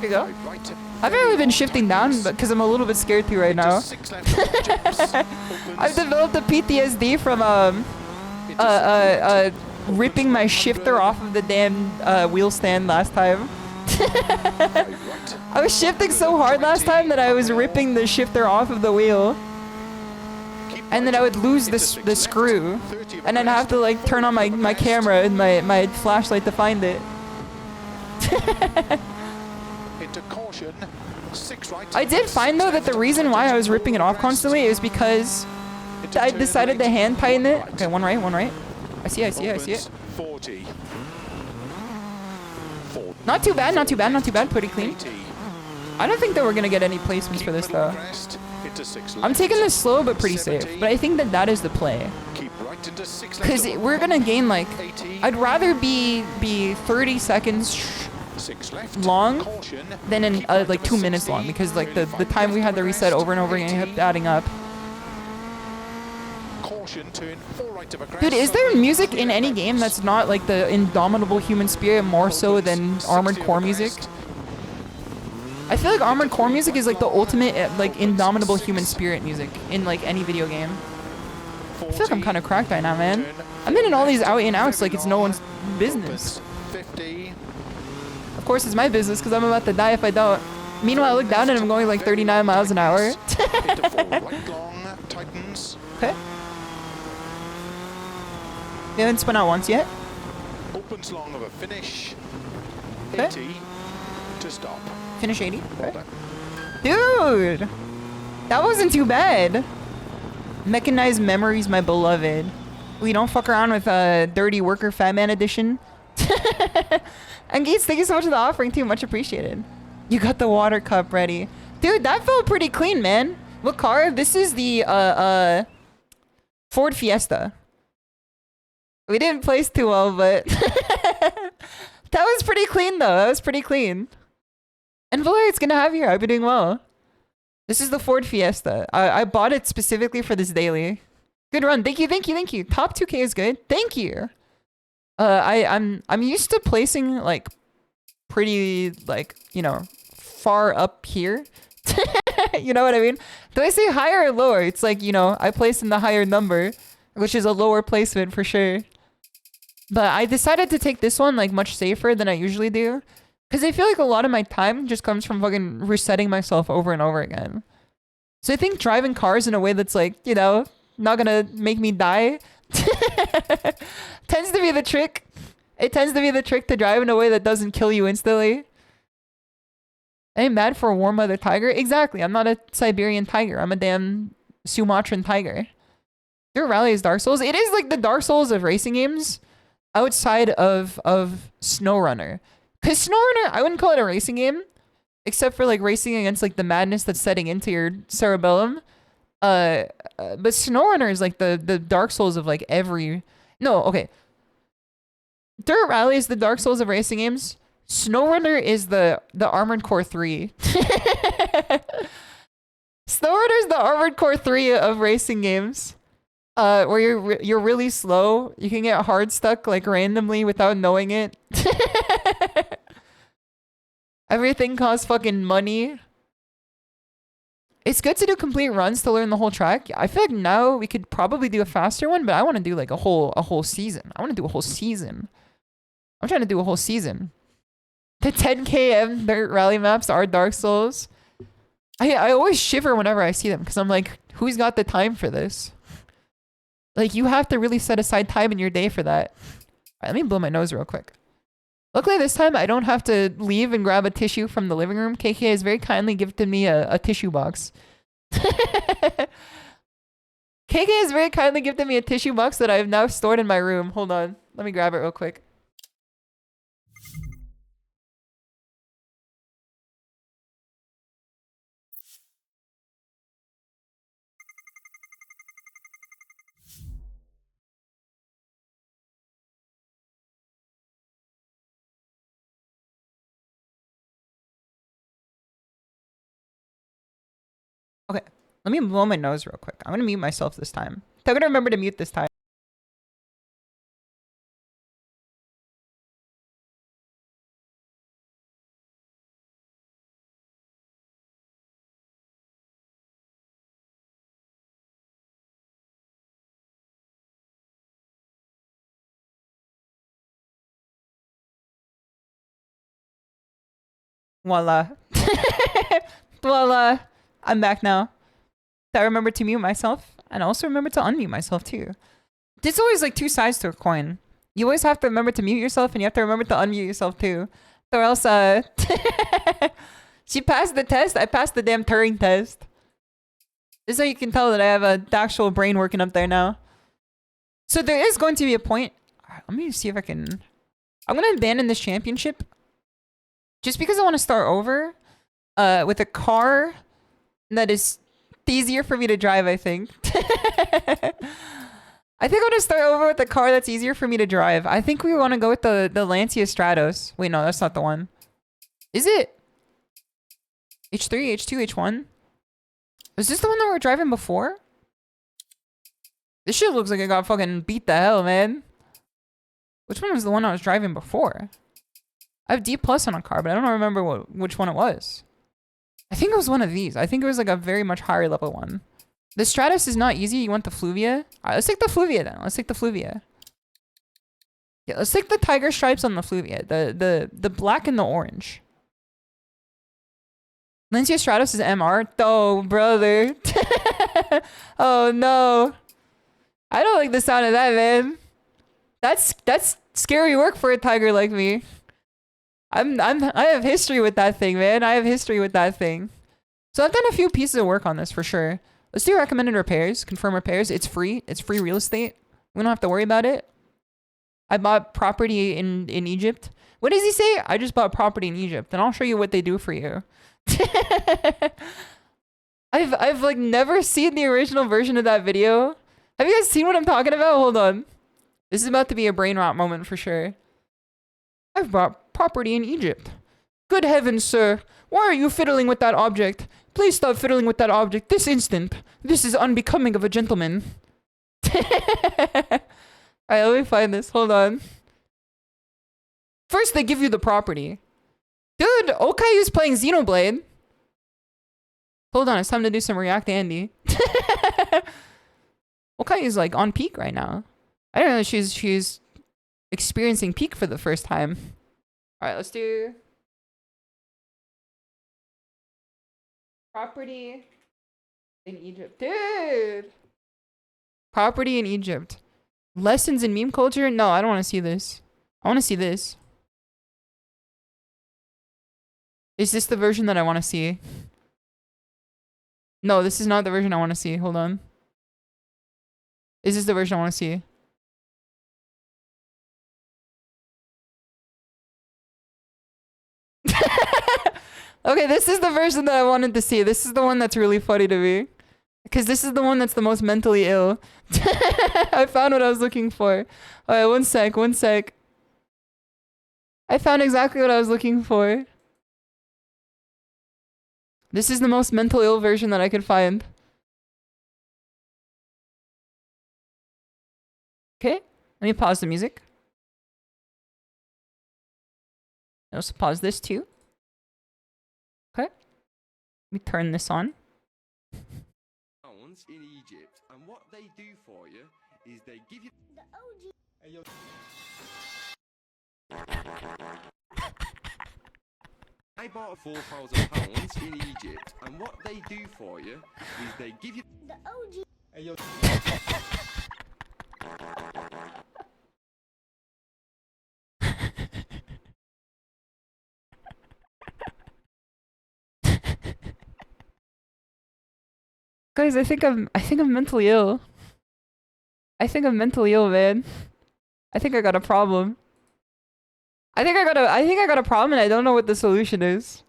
here we go. Five right. I've really been shifting down because I'm a little bit scared too right now. 6 left. Jumps. I've Opens. developed a PTSD from Into ripping my shifter off of the damn wheel stand last time. Five right. I was shifting so hard last time that I was ripping the shifter off of the wheel, Keep and then I would lose Into the 6 the left. screw, 30 of a and I'd have to like turn on my camera and my flashlight to find it. Into caution. 6 right. I did find though that the reason why I was ripping it off Crest. constantly is because Into I turn decided to right. hand tighten it. Right. Okay, one right, one right. I see it. Opens 40. 40. Not too bad, not too bad, not too bad. Pretty clean. 80. I don't think that we're gonna get any placements Keep for this middle of though. crest. Into 6 I'm left. taking this slow but pretty safe. 70. But I think that that is the play. Keep right into 6 left. Because over we're gonna bump. gain like, 80. I'd rather be 30 seconds 6 left. long Caution. than in Keep right like over 2 minutes 60. long, because like the 35 time we left had to over reset crest. over and over again 80. kept adding up. Caution. Turn 4 right of a crest. Dude, is there music in any game that's not like the indomitable human spirit more so than Opens Armored 60 Core over music? crest. I feel like Armored Core music is like the ultimate, like, indomitable human spirit music in like any video game. I feel like I'm kind of cracked right now, man. I'm in all these out and outs like it's no one's business. 50. Of course, it's my business because I'm about to die if I don't. Meanwhile, I look down and I'm going like 39 miles an hour. Into 4 right long, tightens. Okay. You haven't spun out once yet? Opens long of a finish. Okay. 80 to stop. Finish 80? Well done. Dude! That wasn't too bad. Mechanized Memories, my beloved. We don't fuck around with Dirty Worker Fat Man Edition. And Gates, thank you so much for the offering too. Much appreciated. You got the water cup ready. Dude, that felt pretty clean, man. What car? This is the Ford Fiesta. We didn't place too well, but that was pretty clean though. That was pretty clean. And Valeria, it's gonna have here. I've been doing well. This is the Ford Fiesta. I bought it specifically for this daily. Good run. Thank you, thank you, thank you. Top 2K is good. Thank you. I'm used to placing like pretty like, you know, far up here. You know what I mean? Do I say higher or lower? It's like, you know, I place in the higher number, which is a lower placement for sure. But I decided to take this one like much safer than I usually do. Because I feel like a lot of my time just comes from fucking resetting myself over and over again. So I think driving cars in a way that's like, you know, not gonna make me die tends to be the trick. It tends to be the trick to drive in a way that doesn't kill you instantly. I ain't mad for a warm weather tiger. Exactly. I'm not a Siberian tiger. I'm a damn Sumatran tiger. Your rally is Dark Souls. It is like the Dark Souls of racing games outside of SnowRunner. Because SnowRunner, I wouldn't call it a racing game, except for like racing against like the madness that's setting into your cerebellum. But SnowRunner is like the Dark Souls of like every... No, okay. Dirt Rally is the Dark Souls of racing games. SnowRunner is the Armored Core 3. SnowRunner is the Armored Core 3 of racing games. Where you're really slow. You can get hard stuck like randomly without knowing it. Everything costs fucking money. It's good to do complete runs to learn the whole track. I feel like now we could probably do a faster one, but I want to do like a whole season. I want to do a whole season. I'm trying to do a whole season. The 10km dirt rally maps are Dark Souls. I always shiver whenever I see them because I'm like, who's got the time for this? Like, you have to really set aside time in your day for that. All right, let me blow my nose real quick. Luckily, this time, I don't have to leave and grab a tissue from the living room. KK has very kindly gifted me a tissue box. KK has very kindly gifted me a tissue box that I have now stored in my room. Hold on. Let me grab it real quick. Okay, let me blow my nose real quick. I'm gonna mute myself this time. I'm gonna remember to mute this time. Voila. Voila. I'm back now. I remember to mute myself and also remember to unmute myself too. There's always like two sides to a coin. You always have to remember to mute yourself and you have to remember to unmute yourself too. Or else, she passed the test. I passed the damn Turing test. This is how you can tell that I have a actual brain working up there now. So there is going to be a point. Let me see if I can... I'm going to abandon this championship. Just because I want to start over with a car that is easier for me to drive, I think. I think I'm going to start over with a car that's easier for me to drive. I think we want to go with the Lancia Stratos. Wait, no, that's not the one. Is it? H3, H2, H1? Was this the one that we were driving before? This shit looks like it got fucking beat the hell, man. Which one was the one I was driving before? I have D+ on a car, but I don't remember which one it was. I think it was one of these. I think it was like a very much higher level one. The Stratus is not easy. You want the Fluvia? Alright, let's take the Fluvia then. Let's take the Fluvia. Yeah, let's take the tiger stripes on the Fluvia. The black and the orange. Lancia Stratos is MR? Oh, brother. Oh, no. I don't like the sound of that, man. That's scary work for a tiger like me. I have history with that thing, man. I have history with that thing. So I've done a few pieces of work on this for sure. Let's do recommended repairs, confirm repairs. It's free. It's free real estate. We don't have to worry about it. I bought property in Egypt. What does he say? I just bought property in Egypt, and I'll show you what they do for you. I've like never seen the original version of that video. Have you guys seen what I'm talking about? Hold on. This is about to be a brain rot moment for sure. I've bought property in Egypt. Good heavens, sir. Why are you fiddling with that object? Please stop fiddling with that object this instant. This is unbecoming of a gentleman. Alright, let me find this. Hold on. First, they give you the property. Dude, Okayu's playing Xenoblade. Hold on, it's time to do some React Andy. Okayu's like on peak right now. I don't know, she's experiencing peak for the first time. Alright, let's do property in Egypt. Dude! Property in Egypt. Lessons in meme culture? No, I don't want to see this. I want to see this. Is this the version that I want to see? No, this is not the version I want to see. Hold on. Is this the version I want to see? Okay, this is the version that I wanted to see. This is the one that's really funny to me. Because this is the one that's the most mentally ill. I found what I was looking for. Alright, one sec. I found exactly what I was looking for. This is the most mentally ill version that I could find. Okay, let me pause the music. I also pause this too. Okay, let me turn this on. In Egypt, and what they do for you is they give you the OG. Hey, yo. I bought £4,000 in Egypt, and what they do for you is they give you the OG. Hey, yo. Guys, I think I'm mentally ill. I think I'm mentally ill, man. I think I got a problem. I think I got a problem and I don't know what the solution is.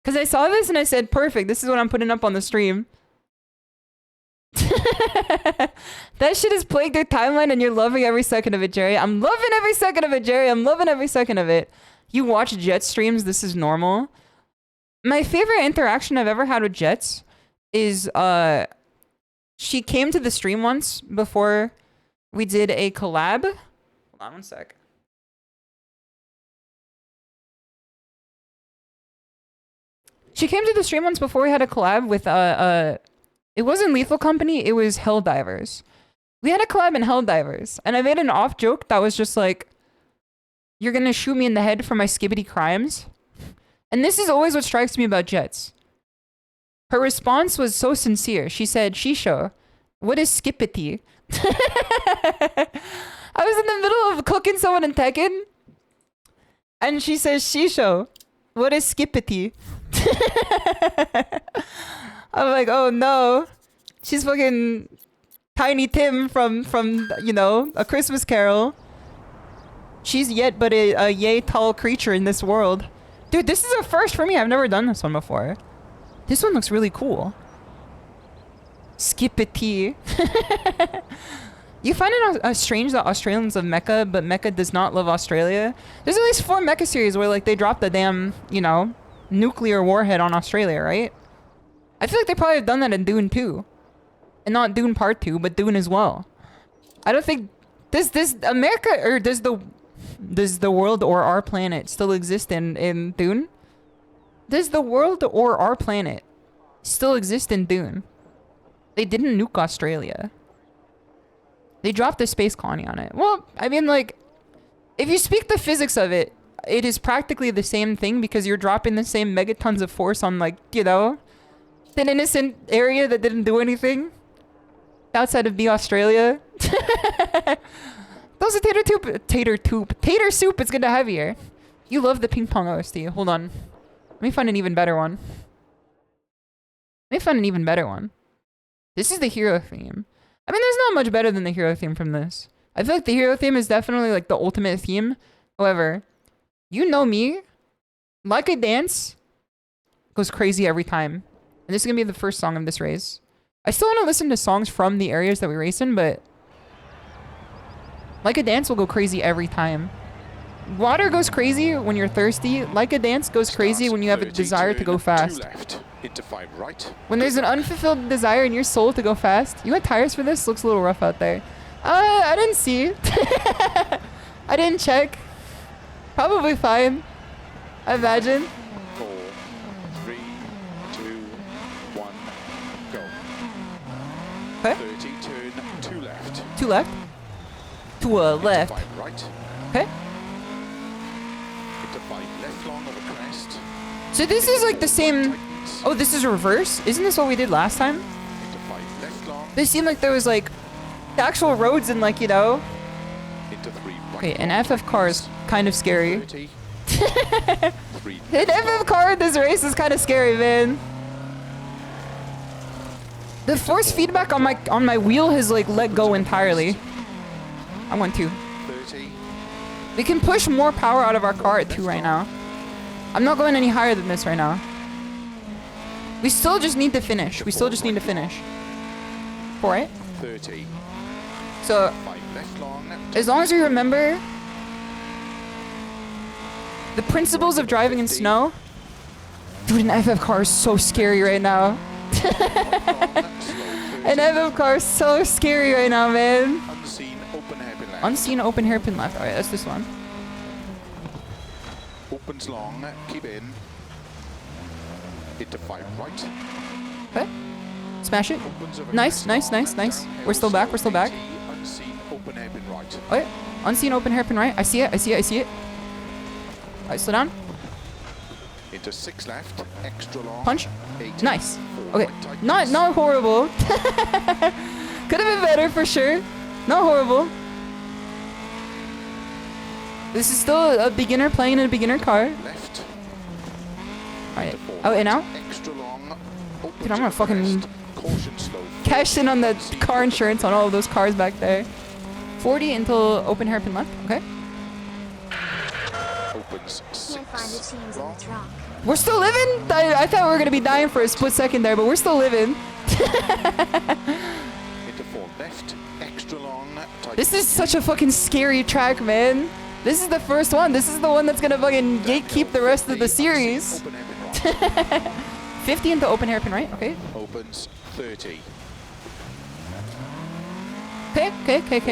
Cause I saw this and I said, perfect, this is what I'm putting up on the stream. That shit is plagued their timeline and you're loving every second of it, Jerry. I'm loving every second of it, Jerry. I'm loving every second of it. You watch Jet streams, this is normal. My favorite interaction I've ever had with Jets is she came to the stream once before we did a collab. Hold on one sec. She came to the stream once before we had a collab with it wasn't Lethal Company, it was Helldivers. We had a collab in Helldivers, and I made an off joke that was just like, you're gonna shoot me in the head for my skibbity crimes. And this is always what strikes me about Jets. Her response was so sincere. She said, "SHISHOU, what is skippity?" I was in the middle of cooking someone in Tekken, and she says, "SHISHOU, what is skippity?" I'm like, oh no. She's fucking Tiny Tim from you know, A Christmas Carol. She's yet but a yay tall creature in this world. Dude, this is a first for me. I've never done this one before. This one looks really cool. Skippity. You find it strange that Australians love mecha, but mecha does not love Australia? There's at least 4 mecha series where like they drop the damn, you know, nuclear warhead on Australia, right? I feel like they probably have done that in Dune 2. And not Dune Part 2, but Dune as well. I don't think... Does America, or does the world or our planet still exist in Dune? Does the world or our planet still exist in Dune? They didn't nuke Australia. They dropped a space colony on it. Well, I mean, like, if you speak the physics of it, it is practically the same thing because you're dropping the same megatons of force on, like, you know, an innocent area that didn't do anything outside of the Australia. Those are tater soup. It's good to have you here. You love the ping pong OST. Hold on. Let me find an even better one. This is the hero theme. I mean, there's not much better than the hero theme from this. I feel like the hero theme is definitely like the ultimate theme. However, you know me. Like a Dance goes crazy every time. And this is going to be the first song of this race. I still want to listen to songs from the areas that we race in, but Like a Dance will go crazy every time. Water goes crazy when you're thirsty. Like a Dance goes crazy when you have a desire to go fast. Into 5 right. When there's an unfulfilled desire in your soul to go fast. You got tires for this? Looks a little rough out there. I didn't see. I didn't check. Probably fine. I imagine. 4, 3, 2, 1, go. Okay. 30, turn 2 left. 2 left. To a left. 5 right. Okay. Into 5 left long of a crest. So this is like the same. Oh, this is reverse? Isn't this what we did last time? Into 5 left long. This seemed like there was like actual roads and like, you know. Into 3 right. Okay, an FF car is kind of scary. 30. 3 An FF car in this race is kind of scary, man. The force feedback on my wheel has like let go entirely. I want 2. 30. We can push more power out of our car at 2 right now. I'm not going any higher than this right now. We still just need to finish. 4, right? 30. So 5 left long. as long as we remember the principles of driving in snow. Dude, an FF car is so scary right now. An FF car is so scary right now, man. Unseen open hairpin left. Unseen open hairpin left. Alright, that's this one. Opens long. Keep in. Into 5 right. Okay. Smash it. Opens over Nice, crest nice, long, nice, nice. downhill We're still back, slow we're still back. 80, unseen open hairpin right. Okay. Unseen open hairpin right. I see it, I see it, I see it. Alright, slow down. Into 6 left. Extra long. Punch. 8. Nice. 4 Okay. right tightens. Not horrible. Could have been better for sure. Not horrible. This is still a beginner playing in a beginner car. Left. Alright. Into 4 Out and right, out. Extra long. Opens Dude, I'm gonna over fucking crest. Caution slow. cash in on the Unseen car open insurance on all of those cars back there. 40 until open hairpin left. Okay. Opens 6. Can't find the teams in long. the truck. We're still living? I thought we were gonna be dying for a split second there, but we're still living. Into 4 left. Extra long. This is such a fucking scary track, man. This is the first one. This is the one that's gonna fucking gatekeep the rest of the series. Open hairpin right. 50 into open hairpin right. Okay. Opens 30. Okay.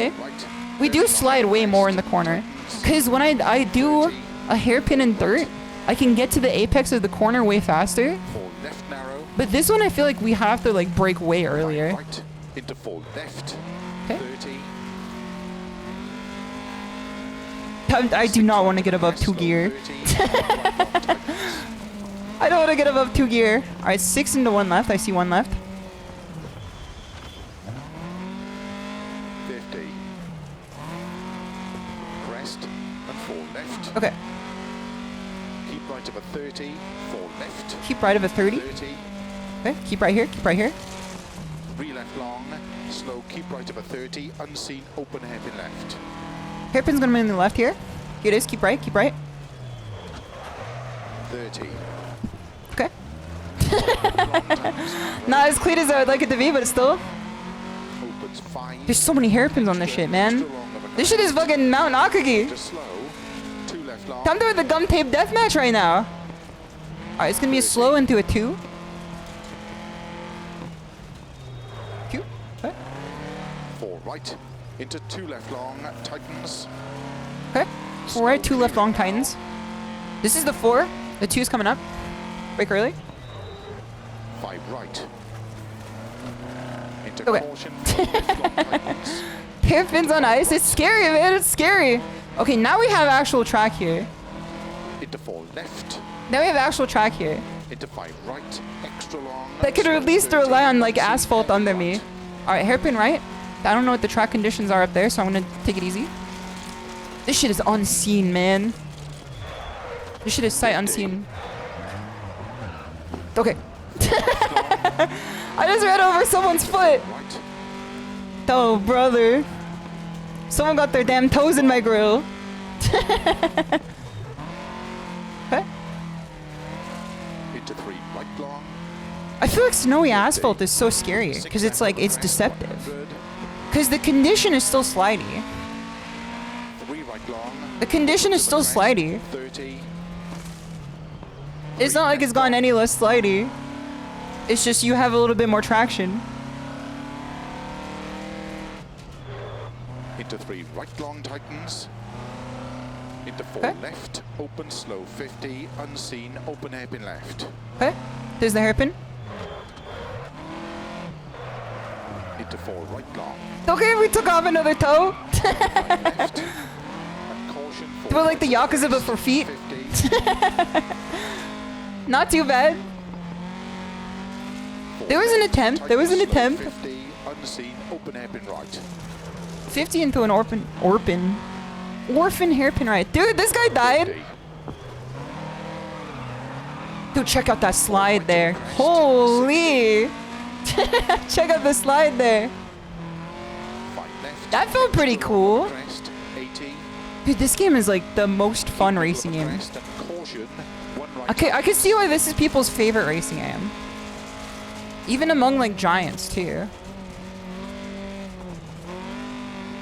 Right. We do slide way more in the corner. Cause when I do a hairpin in dirt, I can get to the apex of the corner way faster. 4 left narrow. But this one I feel like we have to like brake way earlier. Right. Into 4 left. Okay. 30. I do not want to get above 2 gear. I don't want to get above 2 gear. Alright, 6 into 1 left. I see 1 left. 50. Crest and 4 left. Okay. Keep right of a 30. 4 left. Keep right of a 30. 30. Okay. Keep right here. Keep right here. 3 left long. Slow. Keep right of a 30. Unseen. Open hairpin left. Hairpin's gonna be in the left here. Here it is. Keep right. Keep right. 30. Okay. Not as clean as I would like it to be, but it's still. Opens 5. There's so many hairpins on this shit, man. This shit is fucking Mount Akagi. Just slow. 2 left long. Time to win the gum tape deathmatch right now. Alright, it's gonna be a slow into a 2. 2. Okay. 4 right. Into 2 left long. Tightens. Okay. 4 right, 2 left long Titans. This is the 4. The 2's coming up. Brake early. 5 right. Into Okay. caution. Long tightens. Hairpins on ice. It's scary, man. It's scary. Okay, now we have actual track here. Into 4 left. Now we have actual track here. Into 5 right. Extra long. That could at least 30, rely on like unseen asphalt hairpin under me. right. Alright, hairpin right. I don't know what the track conditions are up there, so I'm gonna take it easy. This shit is unseen, man. This shit is sight unseen. Okay. I just ran over someone's foot. Right. Oh, brother. Someone got their damn toes in my grill. Okay. Into 3 right long. I feel like snowy asphalt is so scary because it's like, it's deceptive. 100. Because the condition is still slidey. 3 right long. The condition is still slidey. 30. It's not like it's gone any less slidey. It's just you have a little bit more traction. Into 3 right long tightens. Into 4 Okay. left. Open slow 50. Unseen. Open hairpin left. Okay. There's the hairpin. Into 4 right long. Okay, we took off another toe. Left. And caution. We're like the Yakuza but for feet. 50. Not too bad. There was an attempt. There was an attempt. 50. Unseen. Open hairpin right. 50 into an orphan hairpin right. Dude, this guy died. 50. Dude, check out that slide there. Holy. Check out the slide there. 5 left. That felt pretty cool. Crest. 80. Dude, this game is like the most fun racing game. Crest and caution. 1 right. Okay, I can see why this is people's favorite racing game. Even among like giants too.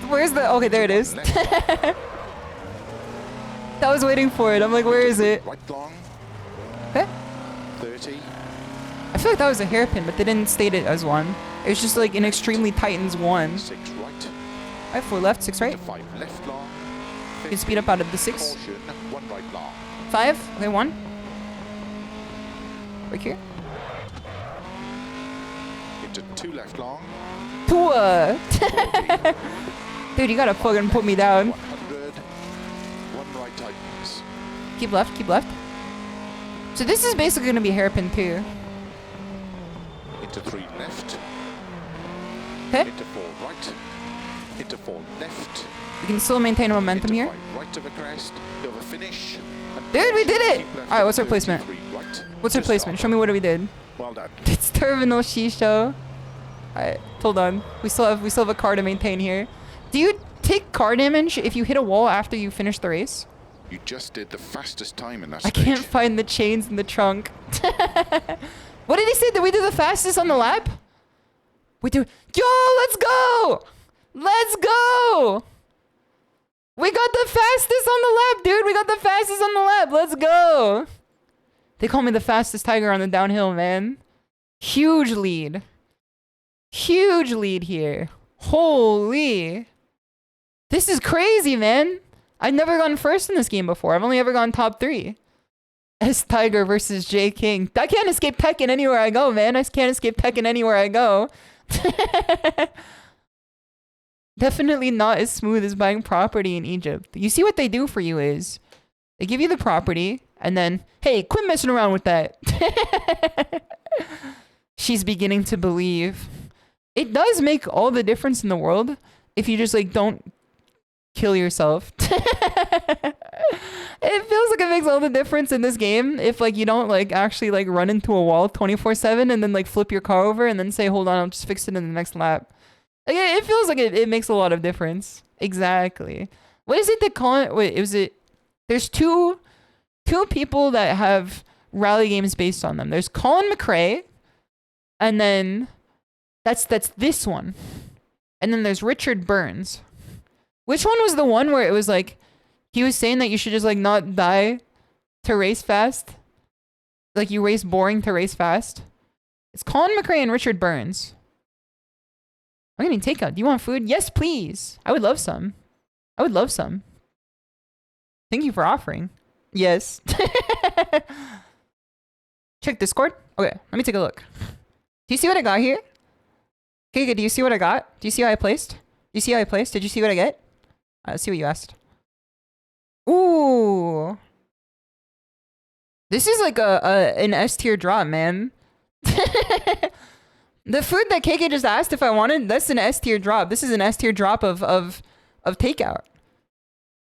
Where's the... Okay, there it is. I was waiting for it. I'm like, where is it? Right long. Okay. 30. I feel like that was a hairpin, but they didn't state it as one. It was just like an extremely Titans 1. 6 right. Alright, 4 left, 6 right. Into 5 left long. You can speed up out of the 6. Caution. 1 right long. 5. Okay, 1. Right here. Into 2 left long. Tua! 40. Dude, you gotta fucking put me down. 100. 1 right tightens. Keep left, keep left. So this is basically gonna be hairpin too. Into 3 left. Okay. Into 4 right. Into 4 left. We can still maintain momentum Into here. 5 right of a crest. Over finish. And Dude, we did it! keep left Alright, what's of our placement? 33 right. What's our To placement? stop. Show me what we did. Well done. It's terminal SHISHOU. Alright, hold on. We still have a car to maintain here. Do you take car damage if you hit a wall after you finish the race? You just did the fastest time in that I stage. can't find the chains in the trunk. What did he say? Did we do the fastest on the lap? We do. Yo, let's go! Let's go! We got the fastest on the lap, dude. We got the fastest on the lap. Let's go. They call me the fastest tiger on the downhill, man. Huge lead. Huge lead here. Holy. This is crazy, man. I've never gone first in this game before. I've only ever gone top 3. S Tiger versus J King. I can't escape Tekken anywhere I go, man. I can't escape Tekken anywhere I go. Definitely not as smooth as buying property in Egypt. You see what they do for you is they give you the property and then, hey, quit messing around with that. She's beginning to believe. It does make all the difference in the world if you just like don't kill yourself. It feels like it makes all the difference in this game if like you don't like actually like run into a wall 24/7 and then like flip your car over and then say, hold on, I'll just fix it in the next lap. Like, it feels like it makes a lot of difference. Exactly. What is it they call it? Wait, there's two people that have rally games based on them. There's Colin McRae, and then that's this one. And then there's Richard Burns. Which one was the one where it was like he was saying that you should just like not die to race fast? Like you race boring to race fast? It's Colin McRae and Richard Burns. I'm getting takeout. Do you want food? Yes, please. I would love some. I would love some. Thank you for offering. Yes. Check Discord. Okay, let me take a look. Do you see what I got here? Okay, do you see what I got? Do you see how I placed? Do you see how I placed? Did you see what I get? Let's see what you asked. Ooh. This is like an S tier drop, man. The food that KK just asked if I wanted, that's an S tier drop. This is an S tier drop of takeout.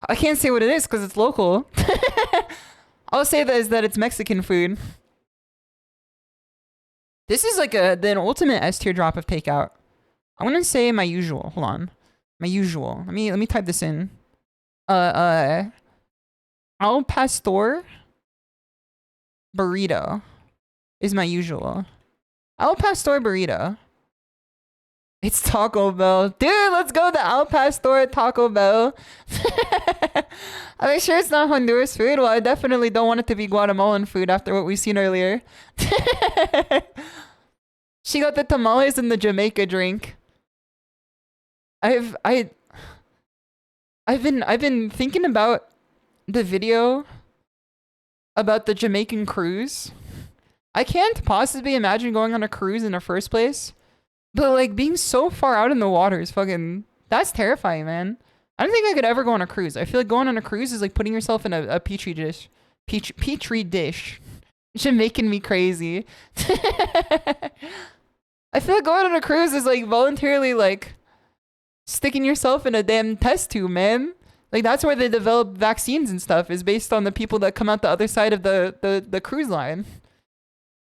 I can't say what it is because it's local. I'll say that it's Mexican food. This is like the ultimate S tier drop of takeout. I'm gonna say my usual. Hold on, my usual. Let me type this in. Al pastor burrito is my usual. Al pastor burrito. It's Taco Bell. Dude, let's go to Al Pastor Taco Bell. I'm sure it's not Honduras food. Well, I definitely don't want it to be Guatemalan food after what we've seen earlier. She got the tamales and the Jamaica drink. I've been thinking about the video about the Jamaican cruise. I can't possibly imagine going on a cruise in the first place. But like being so far out in the water is fucking, that's terrifying, man. I don't think I could ever go on a cruise. I feel like going on a cruise is like putting yourself in a petri dish. Petri dish. It's making me crazy. I feel like going on a cruise is like voluntarily like sticking yourself in a damn test tube, man. Like that's where they develop vaccines and stuff, is based on the people that come out the other side of the cruise line.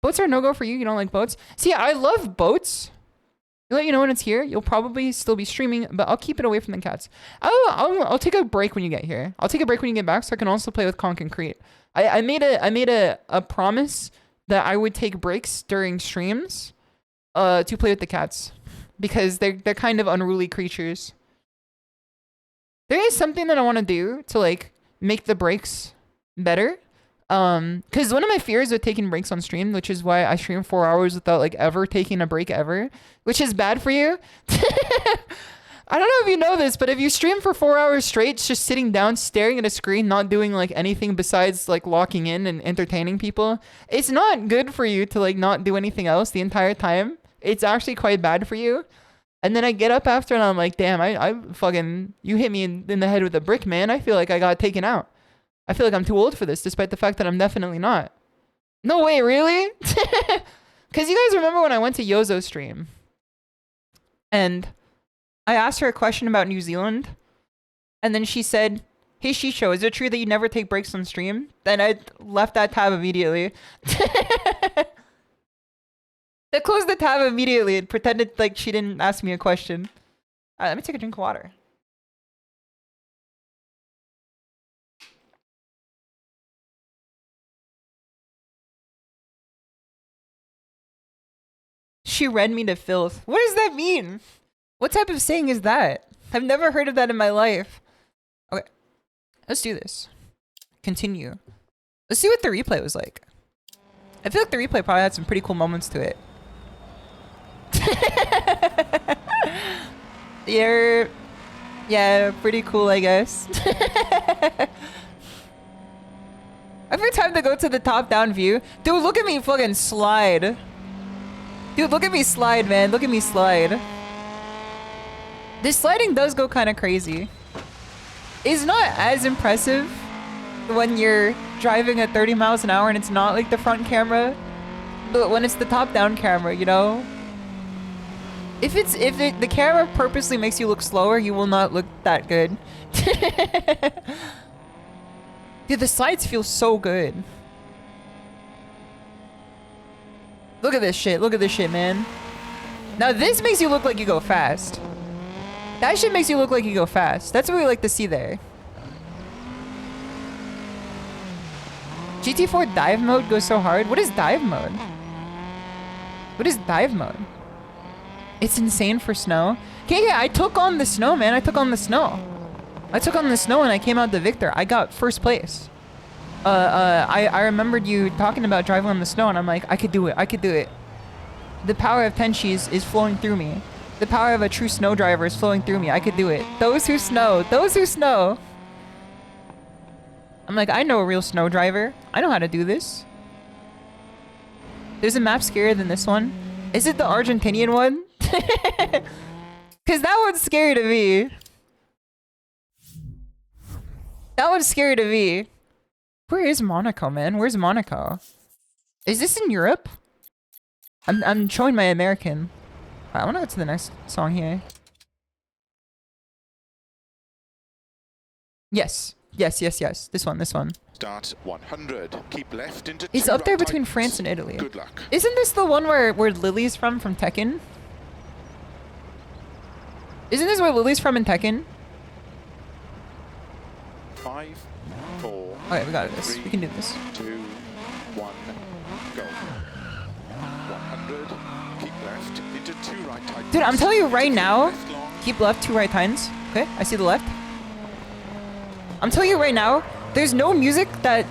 Boats are no-go for you. You don't like boats? See, I love boats. I'll let you know when it's here. You'll probably still be streaming, but I'll keep it away from the cats. I'll take a break when you get here. I'll take a break when you get back so I can also play with Conk and Crete. I made a promise that I would take breaks during streams to play with the cats because they're kind of unruly creatures. There is something that I want to do to like make the breaks better. Because one of my fears with taking breaks on stream, which is why I stream 4 hours without like ever taking a break ever, which is bad for you. I don't know if you know this, but if you stream for 4 hours straight, just sitting down, staring at a screen, not doing like anything besides like locking in and entertaining people, it's not good for you to like not do anything else the entire time. It's actually quite bad for you. And then I get up after and I'm like, damn, I fucking, you hit me in the head with a brick, man. I feel like I got taken out. I feel like I'm too old for this, despite the fact that I'm definitely not. No way, really? Because you guys remember when I went to Yozo's stream? And I asked her a question about New Zealand. And then she said, hey, SHISHOU, is it true that you never take breaks on stream? Then I left that tab immediately. I closed the tab immediately and pretended like she didn't ask me a question. All right, let me take a drink of water. She read me to filth. What does that mean? What type of saying is that? I've never heard of that in my life. Okay, let's do this. Continue. Let's see what the replay was like. I feel like the replay probably had some pretty cool moments to it. Yeah, pretty cool, I guess. Every time they go to the top-down view, dude, look at me fucking slide. Dude, look at me slide, man. Look at me slide. This sliding does go kind of crazy. It's not as impressive when you're driving at 30 miles an hour and it's not like the front camera, but when it's the top-down camera, you know? If the camera purposely makes you look slower, you will not look that good. Dude, the slides feel so good. Look at this shit. Look at this shit, man. Now this makes you look like you go fast. That shit makes you look like you go fast. That's what we like to see there. GT4 dive mode goes so hard. What is dive mode? What is dive mode? It's insane for snow. Okay, yeah, I took on the snow, man. I took on the snow. I took on the snow and I came out the victor. I got first place. I remembered you talking about driving on the snow and I'm like, I could do it. I could do it. The power of Tenchi's is flowing through me. The power of a true snow driver is flowing through me. I could do it. Those who snow. Those who snow. I'm like, I know a real snow driver. I know how to do this. There's a map scarier than this one. Is it the Argentinian one? Cause that one's scary to me. That one's scary to me. Where is Monaco, man? Where's Monaco? Is this in Europe? I'm showing my American. I wanna go to the next song here. Yes. Yes. This one. Start 100. Keep left into It's two up there right between tightens. France and Italy. Good luck. Isn't this the one where Lily's from Tekken? Isn't this where Lily's from in Tekken? 5, 4. Okay, we got this. 3, We can do this. 2, 1, go. 100. Keep left into two right tightens. Dude, I'm telling you right now, Left long. keep left, 2 right tines. Okay, I see the left. I'm telling you right now, there's no music that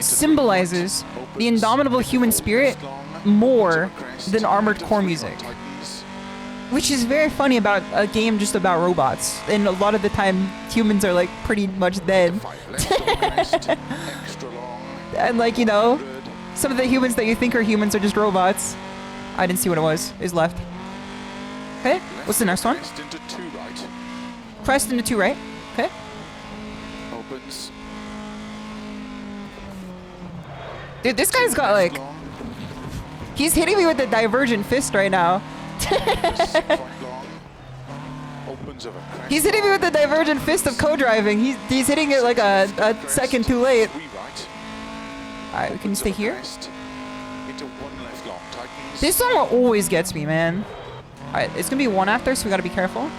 symbolizes the indomitable human spirit more than Armored Core music. Which is very funny about a game just about robots. And a lot of the time, humans are like pretty much dead. And like, you know, some of the humans that you think are humans are just robots. I didn't see what it was. It was left. Okay, what's the next one? Crest into two right. Crest into 2 right. Okay. Opens. Dude, this guy's got like... Long. He's hitting me with the divergent fist right now. Opens of a crest. He's hitting me with the divergent fist of co-driving. He's hitting it like a second too late. 3 right. Alright, we can stay here. Crest. Into 1 left long. Tightens. This one always gets me, man. Alright, it's gonna be 1 after, so we gotta be careful.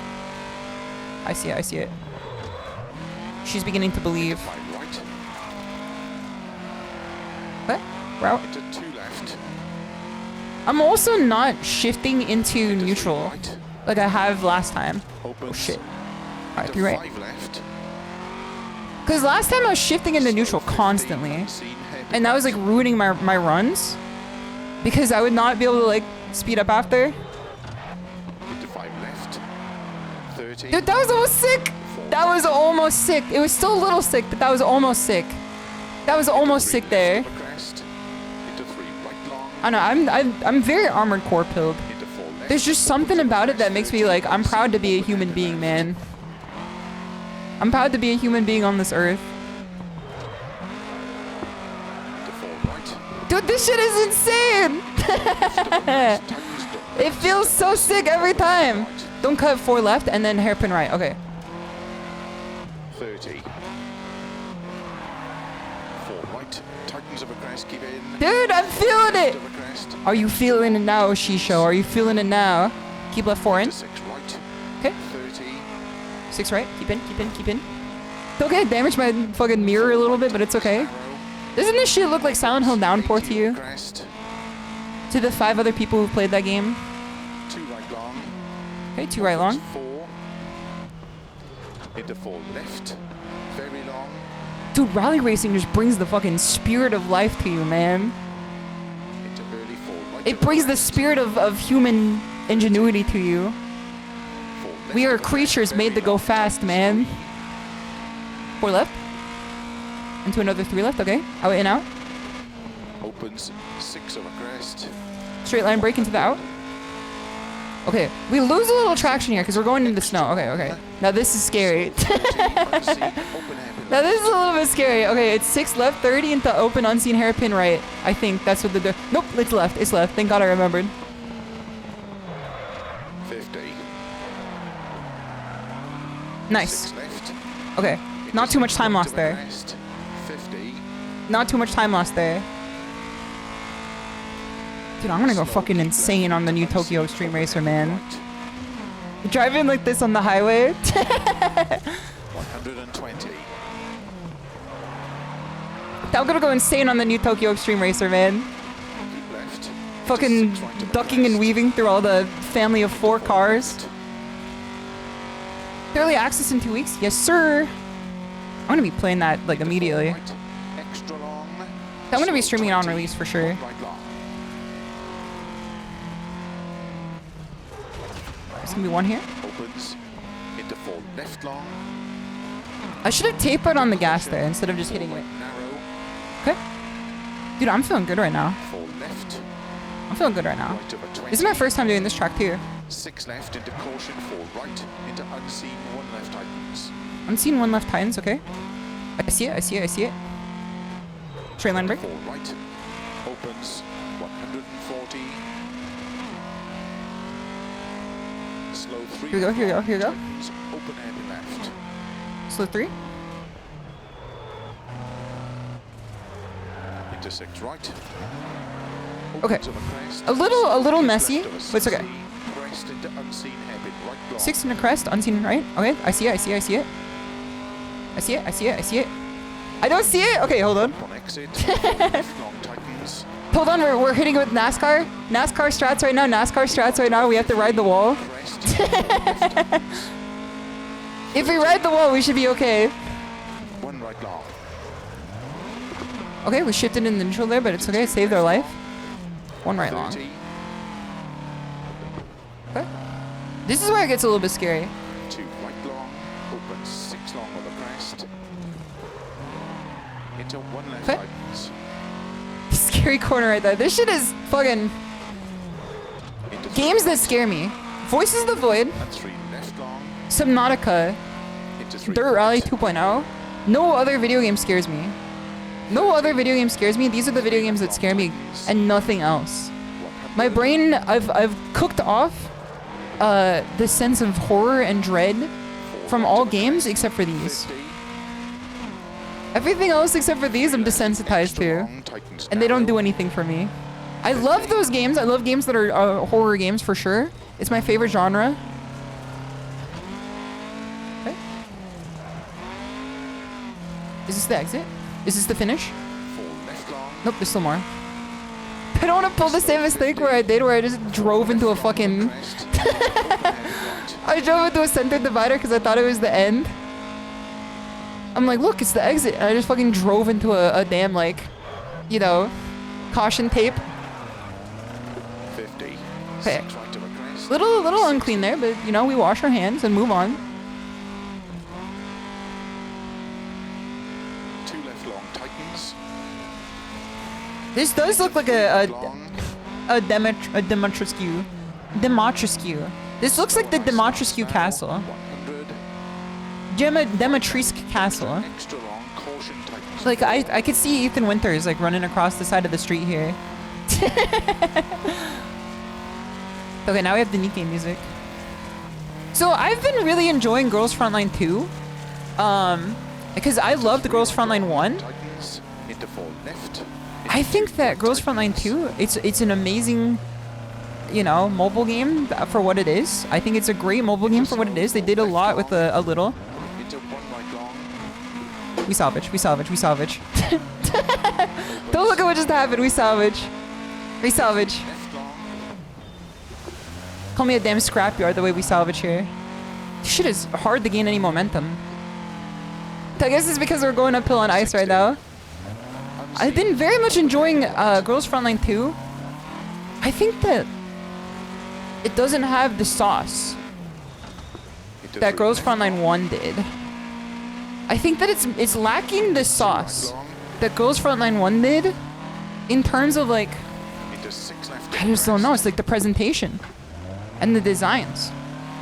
I see it. She's beginning to believe. 5 right. What? Route? Into 2 left. I'm also not shifting into neutral Right. like I have last time. Opens. Oh shit. Alright, Into 3 right. 5 left. Because last time I was shifting into neutral constantly. Unseen hairpin And that was like ruining my runs. Because I would not be able to like speed up after. into 5 left. 30. Dude, that was almost sick! That was almost sick. It was still a little sick, but that was almost sick. That was almost sick there. Into 3 right long. I know, I'm very Armored Core pilled. Into 4 left. There's just something about it that makes me like, I'm proud to be a human being, man. I'm proud to be a human being on this earth. Into 4 right. Dude, this shit is insane! It feels so sick every time. Don't cut 4 left and then hairpin right. Okay. 30. 4 right. Tightens of a crest. Keep in. Dude, I'm feeling it! Of a crest. Are you feeling it now, SHISHOU? Are you feeling it now? Keep left 4 in. Into 6 right. Okay. 30. 6 right. Keep in. It's okay, I damaged my fucking mirror a little bit, but it's okay. Doesn't this shit look like Silent Hill Downpour to you? Crest. To the 5 other people who've played that game? 2 right long. Okay, 2 right long. 4. Into 4 left. Very long. Dude, rally racing just brings the fucking spirit of life to you, man. Into early 4 right. It brings the spirit of human ingenuity to you. 4 left We are of a creatures crest, made to very go long. fast, man. 4 left. Into another 3 left, okay. Out and out. Opens 6 of a crest. Straight line break into the out. Okay, we lose a little traction here because we're going into the snow. Okay. Now this is scary. 30, unseen, open hairpin Now left. this is a little bit scary. Okay, it's 6 left, 30 into open unseen hairpin right. I think that's what the nope, it's left. It's left. Thank God I remembered. 50. Nice. 6 left. Okay, not too much time lost there. 50. Not too much time lost there. Dude, I'm gonna go fucking insane on the new Tokyo Extreme Racer, man. Driving like this on the highway. 120. I'm gonna go insane on the new Tokyo Extreme Racer, man. Keep left. Fucking Into 6 right of a ducking and crest. weaving through all the family of 4 cars. Left. Early access in 2 weeks? Yes, sir. I'm gonna be playing that like immediately. Right. Extra long. I'm gonna be Slow streaming it on 20. release for sure. Right long. It's gonna be 1 here. Opens into 4 left long. I should have tapered on the gas there instead of just hitting it. Narrow. Okay. Dude, I'm feeling good right now. 4 left. feeling good right now. Right over 20. This is my first time doing this track too. 6 left into caution, 4 right into unseen, 1 left tightens. Unseen, 1 left Titans, okay. I see it, I see it, I see it. Straight line break. 4 right, opens 140. Slow 3. Here we go, here we go, here we go. Tightens, open hairpin left. Slow 3. Into 6 right. Okay. Opens over crest. A little 6 messy, left over but it's okay. 60, crest into unseen hairpin right long. 6 in a crest, unseen right. Okay, I see it, I see it, I see it. I see it, I see it, I see it. I don't see it? Okay, hold on. On exit, left long tightens. Hold on, we're hitting it with NASCAR. NASCAR strats right now, NASCAR strats right now. We have to ride the wall. Crest, left tightens. If we ride the wall, we should be okay. 1 right long. Okay, we shifted in the neutral there, but it's okay. It saved our life. 1 right long. 30. Okay. This is where it gets a little bit scary. 2 right long, opens 6 long over crest. Into 1 left Okay. tightens. Scary corner right there. This shit is fucking Into games 3 that scare me. Voices of the Void, and 3 left long. Subnautica, Into 3 Dirt Rally right. 2.0. No other video game scares me. No other video game scares me. These are the video games that scare me and nothing else. 100. My brain, I've cooked off the sense of horror and dread 4 from right all over games crest. except for these. 50. Everything else except for these I'm desensitized Extra to. long, tightens And they don't do narrow. anything for me. I love those games. I love games that are horror games for sure. It's my favorite genre. Okay. Is this the exit? Is this the finish? 4 left long. Nope, there's still more. I don't want to pull the same mistake where I did, where I just drove into a fucking... Crest. Open hairpin right. I drove into a center divider because I thought it was the end. I'm like, look, it's the exit. And I just fucking drove into a damn, like, you know, caution tape. 50. Okay. 6 right over crest. Little unclean there, but, you know, we wash our hands and move on. 2 left long tightens. This does look like a Long. Demetrescu. This looks like the Demetrescu castle. 100. Demetresque castle. Extra long, caution tightens. Like, I could see Ethan Winters, like, running across the side of the street here. Okay, now we have the Nikkei music. So, I've been really enjoying Girls Frontline 2. Because I loved Girls Frontline 1. Tightens. Into 4 left. I think that Girls Frontline 2, it's an amazing, you know, mobile game for what it is. I think it's a great mobile game for what it is. They did a lot with a little. Into 1 right long. We salvage, we salvage, we salvage. Don't look at what just happened, we salvage. We salvage. Left long. Call me a damn scrapyard the way we salvage here. This shit is hard to gain any momentum. I guess it's because we're going uphill on ice right now. I've been very much enjoying Girls Frontline 2. I think that it doesn't have the sauce Into that 3 Girls left Frontline long. 1 did. I think that it's lacking the sauce Right long. that Girls Frontline 1 did in terms of, like, Into 6 left. I just don't know. It's like the presentation and the designs.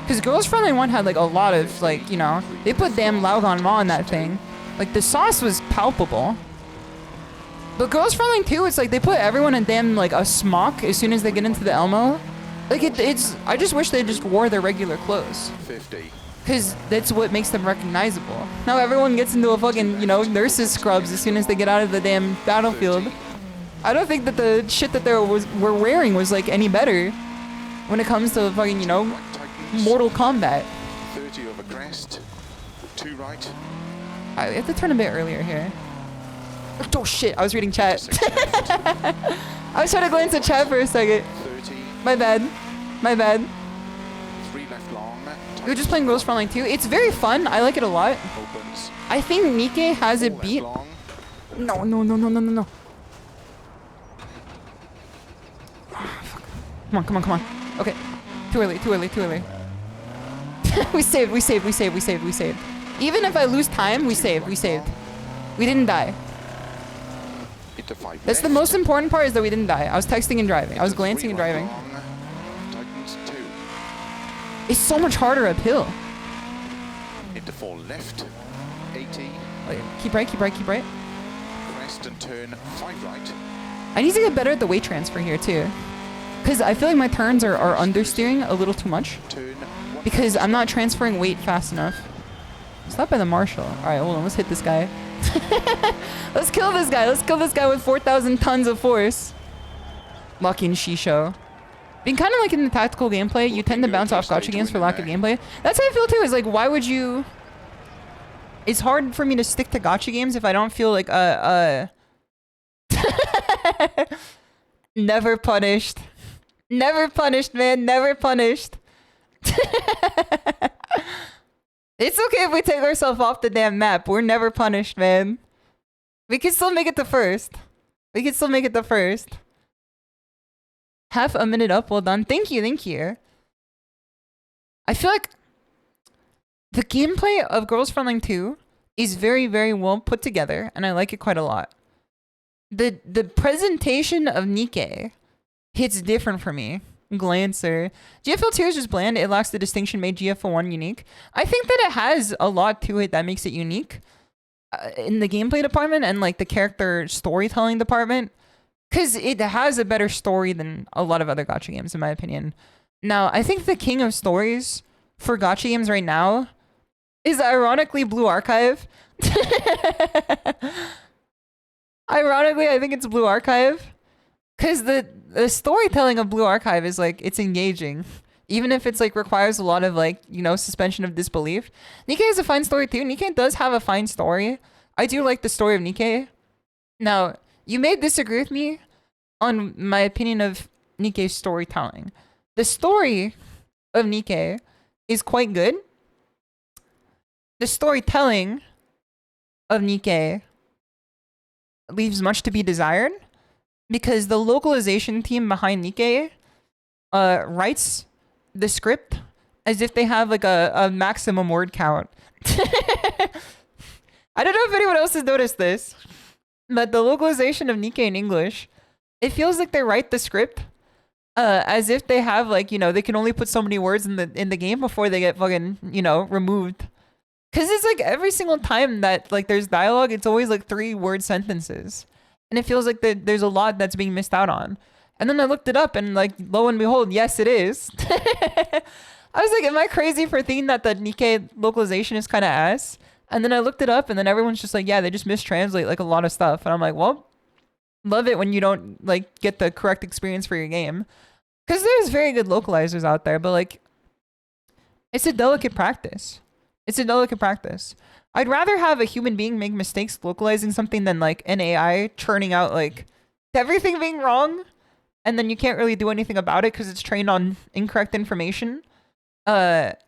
Because Girls Frontline 1 had, like, a lot of, like, you know, they put damn Laugon Ma on that thing. Like, the sauce was palpable. But Girls Frontline 2, it's like they put everyone in damn, like, a smock as soon as they get into the Elmo. Like, it's... I just wish they just wore their regular clothes. 50. Because that's what makes them recognizable. Now everyone gets into a fucking, you know, nurses scrubs as soon as they get out of the damn battlefield. I don't think that the shit that they were wearing was, like, any better when it comes to fucking, you know, Right tightens. Mortal Kombat. 30 over crest. 2 right. I have to turn a bit earlier here. Oh shit, I was reading chat. 6 left. I was trying to glance at chat for a second. 30. My bad. My bad. 3 left long. We were just playing Girls Frontline 2. It's very fun. I like it a lot. Opens. I think Nikkei has 4 it left beat. long. No, no, no, no, no, no, no. Come on, come on, come on. Okay. Too early, too early, too early. we saved, we saved, we saved, we saved, we saved. Even if I lose time, we saved, we saved. We didn't die. to 5 That's the left. most important part, is that we didn't die. I was texting and driving. I was Into glancing 3 and right driving. long. Tightens 2. It's so much harder uphill. Into 4 left. 80. Wait, keep right, keep right, keep right. Crest and turn 5 right. I need to get better at the weight transfer here too. Because I feel like my turns are understeering a little too much. Turn 1 Because I'm not transferring weight fast enough. Stop by the marshal. Alright, hold on, let's hit this guy. Let's kill this guy. Let's kill this guy with 4,000 tons of force. Lucky in SHISHOU. Being kind of like in the tactical gameplay, you tend to bounce off gacha games for lack of gameplay. That's how I feel too, is like, why would you... It's hard for me to stick to gacha games if I don't feel like, Never punished. Never punished, man. Never punished. It's okay if we take ourselves off the damn map. We're never punished, man. We can still make it to first. We can still make it to first. Half a minute up. Well done. Thank you. Thank you. I feel like the gameplay of Girls Frontline 2 is very, very well put together, and I like it quite a lot. The presentation of Nikkei hits different for me. Glancer. GFL 2 is just bland. It lacks the distinction made GFL 1 unique. I think that it has a lot to it that makes it unique in the gameplay department and like the character storytelling department, because it has a better story than a lot of other gacha games in my opinion. Now, I think the king of stories for gacha games right now is ironically Blue Archive. Ironically, I think it's Blue Archive. Because the storytelling of Blue Archive is like, it's engaging. Even if it's like requires a lot of like, you know, suspension of disbelief. Nikkei is a fine story too. Nikkei does have a fine story. I do like the story of Nikkei. Now, you may disagree with me on my opinion of Nikkei's storytelling. The story of Nikkei is quite good. The storytelling of Nikkei leaves much to be desired. Because the localization team behind Nikkei writes the script as if they have like a maximum word count. I don't know if anyone else has noticed this, but the localization of Nikkei in English, it feels like they write the script as if they have like, you know, they can only put so many words in the game before they get fucking, you know, removed. Because it's like every single time that like there's dialogue, it's always like 3-word sentences. And it feels like there's a lot that's being missed out on. And then I looked it up and like, lo and behold, yes, it is. I was like, am I crazy for thinking that the Nikkei localization is kind of ass? And then I looked it up and then everyone's just like, yeah, they just mistranslate like a lot of stuff. And I'm like, well, love it when you don't like get the correct experience for your game. Because there's very good localizers out there, but like, it's a delicate practice. It's a delicate practice. I'd rather have a human being make mistakes localizing something than like an AI churning out like everything being wrong, and then you can't really do anything about it because it's trained on incorrect information. But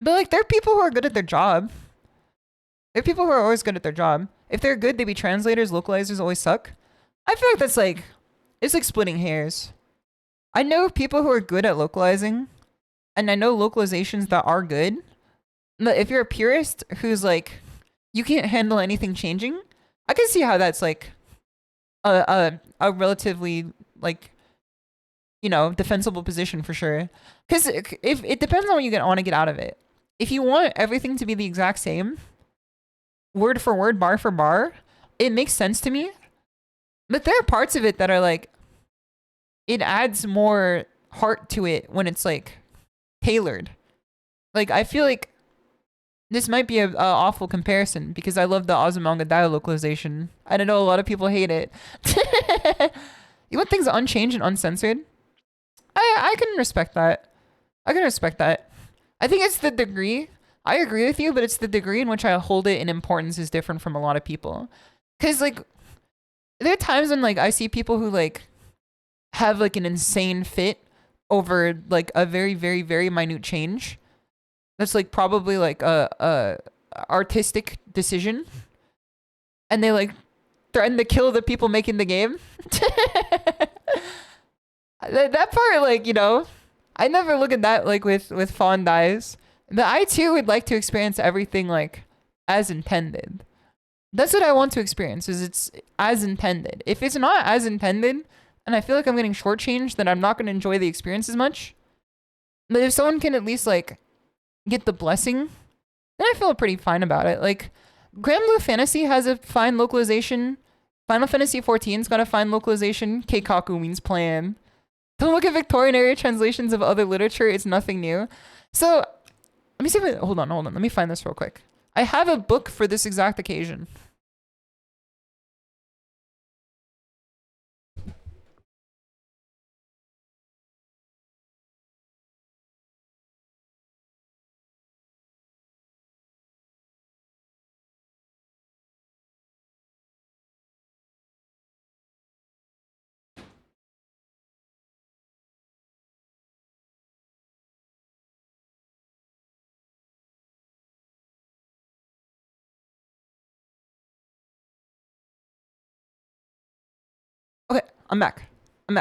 like there are people who are good at their job. There are people who are always good at their job. If they're good, they be translators. Localizers always suck. I feel like that's like, it's like splitting hairs. I know people who are good at localizing, and I know localizations that are good. But if you're a purist who's like, you can't handle anything changing, I can see how that's like a relatively like, you know, defensible position for sure. Because if it depends on what you want to get out of it. If you want everything to be the exact same, word for word, bar for bar, it makes sense to me. But there are parts of it that are like, it adds more heart to it when it's like tailored. Like I feel like this might be a awful comparison because I love the Azumanga Daioh localization. And I know a lot of people hate it. You want things unchanged and uncensored? I can respect that. I can respect that. I think it's the degree. I agree with you, but it's the degree in which I hold it in importance is different from a lot of people. Because like, there are times when like I see people who like have like an insane fit over like a very, very, very minute change. That's like probably like a artistic decision, and they like threaten to kill the people making the game. That part, like, you know, I never look at that like with fond eyes. But I too would like to experience everything like as intended. That's what I want to experience, is it's as intended. If it's not as intended, and I feel like I'm getting shortchanged, then I'm not going to enjoy the experience as much. But if someone can at least, like, get the blessing, then I feel pretty fine about it. Like, Grand Blue Fantasy has a fine localization. Final Fantasy XIV's got a fine localization. Keikaku means plan. Don't look at Victorian era translations of other literature. It's nothing new. So, let me see if hold on. Let me find this real quick. I have a book for this exact occasion. Okay, I'm back. It's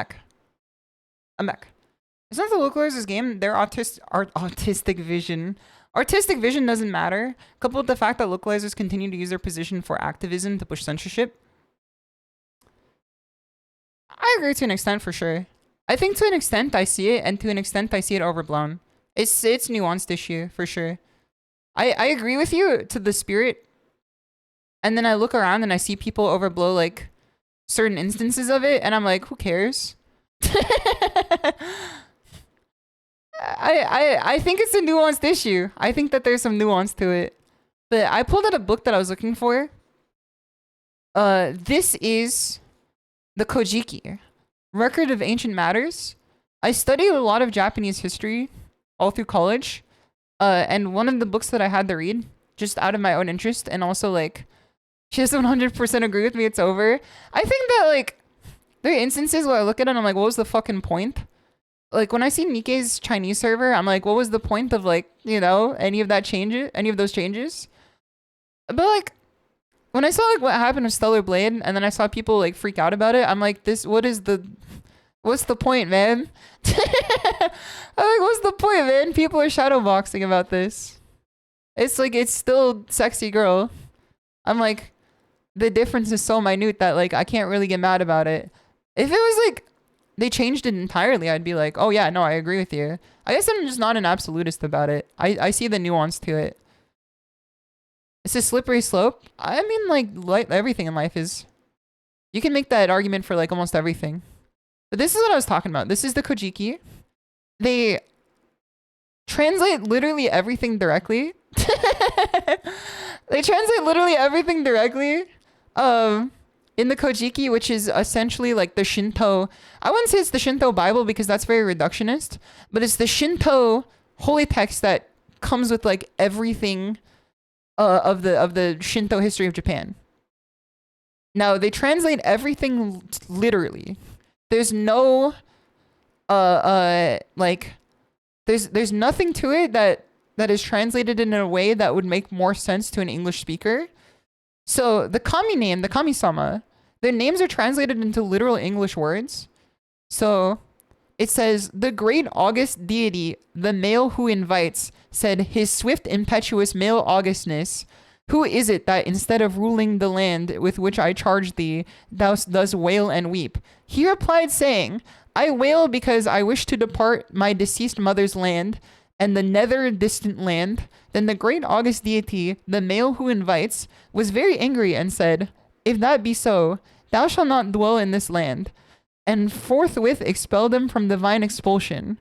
not the localizers game, they're autistic vision. Artistic vision doesn't matter, coupled with the fact that localizers continue to use their position for activism to push censorship. I agree to an extent, for sure. I think to an extent I see it, and to an extent I see it overblown. It's nuanced issue, for sure. I agree with you to the spirit, and then I look around and I see people overblow, like, certain instances of it, and I'm like, who cares? I think it's a nuanced issue. I think that there's some nuance to it. But I pulled out a book that I was looking for. This is the Kojiki, Record of Ancient Matters. I studied a lot of Japanese history all through college. And one of the books that I had to read, just out of my own interest, and also, like, she doesn't 100% agree with me, it's over. I think that, like, there are instances where I look at it and I'm like, what was the fucking point? Like, when I see Nikkei's Chinese server, I'm like, what was the point of, like, you know, any of those changes? But, like, when I saw, like, what happened with Stellar Blade, and then I saw people, like, freak out about it, I'm like, what's the point, man? I'm like, what's the point, man? People are shadowboxing about this. It's like, it's still sexy girl. I'm like, the difference is so minute that, like, I can't really get mad about it. If it was, like, they changed it entirely, I'd be like, oh yeah, no, I agree with you. I guess I'm just not an absolutist about it. I see the nuance to it. It's a slippery slope. I mean, like everything in life is. You can make that argument for, like, almost everything. But this is what I was talking about. This is the Kojiki. They translate literally everything directly. They translate literally everything directly. In the Kojiki, which is essentially like the Shinto. I wouldn't say it's the Shinto Bible because that's very reductionist, but it's the Shinto holy text that comes with, like, everything of the Shinto history of Japan. Now, they translate everything literally. There's no like, there's nothing to it that is translated in a way that would make more sense to an English speaker. So the kami name, the kami-sama, their names are translated into literal English words. So it says, the great august deity, the male who invites, said, his swift impetuous male augustness, who is it that instead of ruling the land with which I charge thee, thou dost wail and weep? He replied, saying, I wail because I wish to depart my deceased mother's land, and the nether distant land. Then the great august deity, the male who invites, was very angry and said, if that be so, thou shalt not dwell in this land, and forthwith expelled him from divine expulsion.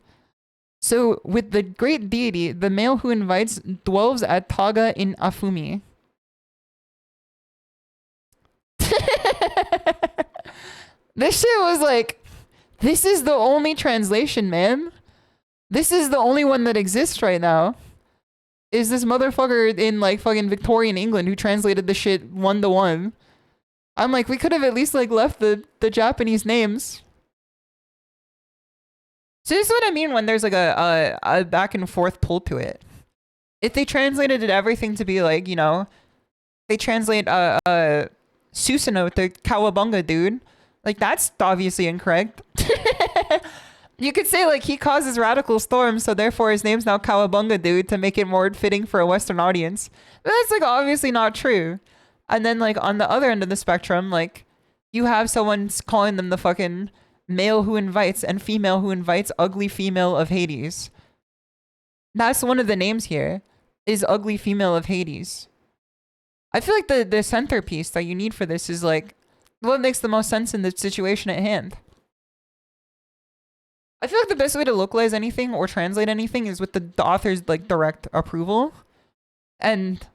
So with the great deity, the male who invites dwells at Taga in Afumi. This shit was like, this is the only translation, man. This is the only one that exists right now. Is this motherfucker in, like, fucking Victorian England who translated the shit 1-to-1. I'm like, we could have at least, like, left the Japanese names. So this is what I mean when there's, like, a back and forth pull to it. If they translated everything to be, like, you know, they translate Susanoo to Cowabunga dude, like, that's obviously incorrect. You could say, like, he causes radical storms, so therefore his name's now Cowabunga dude to make it more fitting for a Western audience. But that's, like, obviously not true. And then like on the other end of the spectrum, like you have someone calling them the fucking male who invites and female who invites ugly female of Hades. That's one of the names here, is ugly female of Hades. I feel like the centerpiece that you need for this is like what makes the most sense in the situation at hand. I feel like the best way to localize anything or translate anything is with the author's like direct approval. And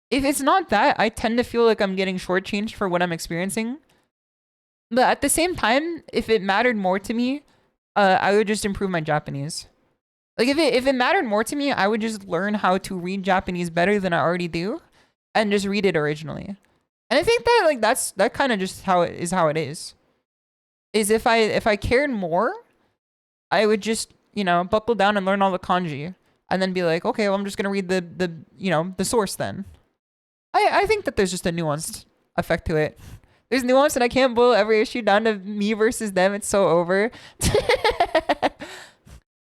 if it's not that, I tend to feel like I'm getting shortchanged for what I'm experiencing. But at the same time, if it mattered more to me, I would just improve my Japanese. Like if it mattered more to me, I would just learn how to read Japanese better than I already do, and just read it originally. And I think that like that kind of just how it is. Is if I cared more, I would just, you know, buckle down and learn all the kanji, and then be like, okay, well I'm just gonna read the you know, the source then. I think that there's just a nuanced effect to it. There's nuance, and I can't boil every issue down to me versus them. It's so over.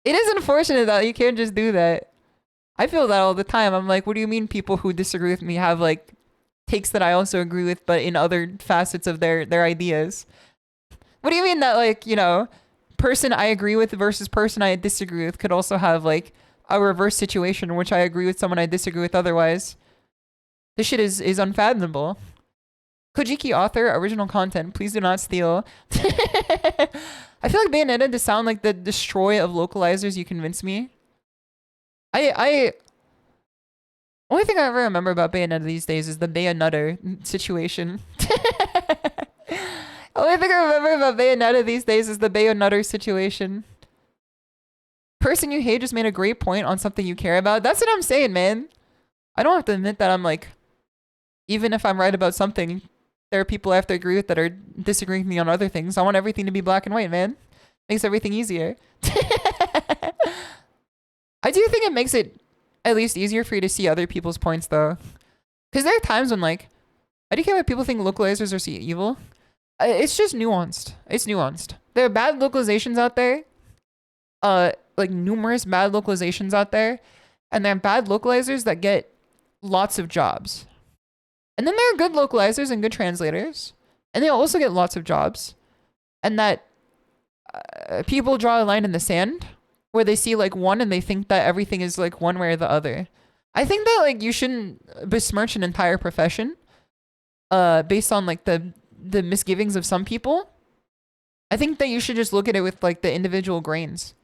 It is unfortunate that you can't just do that. I feel that all the time. I'm like, what do you mean people who disagree with me have like takes that I also agree with, but in other facets of their ideas? What do you mean that like, you know, person I agree with versus person I disagree with could also have like a reverse situation in which I agree with someone I disagree with otherwise? This shit is unfathomable. Kojiki author, original content, please do not steal. I feel like Bayonetta to sound like the destroy of localizers, you convince me. Only thing I ever remember about Bayonetta these days is the Bayonutter situation. Only thing I remember about Bayonetta these days is the Bayonutter situation. Person you hate just made a great point on something you care about. That's what I'm saying, man. I don't have to admit that I'm like, even if I'm right about something, there are people I have to agree with that are disagreeing with me on other things. I want everything to be black and white, man. Makes everything easier. I do think it makes it at least easier for you to see other people's points, though. Because there are times when, like, I do care what people think localizers are see evil. It's just nuanced. It's nuanced. There are bad localizations out there. Like, numerous bad localizations out there. And there are bad localizers that get lots of jobs. And then there are good localizers and good translators. And they also get lots of jobs. And that people draw a line in the sand where they see like one and they think that everything is like one way or the other. I think that like you shouldn't besmirch an entire profession based on like the misgivings of some people. I think that you should just look at it with like the individual grains.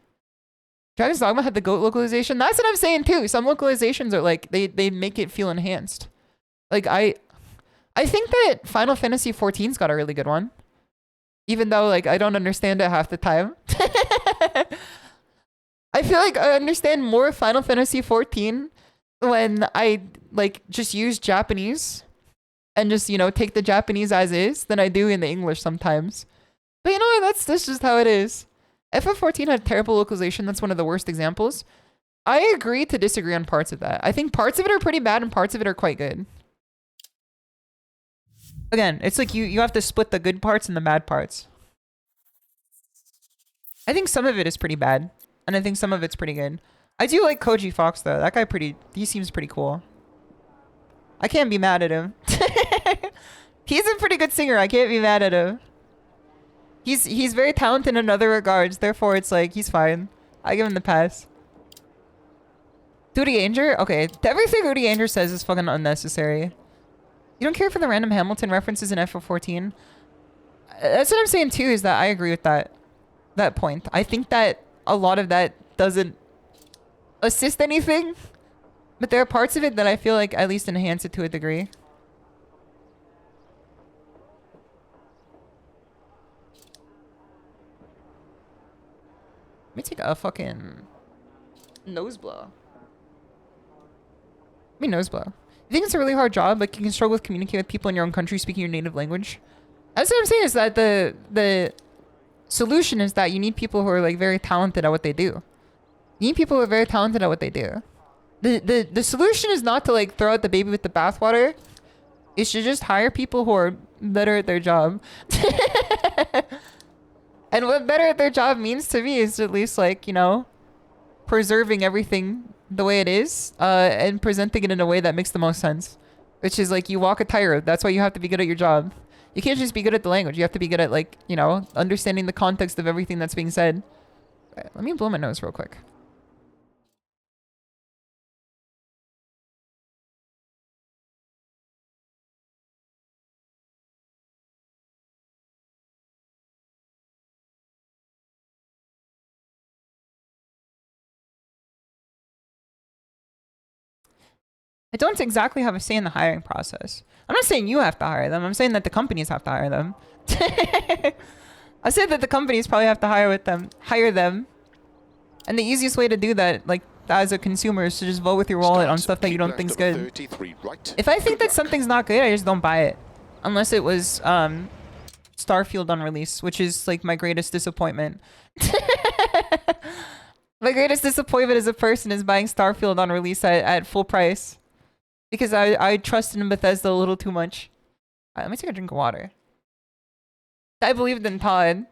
Dragon's Dogma had the goat localization. That's what I'm saying too. Some localizations are like they make it feel enhanced. Like I think that Final Fantasy XIV's got a really good one. Even though like I don't understand it half the time. I feel like I understand more Final Fantasy XIV when I like just use Japanese and just, you know, take the Japanese as is than I do in the English sometimes. But you know what? That's just how it is. FF14 had terrible localization. That's one of the worst examples. I agree to disagree on parts of that. I think parts of it are pretty bad and parts of it are quite good. Again, it's like you have to split the good parts and the bad parts. I think some of it is pretty bad. And I think some of it's pretty good. I do like Koji Fox though. That guy he seems pretty cool. I can't be mad at him. He's a pretty good singer. I can't be mad at him. He's very talented in other regards. Therefore, it's like, he's fine. I give him the pass. Duty Anger? Okay. Everything Duty Anger says is fucking unnecessary. You don't care for the random Hamilton references in FF14? That's what I'm saying too, is that I agree with that point. I think that a lot of that doesn't assist anything, but there are parts of it that I feel like at least enhance it to a degree. Let me take a fucking nose blow. Nose blow. You think it's a really hard job, like you can struggle with communicating with people in your own country speaking your native language? That's what I'm saying, is that the solution is that you need people who are like very talented at what they do. You need people who are very talented at what they do. The solution is not to like throw out the baby with the bathwater. It's to just hire people who are better at their job. And what better at their job means to me is at least like, you know, preserving everything the way it is, and presenting it in a way that makes the most sense. which is like you walk a tightrope. That's why you have to be good at your job. You can't just be good at the language. You have to be good at, like, you know, understanding the context of everything that's being said. Right, let me blow my nose real quick. I don't exactly have a say in the hiring process. I'm not saying you have to hire them. I'm saying that the companies have to hire them. I said that the companies probably have to hire them. And the easiest way to do that, like, as a consumer, is to just vote with your wallet on stuff that you don't think's good. If I think that something's not good, I just don't buy it. Unless it was, Starfield on release, which is, like, my greatest disappointment. My greatest disappointment as a person is buying Starfield on release at full price. Because I trusted in Bethesda a little too much. Alright, let me take a drink of water. I believed in Todd.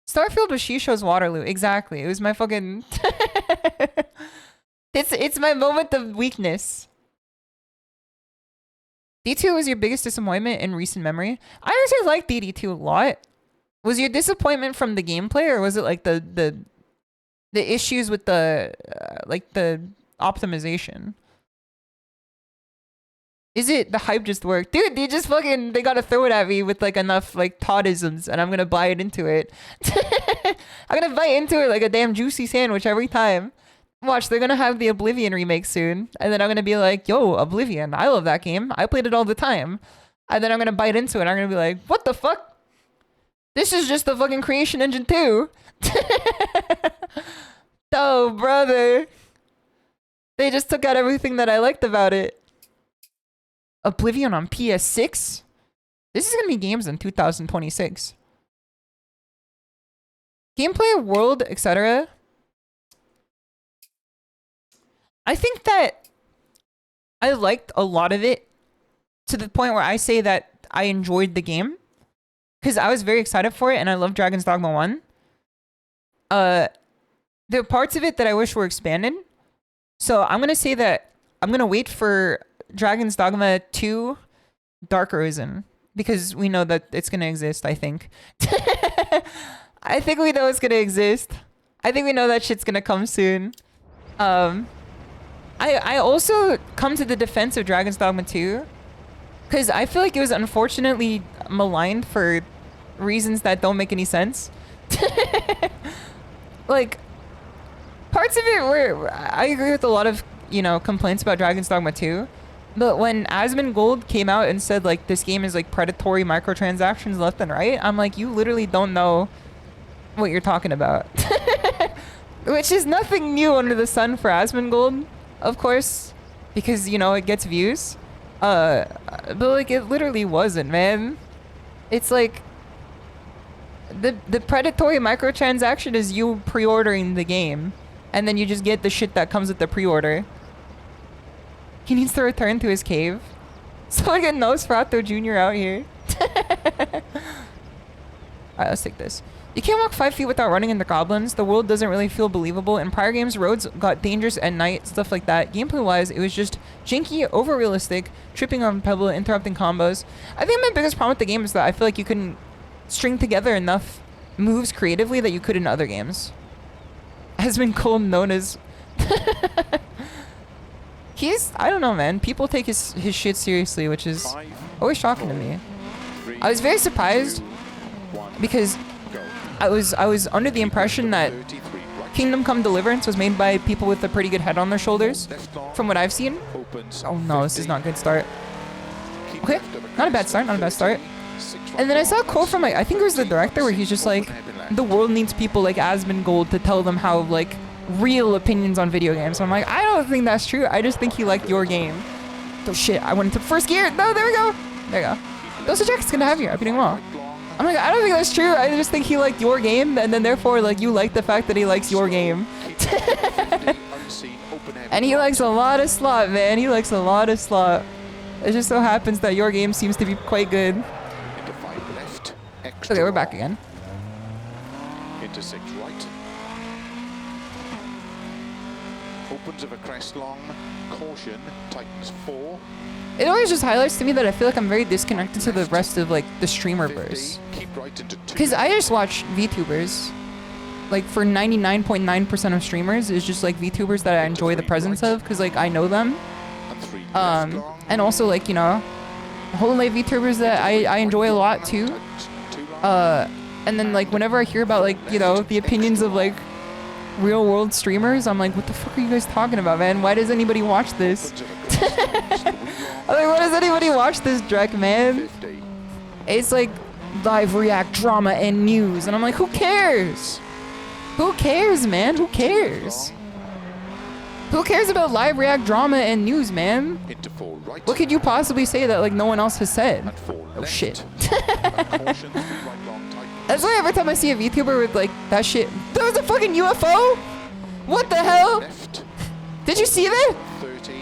Starfield was SHISHOU's Waterloo. Exactly. It was my fucking... It's my moment of weakness. D2 was your biggest disappointment in recent memory? I actually liked DD2 a lot. Was your disappointment from the gameplay, or was it like the issues with the like the optimization? Is it the hype just worked? Dude, they gotta throw it at me with like enough like Toddisms and I'm gonna buy it into it. I'm gonna bite into it like a damn juicy sandwich every time. Watch, they're gonna have the Oblivion remake soon. And then I'm gonna be like, yo, Oblivion, I love that game. I played it all the time. And then I'm gonna bite into it and I'm gonna be like, what the fuck? This is just the fucking Creation Engine 2. Oh, brother. They just took out everything that I liked about it. Oblivion on PS6? This is gonna be games in 2026. Gameplay, world, etc. I think that I liked a lot of it to the point where I say that I enjoyed the game. Because I was very excited for it and I love Dragon's Dogma 1. There are parts of it that I wish were expanded. So I'm gonna say that I'm gonna wait for Dragon's Dogma 2 Dark Arisen, because we know that it's gonna exist, I think. I think we know it's gonna exist. I think we know that shit's gonna come soon. I also come to the defense of Dragon's Dogma 2, because I feel like it was unfortunately maligned for reasons that don't make any sense. Like, parts of it were... I agree with a lot of, you know, complaints about Dragon's Dogma 2. But when Asmongold came out and said, like, this game is, like, predatory microtransactions left and right, I'm like, you literally don't know what you're talking about. Which is nothing new under the sun for Asmongold, of course, because, you know, it gets views. But, like, it literally wasn't, man. It's like... The predatory microtransaction is you pre-ordering the game, and then you just get the shit that comes with the pre-order. He needs to return to his cave. Someone get Nosferatu Jr. out here. Alright, let's take this. You can't walk 5 feet without running into goblins. The world doesn't really feel believable. In prior games, roads got dangerous at night, stuff like that. Gameplay-wise, it was just janky, over-realistic, tripping on pebble, interrupting combos. I think my biggest problem with the game is that I feel like you couldn't string together enough moves creatively that you could in other games. Has been called known as... I don't know, man. People take his shit seriously, which is always shocking to me. I was very surprised because I was under the impression that Kingdom Come Deliverance was made by people with a pretty good head on their shoulders, from what I've seen. Oh no, this is not a good start. Okay, not a bad start, not a bad start. And then I saw a quote from, like, I think it was the director, where he's just like, the world needs people like Asmongold to tell them how, like, real opinions on video games. So I'm like, I don't think that's true. I just think he liked your game. Oh shit, I went into first gear. No, there we go. There you go. Those Jack's gonna have you. I'm doing well. I'm like, I don't think that's true. I just think he liked your game, and then therefore, like, you like the fact that he likes your game. And he likes a lot of slot, man. He likes a lot of slot. It just so happens that your game seems to be quite good. Okay, we're back again. Into 6 right. Opens of a crest long. Caution. Tightens 4. It always just highlights to me that I feel like I'm very disconnected to the rest of like the streamer 50. verse. Keep right into 2. Because I just watch VTubers. Like for 99.9% of streamers, it's just like VTubers that I enjoy the presence of because like I know them. And 3 left long. And also like, you know, whole life VTubers that I enjoy a lot too. Tightens 2 long. And then like whenever I hear about like, you know, the opinions of like real world streamers, I'm like, what the fuck are you guys talking about, man? Why does anybody watch this? Opens of a crest long. 3 long. I'm like, why does anybody watch this, Drek, man? 50. It's like live react drama and news. And I'm like, who cares? Who cares, man? Who cares? Who cares about live react drama and news, man? Into 4 right. What could you possibly say that like no one else has said? And 4 Oh left. shit. And caution 3 right long. Tightens. That's why every time I see a VTuber with like that shit, there was a fucking UFO? What the hell? Left. Did you see that? 30.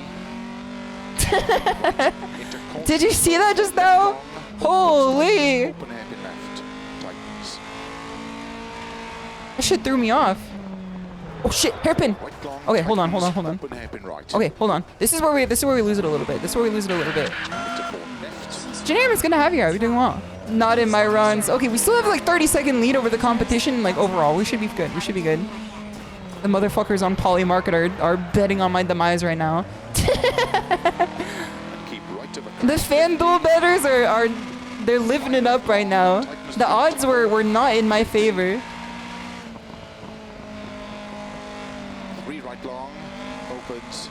Did you see that just now? Holy! Open hairpin left. Tightens. That shit threw me off. Oh shit, hairpin. Right long. Okay, hold on. Open hairpin right. Okay, hold on. This is where we lose it a little bit. Into 4 left. Janariman's gonna have you. Are we doing well? Not in my runs. Okay, we still have like 30-second lead over the competition. Like overall, we should be good. We should be good. The motherfuckers on Poly Market are betting on my demise right now. Keep right of a The FanDuel betters are they're living it up right now. The odds were not in my favor. 3 right long. Opens.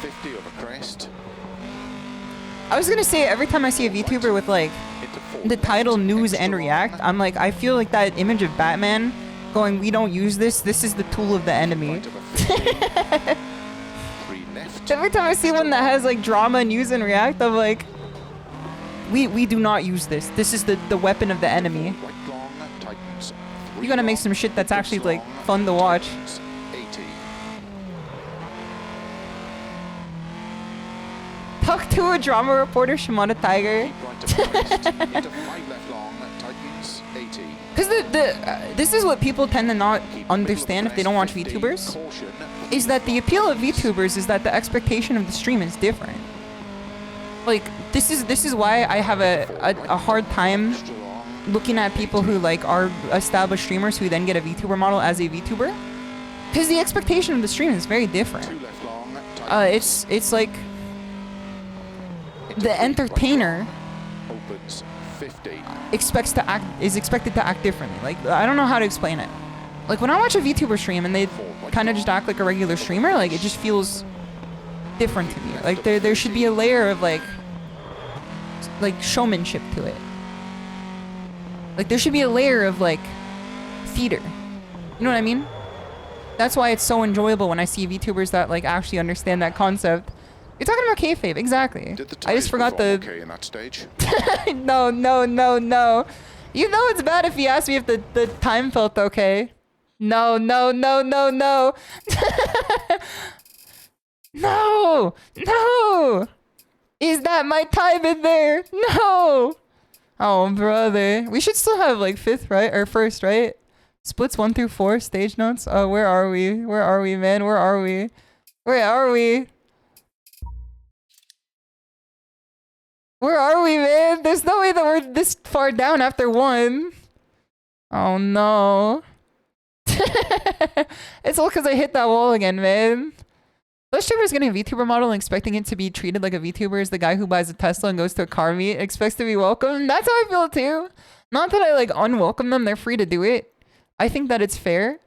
50 over crest. I was gonna say every time I see a VTuber with like Into 4 the title left. news Extra and react, long. I'm like, I feel like that image of Batman going, we don't use this. This is the tool of the enemy. Right of a 50. 3 left. Every time I see one that has like drama, news, and react, I'm like, we do not use this. This is the weapon of the enemy. Right long. Tightens. 3 You gotta make long. some shit that's actually Opens like long. fun to watch. Tightens 80. Talk to a drama reporter, shimadatiger. Keep right of crest. Into 5 left long. Tightens 80. Because this is what people tend to not Keep understand if they don't watch 50. VTubers. Caution. Is that the appeal of VTubers is that the expectation of the stream is different. Like this is why I have a hard time Extra long. looking at people who like are established streamers who then get a VTuber model as a VTuber. Because the expectation of the stream is very 2 left long. It's like Into the 3 right entertainer long. Opens 50. is expected to act differently. Like I don't know how to explain it. Like when I watch a VTuber stream and they kind of just act like a regular streamer, like it just feels different to me. Like there should be a layer of like showmanship to it. Like there should be a layer of like theater. You know what I mean? That's why it's so enjoyable when I see VTubers that like actually understand that concept. You're talking about kayfabe, exactly. Did the I just ties forgot perform the okay in that stage? no. You know it's bad if you ask me if the time felt okay. No. No. Is that my time in there? No. Oh, brother. We should still have like fifth, right? Or first, right? Splits 1 through 4, stage notes. Oh, where are we? Where are we, man? Where are we? Where are we? Where are we, man? There's no way that we're this far down after 1. Oh, no. It's all because I hit that wall again, man. Those streamers getting a VTuber model and expecting it to be treated like a VTuber is the guy who buys a Tesla and goes to a car meet, expects to be welcomed. That's how I feel too. Not that I like unwelcome them, they're free to do it. I think that it's fair,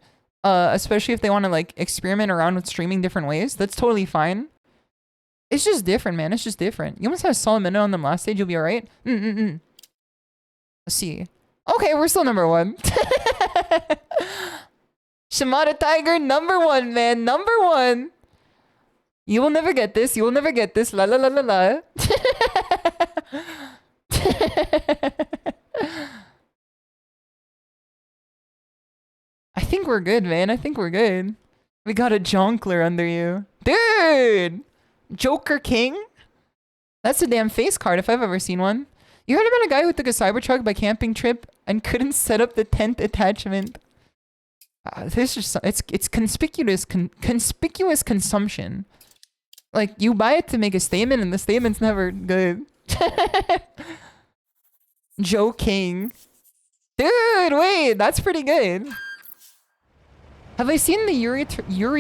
especially if they want to like experiment around with streaming different ways. That's totally fine. It's just different, man. It's just different. You almost had a solid minute on them last stage. You'll be all right. Let's see. Okay, we're still number 1. shimadatiger, number 1, man. Number 1. You will never get this. You will never get this. La la la la la. I think we're good, man. I think we're good. We got a jonkler under you. Dude! Joker King? That's a damn face card if I've ever seen one. You heard about a guy who took a Cybertruck by camping trip and couldn't set up the tent attachment? This is it's conspicuous consumption. Like you buy it to make a statement, and the statement's never good. Joe King, dude, wait, that's pretty good. Have I seen the Yuri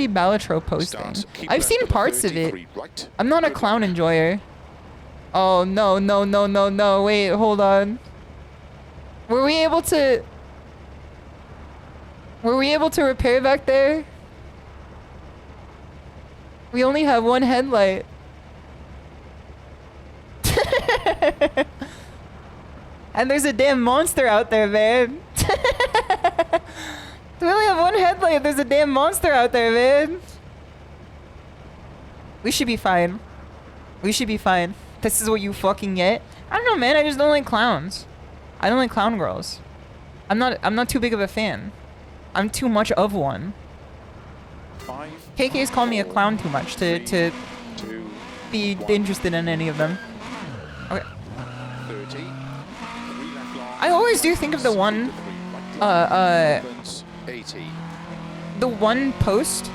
Balatro posting? I've seen parts of it. I'm not a clown enjoyer. Oh no no no no no! Wait, hold on. Were we able to repair back there? We only have one headlight. And there's a damn monster out there, man. We only have one headlight. There's a damn monster out there, man. We should be fine. We should be fine. This is what you fucking get. I don't know, man. I just don't like clowns. I don't like clown girls. I'm not too big of a fan. I'm too much of one. KK's called me a clown too much to be interested in any of them. Okay. I always do think of the one the one post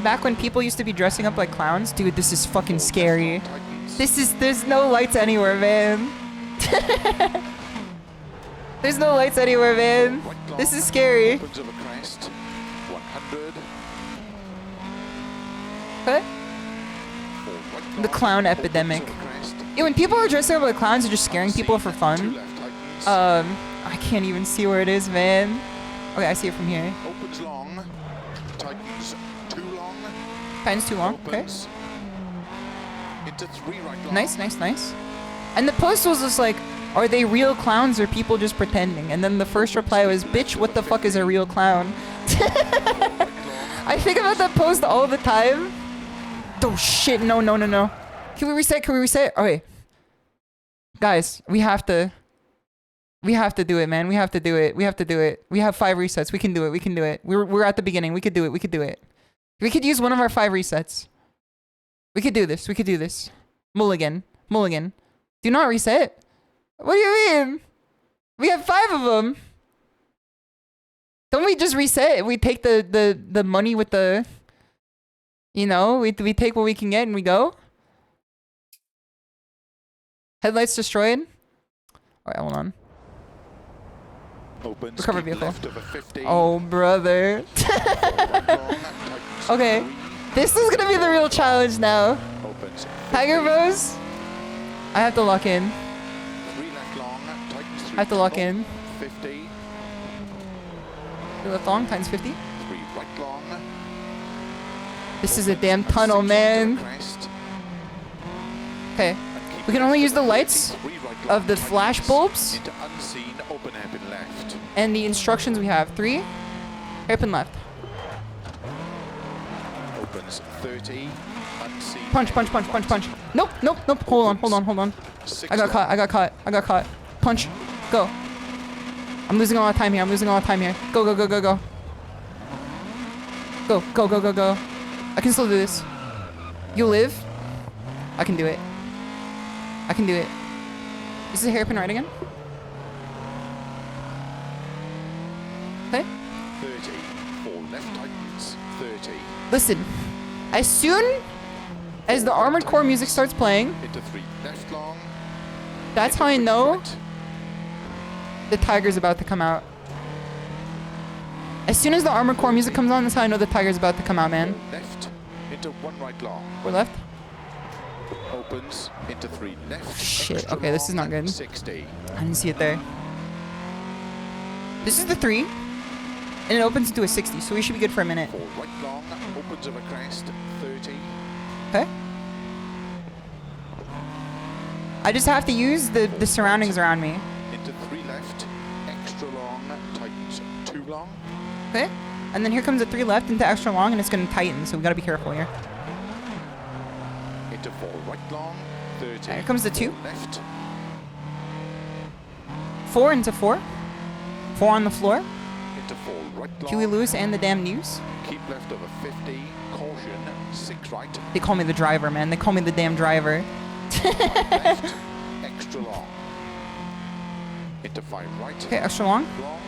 back when people used to be dressing up like clowns. Dude, this is fucking scary. There's no lights anywhere, man. There's no lights anywhere, man. This is scary. What? The clown epidemic. Yeah, when people are dressing up like clowns and just scaring people for fun. I can't even see where it is, man. Okay, I see it from here. Opens long, tightens too long. Tightens too long. Okay. Into 3 right long. Nice, nice, nice. And the post was just like, are they real clowns or people just pretending? And then the first reply was, bitch, what the fuck is a real clown? I think about that post all the time. Oh shit, no, no, no, no. Can we reset? Can we reset? Okay. Guys, we have to do it, man. We have to do it. We have to do it. We have 5 resets. We can do it. We can do it. We're at the beginning. We could do it. We could do it. We could use one of our 5 resets. We could do this. We could do this. Mulligan. Mulligan. Do not reset. What do you mean? We have 5 of them. Don't we just reset? We take the money with the, you know, we take what we can get and we go. Headlights destroyed. All right, hold on. Opens, recover vehicle. left of a 50. Oh, brother. Okay. This is gonna be the real challenge now. Opens, Tiger Bros. I have to lock in. 3 left long, tightens 3 I have to lock in. 50. 3 left long times 50. 3 right long. This is a damn tunnel, man. Okay. We can only use the lights of the flash bulbs Into unseen open hairpin left. and the instructions we have. 3, hairpin left. Opens 30, unseen. Punch, punch, punch, punch, punch. Nope, nope, nope. Hold on, hold on, hold on. 6 I got caught, I got caught, I got caught. Punch. Go. I'm losing a lot of time here, I'm losing a lot of time here. Go, go, go, go, go. Go, go, go, go, go. I can still do this. You live? I can do it. I can do it. Is the hairpin right again? Okay. 30, 4 left tightens, 30. Listen. As soon as the Armored Core music starts playing, Into 3 left long. that's how I know the tiger's about to come out. As soon as the Armored Core music comes on, that's how I know the tiger's about to come out, man. Left, into 1 right long. We're left. Opens into 3 left. Shit, extra okay, this is long, not good. 60. I didn't see it there. This is the 3, and it opens into a 60, so we should be good for a minute. 4 right long, opens of a crest, 30. Okay. I just have to use the surroundings around me. Into 3 left, extra long, tightens 2 long. Okay. And then here comes a 3 left into extra long, and it's going to tighten, so we got to be careful here. Into 4 right long, 30. Here comes the 2. 4 left, 4 into 4. 4 on the floor. into 4 right long. Huey Lewis and the damn news. Keep left of a 50, caution, 6 right. They call me the driver, man. They call me the damn driver. Left, extra long. Into 5 right. Okay, extra long. Long.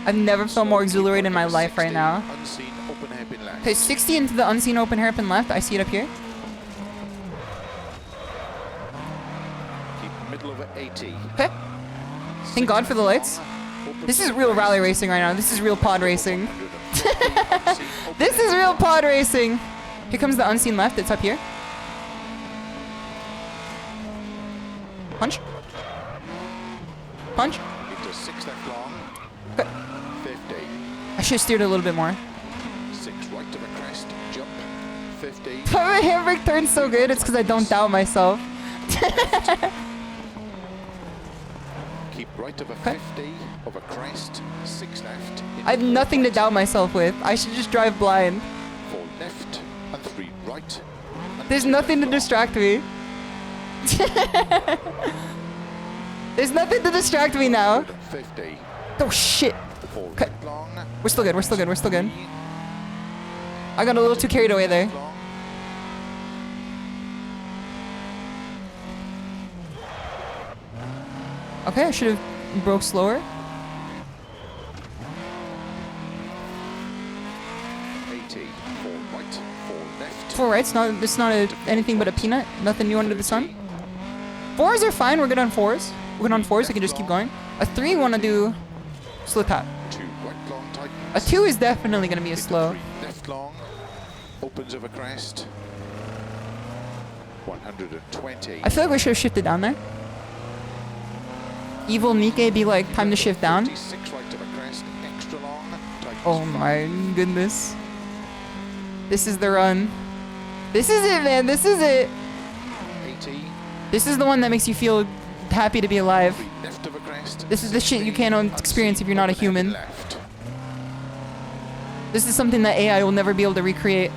I've never felt more exhilarated in my Over life right 60, now. Unseen open hairpin left. Okay, 60 into the unseen open hairpin left. I see it up here. Keep middle over 80. Okay. Thank God for the lights. This is real rally racing right now. This is real pod racing. This is real pod racing. Here comes the unseen left. It's up here. Punch. Punch. Into 6 left long. Okay. 50. I should have steered a little bit more. 6 right to the crest. Jump. 50. My handbrake turns so good. It's because I don't doubt myself. Keep right over 50. Over crest. 6 left. I have nothing to doubt myself with. I should just drive blind. 4 left and 3 right. And There's 2 nothing to left long. distract me. There's nothing to distract me now. 50. Oh shit. 4 Okay. left long. We're still good. We're still good. We're still good. I got a little too carried away there. Left long. Okay, I should have broke slower. 80. 4 right. 4 left. 4 right's not. It's not anything but a peanut. Nothing new under the sun. 4s are fine. We're good on 4s. We're good on 4s. We can just keep going. A 3 want to do slow tap. 2 right long tightens. A 2 is definitely gonna be a Into slow. 3 left long. Opens over crest. 120. I feel like we should have shifted down there. Evil Nikkei be like, time to shift down. 56 right to the crest. Extra long. Tightens Oh my goodness. This is the run. This is it, man. This is it. 80. This is the one that makes you feel happy to be alive. 3 left of a crest. This is the shit you can't experience if you're not a Unseen, open human. Left. This is something that AI will never be able to recreate.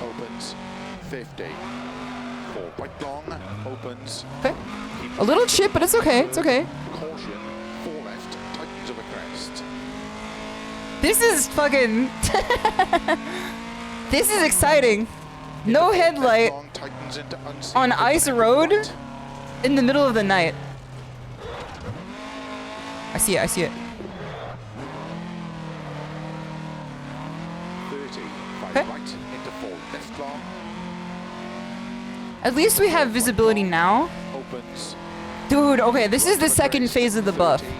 Opens. 50. 4 right long. Opens. Okay. Keep A little chip, but it's okay. It's okay. Caution. 4 left. Tightens of a crest. This is fucking... This is exciting. No headlight Long tightens into unseen, on open ice hairpin road right. in the middle of the night. I see it. I see it. 30. 5 Okay. right into 4 left long. At least we have visibility now. Opens. Dude, okay, this is the Right second crest, phase of the buff. 30.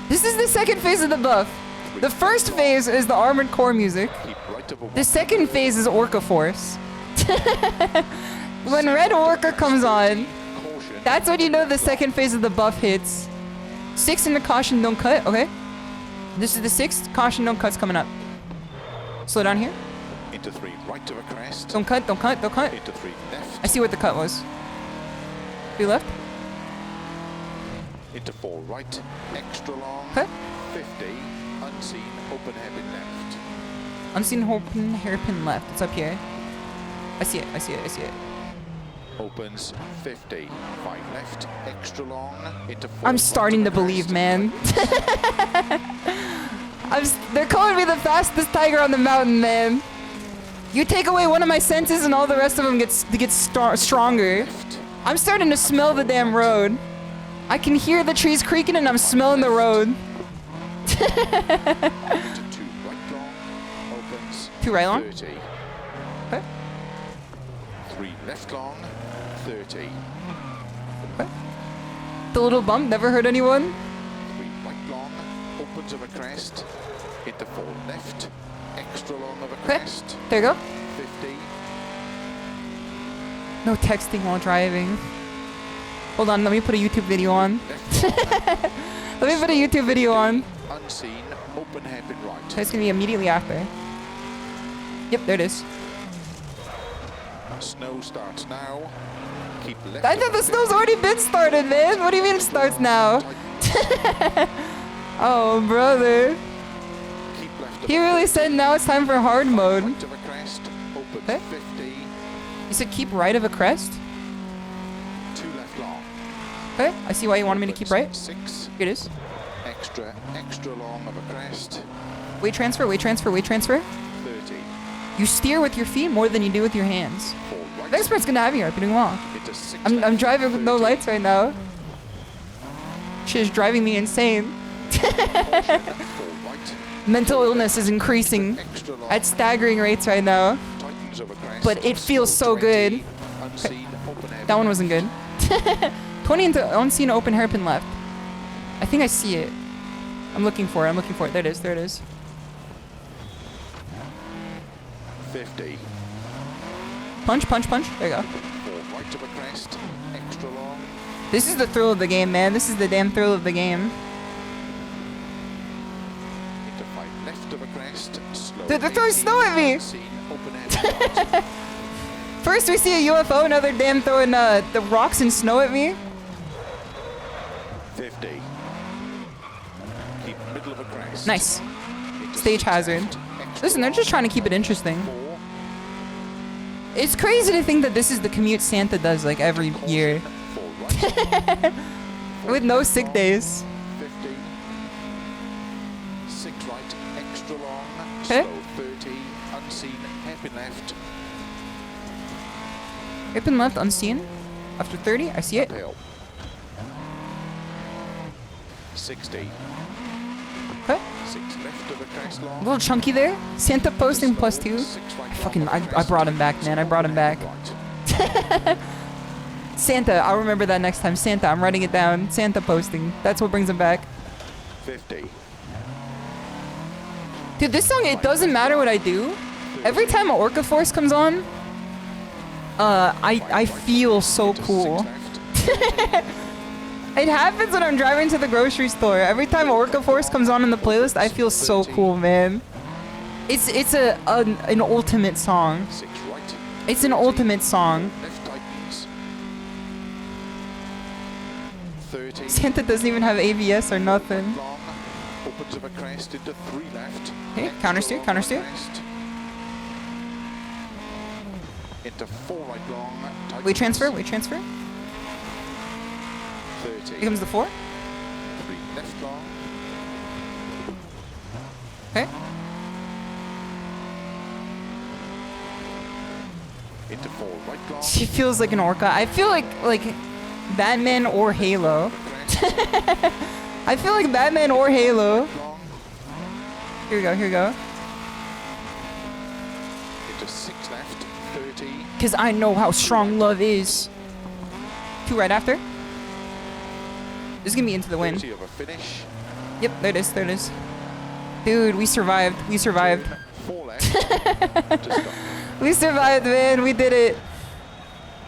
This is the second phase of the buff. The first phase is the Armored Core music. Keep right over The second phase is Orca Force. When Red Orca comes on, Caution. that's when you know the second phase of the buff hits. 6 in the caution, don't cut. Okay. This is the 6th. Caution, don't cut's coming up. Slow down here. Into 3 right of a crest. Don't cut, don't cut, don't cut. Into 3 left. I see what the cut was. 3 left. Into 4 right. Extra long. Okay. 50. Unseen. Open hairpin left. Unseen open hairpin left. It's up here. I see it, I see it, I see it. Opens 50. 5 left. Extra long. Into 4 I'm right starting to of a believe, crest. man. They're calling me the fastest tiger on the mountain, man. You take away one of my senses and all the rest of them get stronger. Left. I'm starting to smell the damn road. I can hear the trees creaking and I'm smelling the road. Into 2 right long. Opens 2 right long? 30. Okay. 3 left long. 30. The little bump, never hurt anyone. 3 right long. Opens of a crest. Into 4 left. Extra long of a Okay. crest. There you go. 50. No texting while driving. Hold on, let me put a YouTube video on. Left long. Let me put a YouTube video on. Unseen. Open hairpin right. It's gonna be immediately after. Yep, there it is. Snow starts now. Keep left. I of thought the a snow's 50. already been started, man. What do you mean it starts now? Tightens. Oh, brother. Keep left. of He a really 50. said now it's time for hard mode. Right of a crest. Opens Okay. 50. You said keep right of a crest? 2 left long. Okay, I see why you wanted me to keep right. 6. Here it is. Extra long of a crest. Weight transfer, weight transfer, weight transfer. 30. You steer with your feet more than you do with your hands. 4 right. The expert's gonna have you here. You're doing well. Into 6 I'm left. driving with no 30. lights right now. Shit is driving me insane. Mental illness is increasing at staggering rates right now. But it feels so good. Okay. That one wasn't good. 20 into unseen open hairpin left. I think I see it. I'm looking for it. There it is. There it is. 50. Punch, punch, punch. There you go. Right of a crest, extra long. This is the thrill of the game, man. This is the damn thrill of the game. Into 5 left of a crest, slow. Dude, they're throwing snow at me. First we see a UFO, now they're damn throwing the rocks and snow at me. 50. Keep middle of a crest. Nice. Stage hazard. Listen, they're just trying to keep it interesting. 4. It's crazy to think that this is the commute Santa does like every year. 4 right. With no sick days. 50. 6 right, extra long. Okay. Slow 30. Unseen, hairpin left. Hairpin left, unseen. After 30, I see it. Uphill. 60. Okay. 6 left of a crest A long. little chunky there. Santa posting +2. 6 right I brought him back, man. I brought him back. Right. Santa, I'll remember that next time. Santa, I'm writing it down. Santa posting. That's what brings him back. 50. Dude, this song, it doesn't matter what I do. Every time an Orca Force comes on, I feel so cool. It happens when I'm driving to the grocery store. Every time Orca Force comes on in the playlist, I feel so cool, man. It's an ultimate song. 6 right. It's an ultimate song. Left tightens. 30. Santa doesn't even have ABS or nothing. Long. Opens of a crest into 3 left. Okay, counter steer, counter steer. Crest. Into 4 right long. Tightens. We transfer, we transfer. 30. Here comes the 4. 3 left long. Okay. Into 4 right long. She feels like an Orca. I feel like Batman or Halo. Crest. I feel like Batman or Halo. Long. Here we go, here we go. Into 6 left. 30. Cause I know how strong love is. 2 right after. This is gonna be into the wind. 30 of a finish. Yep, there it is, there it is. Dude, we survived. We survived. 4 left. Just go. We survived, man. We did it.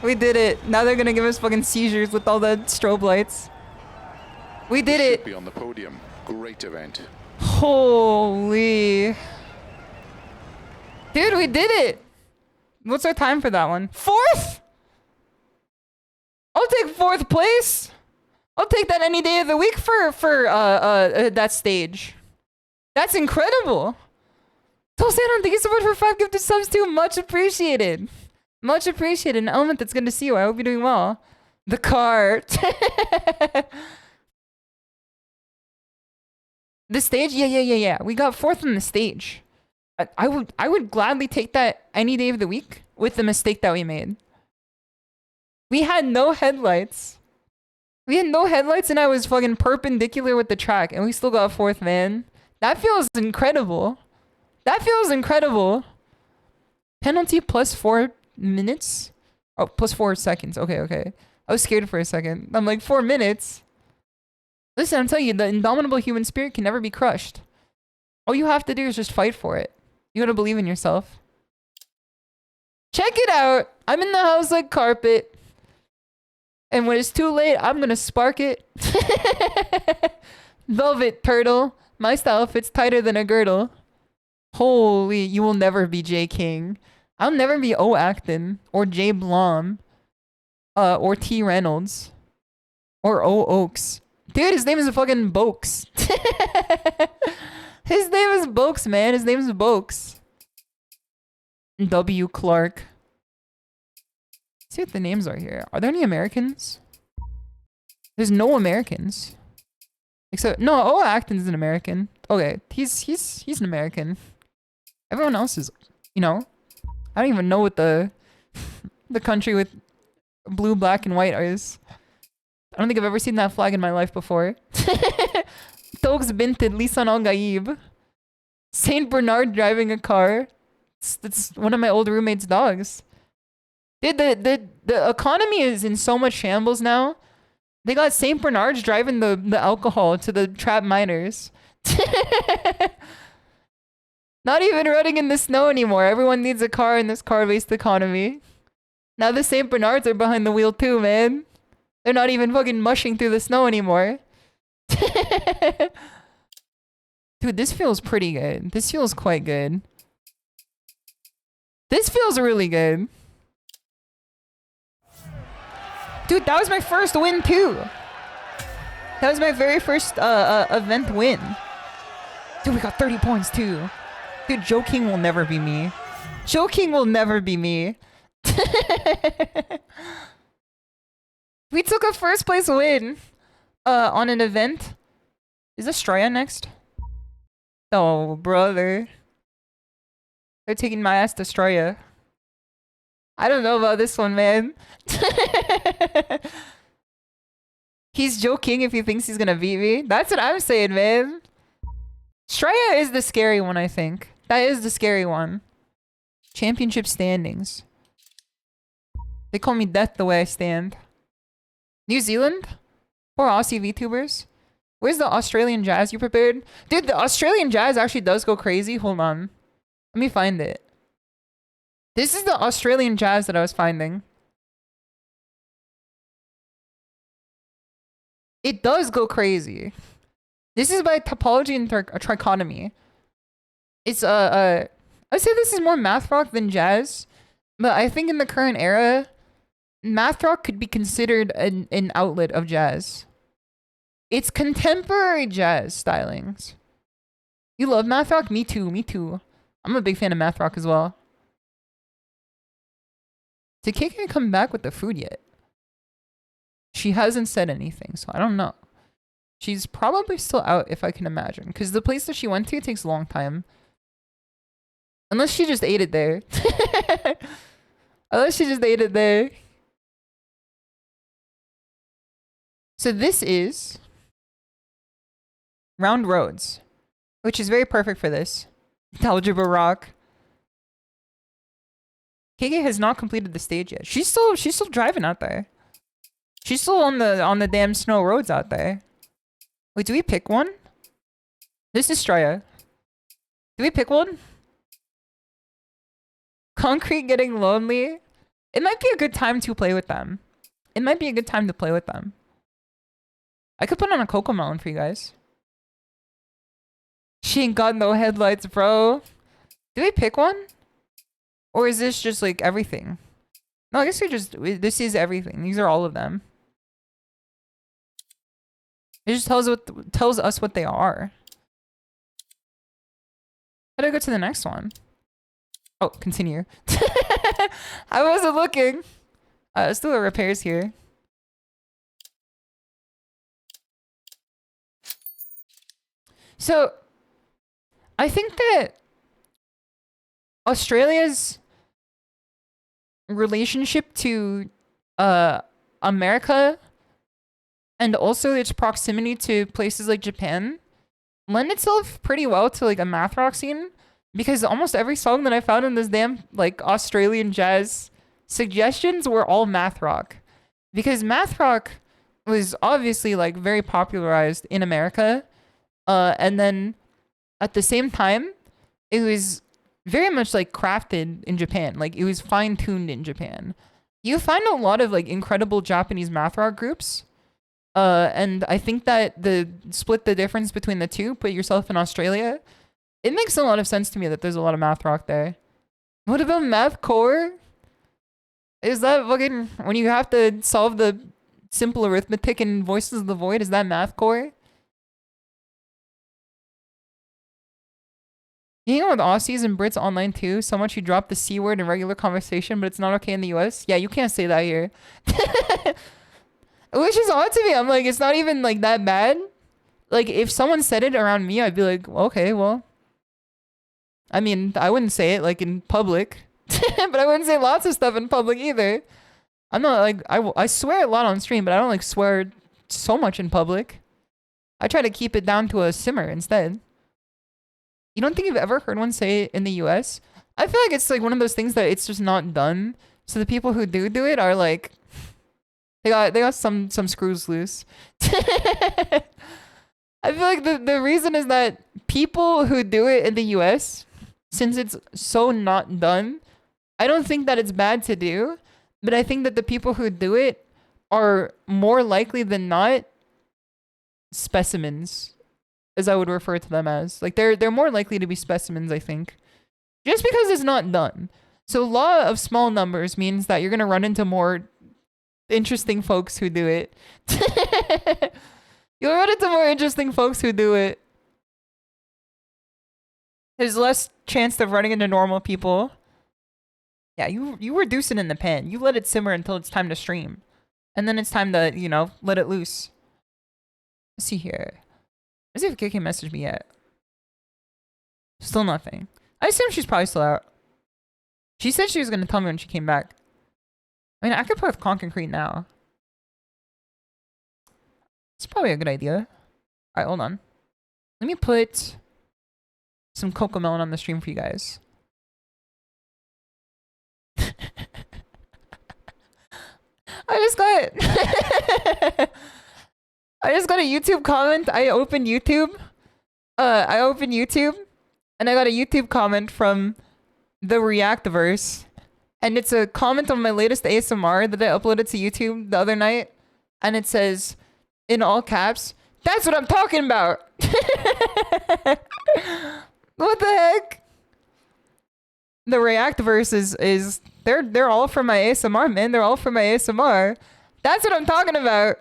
We did it. Now they're gonna give us fucking seizures with all the strobe lights. We did Should it. be on the podium. Great event. Holy. Dude, we did it. What's our time for that one? 4th? I'll take 4th place. I'll take that any day of the week for that stage. That's incredible. Tosanon, thank you so much for 5 gifted subs too. Much appreciated. Much appreciated. An element that's good to see you. I hope you're doing well. The cart. The stage? Yeah. We got 4th on the stage. I would gladly take that any day of the week with the mistake that we made. We had no headlights. We had no headlights and I was fucking perpendicular with the track and we still got 4th, man. That feels incredible. That feels incredible. Penalty plus 4 minutes? Oh, plus 4 seconds. Okay. I was scared for a second. I'm like, 4 minutes? Listen, I'm telling you, the indomitable human spirit can never be crushed. All you have to do is just fight for it. You gotta believe in yourself. Check it out. I'm in the house like carpet. And when it's too late, I'm gonna spark it. Velvet turtle. My style fits tighter than a girdle. Holy, you will never be J King. I'll never be O Acton or J Blom. Or T Reynolds. Or O Oaks. Dude, his name is fucking Bokes. His name is Bokes, man. His name is Bokes. W. Clark. Let's see what the names are here. Are there any Americans? There's no Americans. Except, no, O. Acton's an American. Okay, he's an American. Everyone else is, you know, I don't even know what the country with blue, black, and white is. I don't think I've ever seen that flag in my life before. Stokes binted Lisan Al Gaib. Saint Bernard driving a car. It's one of my old roommate's dogs. Dude, the economy is in so much shambles now. They got Saint Bernards driving the alcohol to the trapped miners. Not even running in the snow anymore. Everyone needs a car in this car-based economy. Now the Saint Bernards are behind the wheel too, man. They're not even fucking mushing through the snow anymore. Dude, this feels pretty good. This feels quite good. This feels really good. Dude, that was my first win too. That was my very first event win. Dude, we got 30 points too. Dude, joking will never be me. Joking will never be me. We took a first place win on an event. Is Australia next? Oh, brother. They're taking my ass to Australia. I don't know about this one, man. He's joking if he thinks he's gonna beat me. That's what I'm saying, man. Straya is the scary one, I think. That is the scary one. Championship standings. They call me death the way I stand. New Zealand? Poor Aussie VTubers. Where's the Australian jazz you prepared? Dude, the Australian jazz actually does go crazy. Hold on. Let me find it. This is the Australian jazz that I was finding. It does go crazy. This is by topology and trichotomy. It's I'd say this is more math rock than jazz, but I think in the current era, math rock could be considered an outlet of jazz. It's contemporary jazz stylings. You love math rock? Me too, me too. I'm a big fan of math rock as well. Did KK come back with the food yet? She hasn't said anything, so I don't know. She's probably still out, if I can imagine. Because the place that she went to takes a long time. Unless she just ate it there. Unless she just ate it there. So this is Round Roads, which is very perfect for this. Algebra Rock. KK has not completed the stage yet. She's still driving out there. She's still on the damn snow roads out there. Wait, do we pick one? This is Straya. Do we pick one? Concrete getting lonely. It might be a good time to play with them. It might be a good time to play with them. I could put on a Cocoa Melon for you guys. She ain't got no headlights, bro. Do we pick one? Or is this just like everything? No, I guess this is everything. These are all of them. It just tells us what they are. How do I go to the next one? Oh, continue. I wasn't looking. Let's do the repairs here. So, I think that Australia's relationship to America and also its proximity to places like Japan lend itself pretty well to like a math rock scene, because almost every song that I found in this damn like Australian jazz suggestions were all math rock, because math rock was obviously like very popularized in America, and then at the same time it was very much like crafted in Japan. Like it was fine-tuned in Japan. You find a lot of like incredible Japanese math rock groups. And I think that split the difference between the two, put yourself in Australia, it makes a lot of sense to me that there's a lot of math rock there. What about math core? Is that fucking when you have to solve the simple arithmetic in Voices of the Void? Is that math core? You know, with Aussies and Brits online too, so much you drop the C word in regular conversation, but it's not okay in the US. Yeah, you can't say that here. Which is odd to me. I'm like, it's not even like that bad. Like, if someone said it around me, I'd be like, okay, well. I mean, I wouldn't say it like in public, but I wouldn't say lots of stuff in public either. I'm not like, I swear a lot on stream, but I don't like swear so much in public. I try to keep it down to a simmer instead. You don't think you've ever heard one say it in the US? I feel like it's like one of those things that it's just not done. So the people who do it are like, they got some screws loose. I feel like the reason is that people who do it in the US, since it's so not done, I don't think that it's bad to do, but I think that the people who do it are more likely than not specimens, as I would refer to them as. Like they're more likely to be specimens, I think. Just because it's not done. So law of small numbers means that you're gonna run into more interesting folks who do it. You'll run into more interesting folks who do it. There's less chance of running into normal people. Yeah, you reduce it in the pan. You let it simmer until it's time to stream. And then it's time to, you know, let it loose. Let's see here. Let's see if KK messaged me yet. Still nothing. I assume she's probably still out. She said she was going to tell me when she came back. I mean, I could play with concrete now. It's probably a good idea. Alright, hold on. Let me put some cocoa melon on the stream for you guys. I just got a YouTube comment. I opened YouTube and I got a YouTube comment from the Reactverse, and it's a comment on my latest ASMR that I uploaded to YouTube the other night, and it says in all caps, "That's what I'm talking about." What the heck? The Reactverse is they're all for my ASMR, man. They're all for my ASMR. That's what I'm talking about.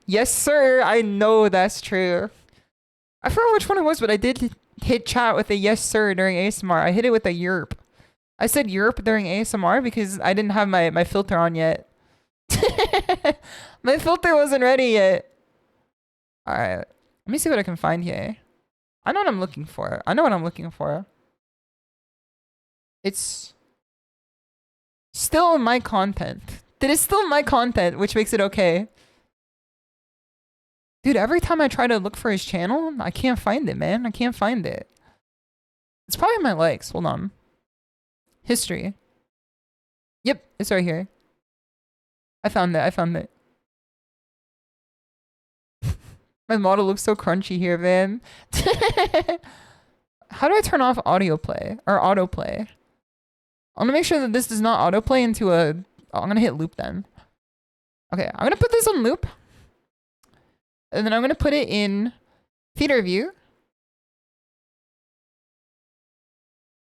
Yes, sir. I know that's true. I forgot which one it was, but I did hit chat with a yes, sir during ASMR. I hit it with a yerp. I said yerp during ASMR because I didn't have my filter on yet. My filter wasn't ready yet. Alright. Let me see what I can find here. I know what I'm looking for. It's still my content. It is still my content, which makes it okay. Dude, every time I try to look for his channel, I can't find it, man. I can't find it. It's probably my likes. Hold on. History. Yep, it's right here. I found it. My model looks so crunchy here, man. How do I turn off autoplay? I'm gonna make sure that this does not autoplay into a... Oh, I'm gonna hit loop then. Okay, I'm gonna put this on loop. And then I'm gonna put it in theater view.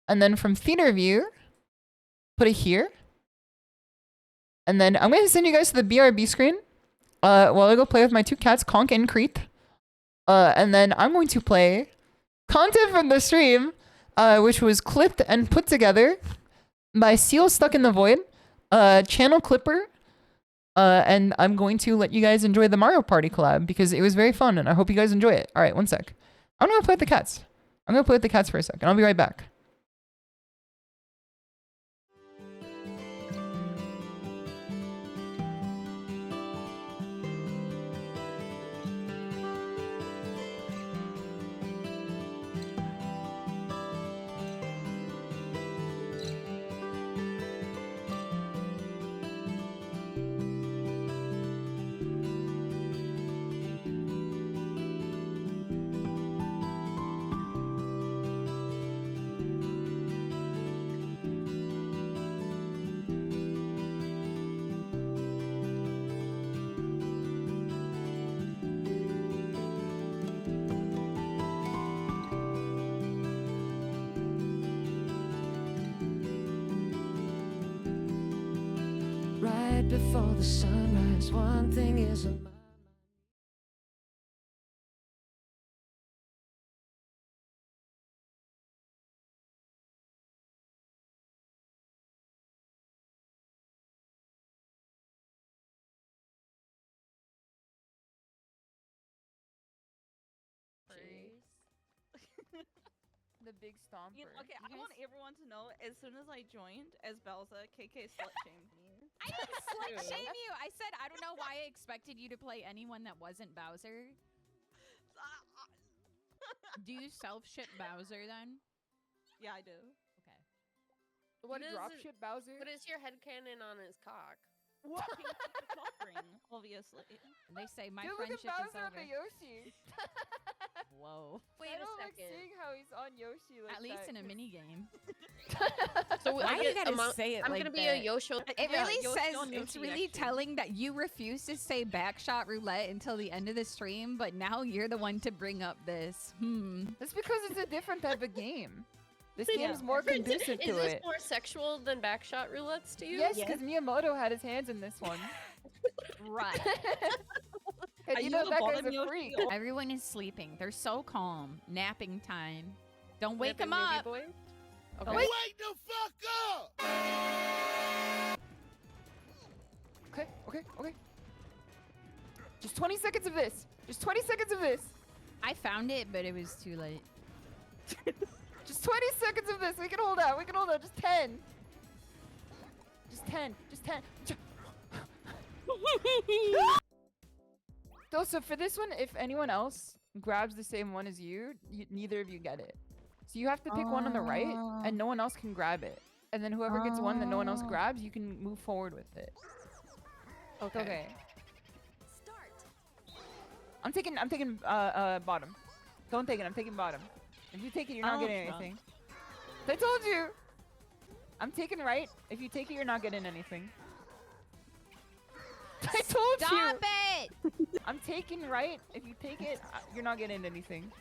And then from theater view, put it here. And then I'm gonna send you guys to the BRB screen. While I go play with my two cats, Conk and Creep. And then I'm going to play content from the stream, which was clipped and put together by Seal Stuck in the Void, Channel Clipper, and I'm going to let you guys enjoy the Mario Party collab because it was very fun and I hope you guys enjoy it. Alright, one sec. I'm gonna play with the cats. I'm gonna play with the cats for a second. I'll be right back. Right before the sunrise, one thing is on my mind. The big stomper. Okay, I want everyone to know, as soon as I joined as Belza, KK slut shamed me. I didn't slut shame you. I said I don't know why I expected you to play anyone that wasn't Bowser. Do you self-ship Bowser then? Yeah, I do. Okay. What is drop it- shit Bowser? What is your headcanon on his cock? What? The cock ring, obviously. And they say my Dude, look at friendship is Bowser on over. the Yoshi. Whoa. Wait I a don't like second. seeing how he's on Yoshi like At least that, in a 'cause- mini game. So Why I do you get gotta say it I'm like gonna be that? a Yosho. It Yeah, really Yoshi says on it's Yoshi really action. telling that you refuse to say backshot roulette until the end of the stream, but now you're the one to bring up this. That's because it's a different type of game. This Yeah. game's more conducive Is to this it. more sexual than backshot roulettes to you? Yes, because Miyamoto had his hands in this one. Right. And Are you you know the that guy's bottom a Yoshi freak. or- Everyone is sleeping. They're so calm. Napping time. Don't wake Nipping them baby up. boy? Okay. Okay. Wake the fuck up! Okay. Just 20 seconds of this. Just 20 seconds of this. I found it, but it was too late. Just 20 seconds of this. We can hold out. Just 10. Just 10. So for this one, if anyone else grabs the same one as you, neither of you get it. So you have to pick one on the right, and no one else can grab it. And then whoever gets one that no one else grabs, you can move forward with it. Okay. Start. I'm taking bottom. Don't take it. I'm taking bottom. If you take it, you're not getting anything. I told you. I'm taking right. If you take it, you're not getting anything. I told you. Stop it! I'm taking right. If you take it, you're not getting anything.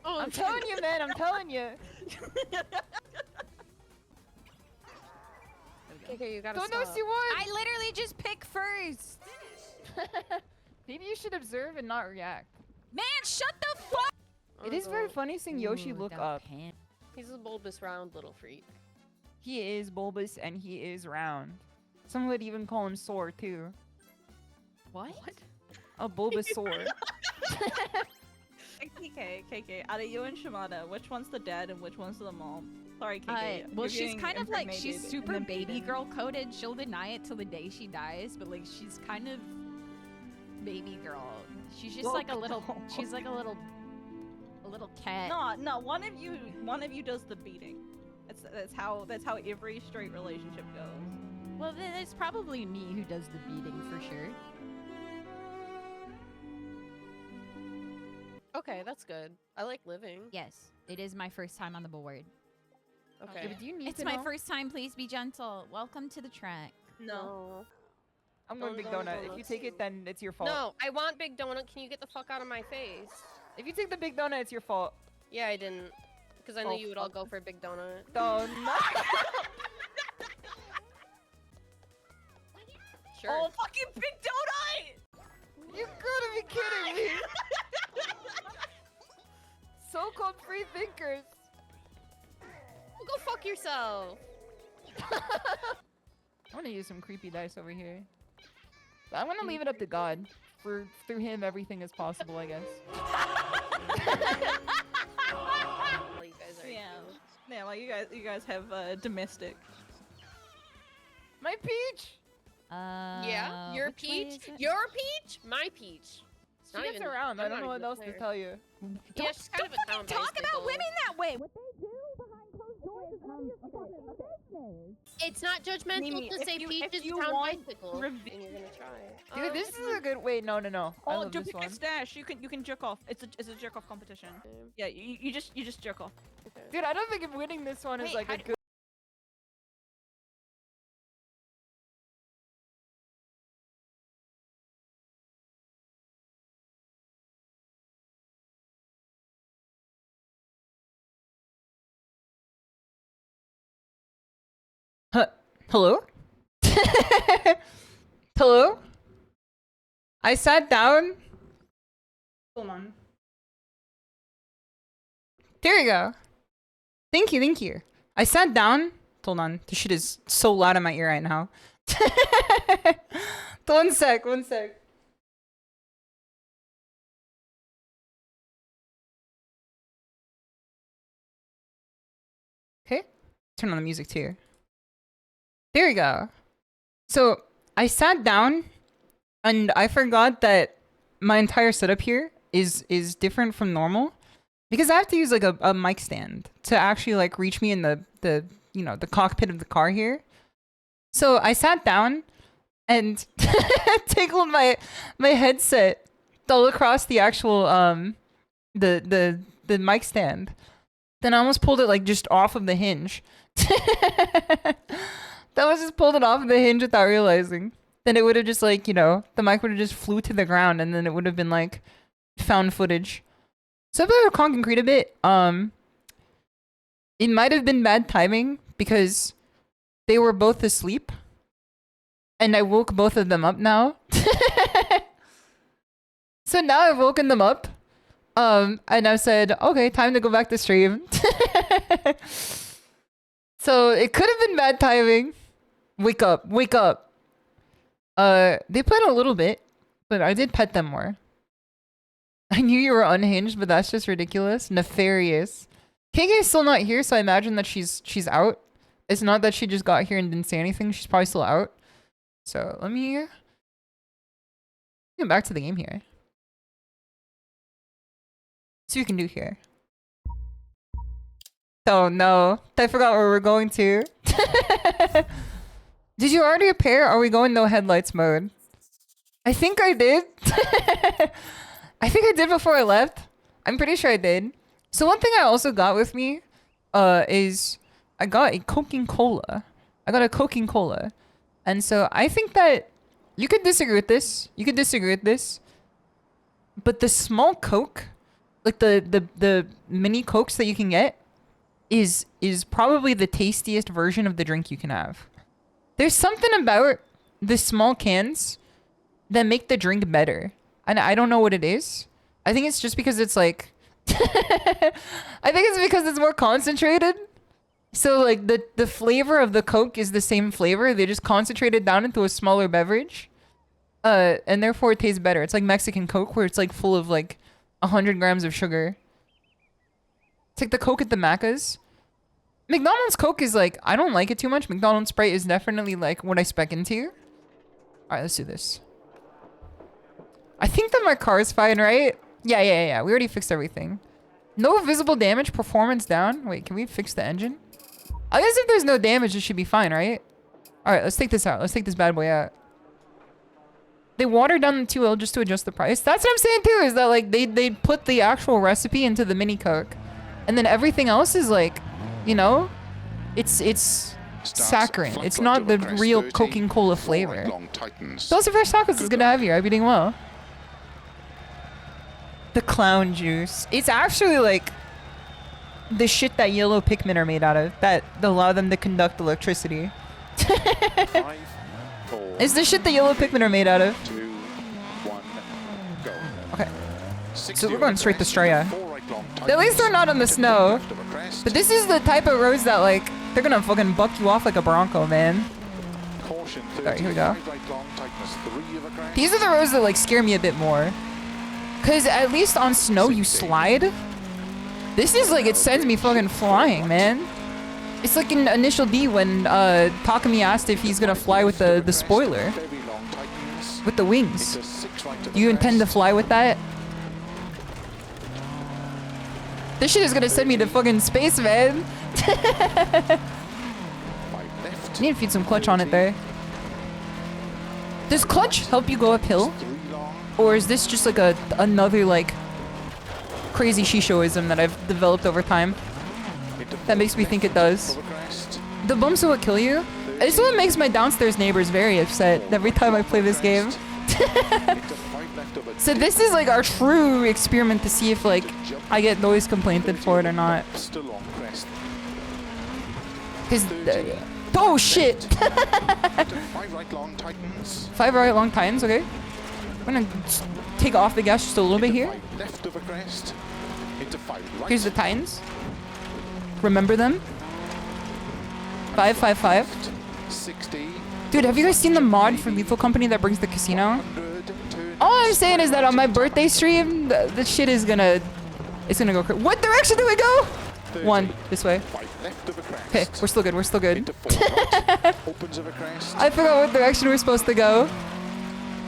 Oh, I'm telling you, man. I'm telling you. Okay, you gotta Don't know stop. she won. I literally just pick first. Maybe you should observe and not react. Man, shut the fuck. It is very funny seeing Yoshi look up. He's a bulbous round little freak. He is bulbous and he is round. Some would even call him sore too. What? A Bulbasaur. KK, out of you and Shimada, which one's the dad and which one's the mom? Sorry, KK. Well, you're she's getting kind of like, impregnated she's and super then baby beaten. girl coded. She'll deny it till the day she dies, but like, she's kind of baby girl. She's just like a little, she's like a little cat. No, one of you does the beating. That's how every straight relationship goes. Well, then it's probably me who does the beating for sure. Okay, that's good. I like living. Yes, it is my first time on the board. Okay. Yeah, but do you need It's to my know? first time. Please be gentle. Welcome to the track. No. I'm going No, Big no, Donut. no, If you take it, then it's your fault. No, I want Big Donut. Can you get the fuck out of my face? If you take the Big Donut, it's your fault. Yeah, I didn't. Because I knew Oh, you would all fuck. go for Big Donut. Oh no! Sure. Oh, fucking Big Donut! You gotta be kidding me! So-called free thinkers. Go fuck yourself. I want to use some creepy dice over here. But I'm gonna leave it up to God. Through him, everything is possible, I guess. Well, you guys are Yeah. cute. Yeah, well, you guys have domestic. My peach! Yeah, your which way is peach. it? Your peach. My peach. It's She not gets even- around. I I'm don't not know what even a else to player. tell you. Yeah, she's kind of a town Talk about bicycle. women that way. What they do behind closed doors is none of your fucking business. It's not judgmental Mimi, to if say you- peach if is you town want bicycle, rev- and you're gonna try. Dude, this is a good. Wait, no. I Oh, love this one. duplicate stash. You can jerk off. It's a jerk off competition. Yeah, you just jerk off. Okay. Dude, I don't think winning this one is Wait, like how a do- good. Hello? Hello? I sat down. Hold on. There you go. Thank you. I sat down. Hold on. This shit is so loud in my ear right now. One sec. Okay. Turn on the music too. There we go. So I sat down and I forgot that my entire setup here is different from normal because I have to use like a mic stand to actually like reach me in the you know, the cockpit of the car here. So I sat down and tickled my headset all across the actual the mic stand. Then I almost pulled it like just off of the hinge. That was just pulled it off of the hinge without realizing. Then it would have just like, you know, the mic would have just flew to the ground and then it would have been like found footage. So I played concrete a bit. It might have been bad timing because they were both asleep. And I woke both of them up now. So now I've woken them up. And I've said, okay, time to go back to stream. So it could have been bad timing. Wake up, wake up. They played a little bit, but I did pet them more. I knew you were unhinged, but that's just ridiculous. Nefarious. KK's still not here, so I imagine that she's out. It's not that she just got here and didn't say anything. She's probably still out. So let me get back to the game here. See what we can do here. Oh no, I forgot where we're going to. Did you already repair? Are we going no headlights mode? I think I did. I think I did before I left. I'm pretty sure I did. So one thing I also got with me is I got a Coca-Cola. I got a Coca-Cola. And so I think that you could disagree with this. You could disagree with this. But the small Coke, like the mini Cokes that you can get, is probably the tastiest version of the drink you can have. There's something about the small cans that make the drink better. And I don't know what it is. I think it's just because it's like I think it's because it's more concentrated. So like the flavor of the Coke is the same flavor. They just concentrate it down into a smaller beverage. And therefore it tastes better. It's like Mexican Coke where it's like full of like 100 grams of sugar. It's like the Coke at the Macca's. McDonald's Coke is like, I don't like it too much. McDonald's Sprite is definitely like what I spec into. Alright, let's do this. I think that my car is fine, right? Yeah. We already fixed everything. No visible damage, performance down. Wait, can we fix the engine? I guess if there's no damage, it should be fine, right? Alright, let's take this out. Let's take this bad boy out. They watered down the 2L just to adjust the price. That's what I'm saying too, is that like they put the actual recipe into the mini Coke. And then everything else is like, you know, it's saccharine. It's not the real Coca-Cola flavor. Those are fresh tacos is gonna have here. I've been doing well. The clown juice. It's actually like the shit that yellow Pikmin are made out of that allow them to conduct electricity. It's the shit that yellow Pikmin are made out of. 2, 1, go. Okay. So we're going straight to Straya. At least they're not on the snow. But this is the type of roads that like, they're gonna fucking buck you off like a Bronco, man. Alright, here we go. These are the roads that like scare me a bit more. Cause at least on snow you slide. This is like, it sends me fucking flying, man. It's like in Initial D when Takumi asked if he's gonna fly with the spoiler. With the wings. Do you intend to fly with that? This shit is gonna send me to fucking space, man. Need to feed some clutch on it there. Does clutch help you go uphill? Or is this just like another like crazy Shishoism that I've developed over time? That makes me think it does. The bumps are what kill you? This is what makes my downstairs neighbors very upset every time I play this game. So this is like our true experiment to see if like I get noise complainted for it or not. Cause oh shit! 5 right long tightens. 5 right long titans, okay. I'm gonna take off the gas just a little bit here. Left of a crest. Into 5 right. Here's the titans. Remember them? 5, 5, 5. 60. Dude, have you guys seen the mod for Lethal Company that brings the casino? All I'm saying is that on my birthday stream, the shit is gonna... It's gonna go crazy. What direction do we go? 1, this way. Okay, we're still good, we're still good. Opens of a crest. I forgot what direction we're supposed to go.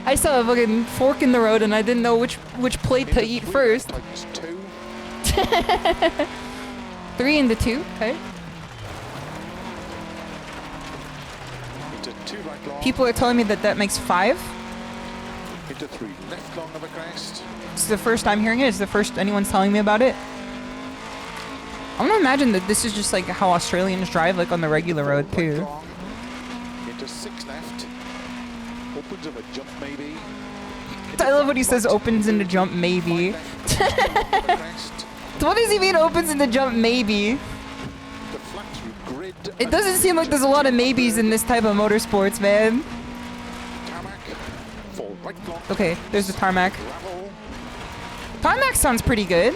I saw a fucking fork in the road and I didn't know which plate to eat first. Tightens 2. 3 into 2, okay. Into 2 right long. People are telling me that that makes 5. Into 3 left long of a crest. This is the first time hearing it. It's the first anyone's telling me about it. I'm gonna imagine that this is just like how Australians drive, like on the regular road Right too. long. Into 6 left. Opens of a jump maybe. I love what he says opens into jump maybe. What does he mean opens into jump maybe? The flat through grid. It doesn't seem like there's a lot of maybes in this type of motorsports, man. Tarmac. 4 right long. Okay, there's the tarmac. Gravel. Tarmac sounds pretty good.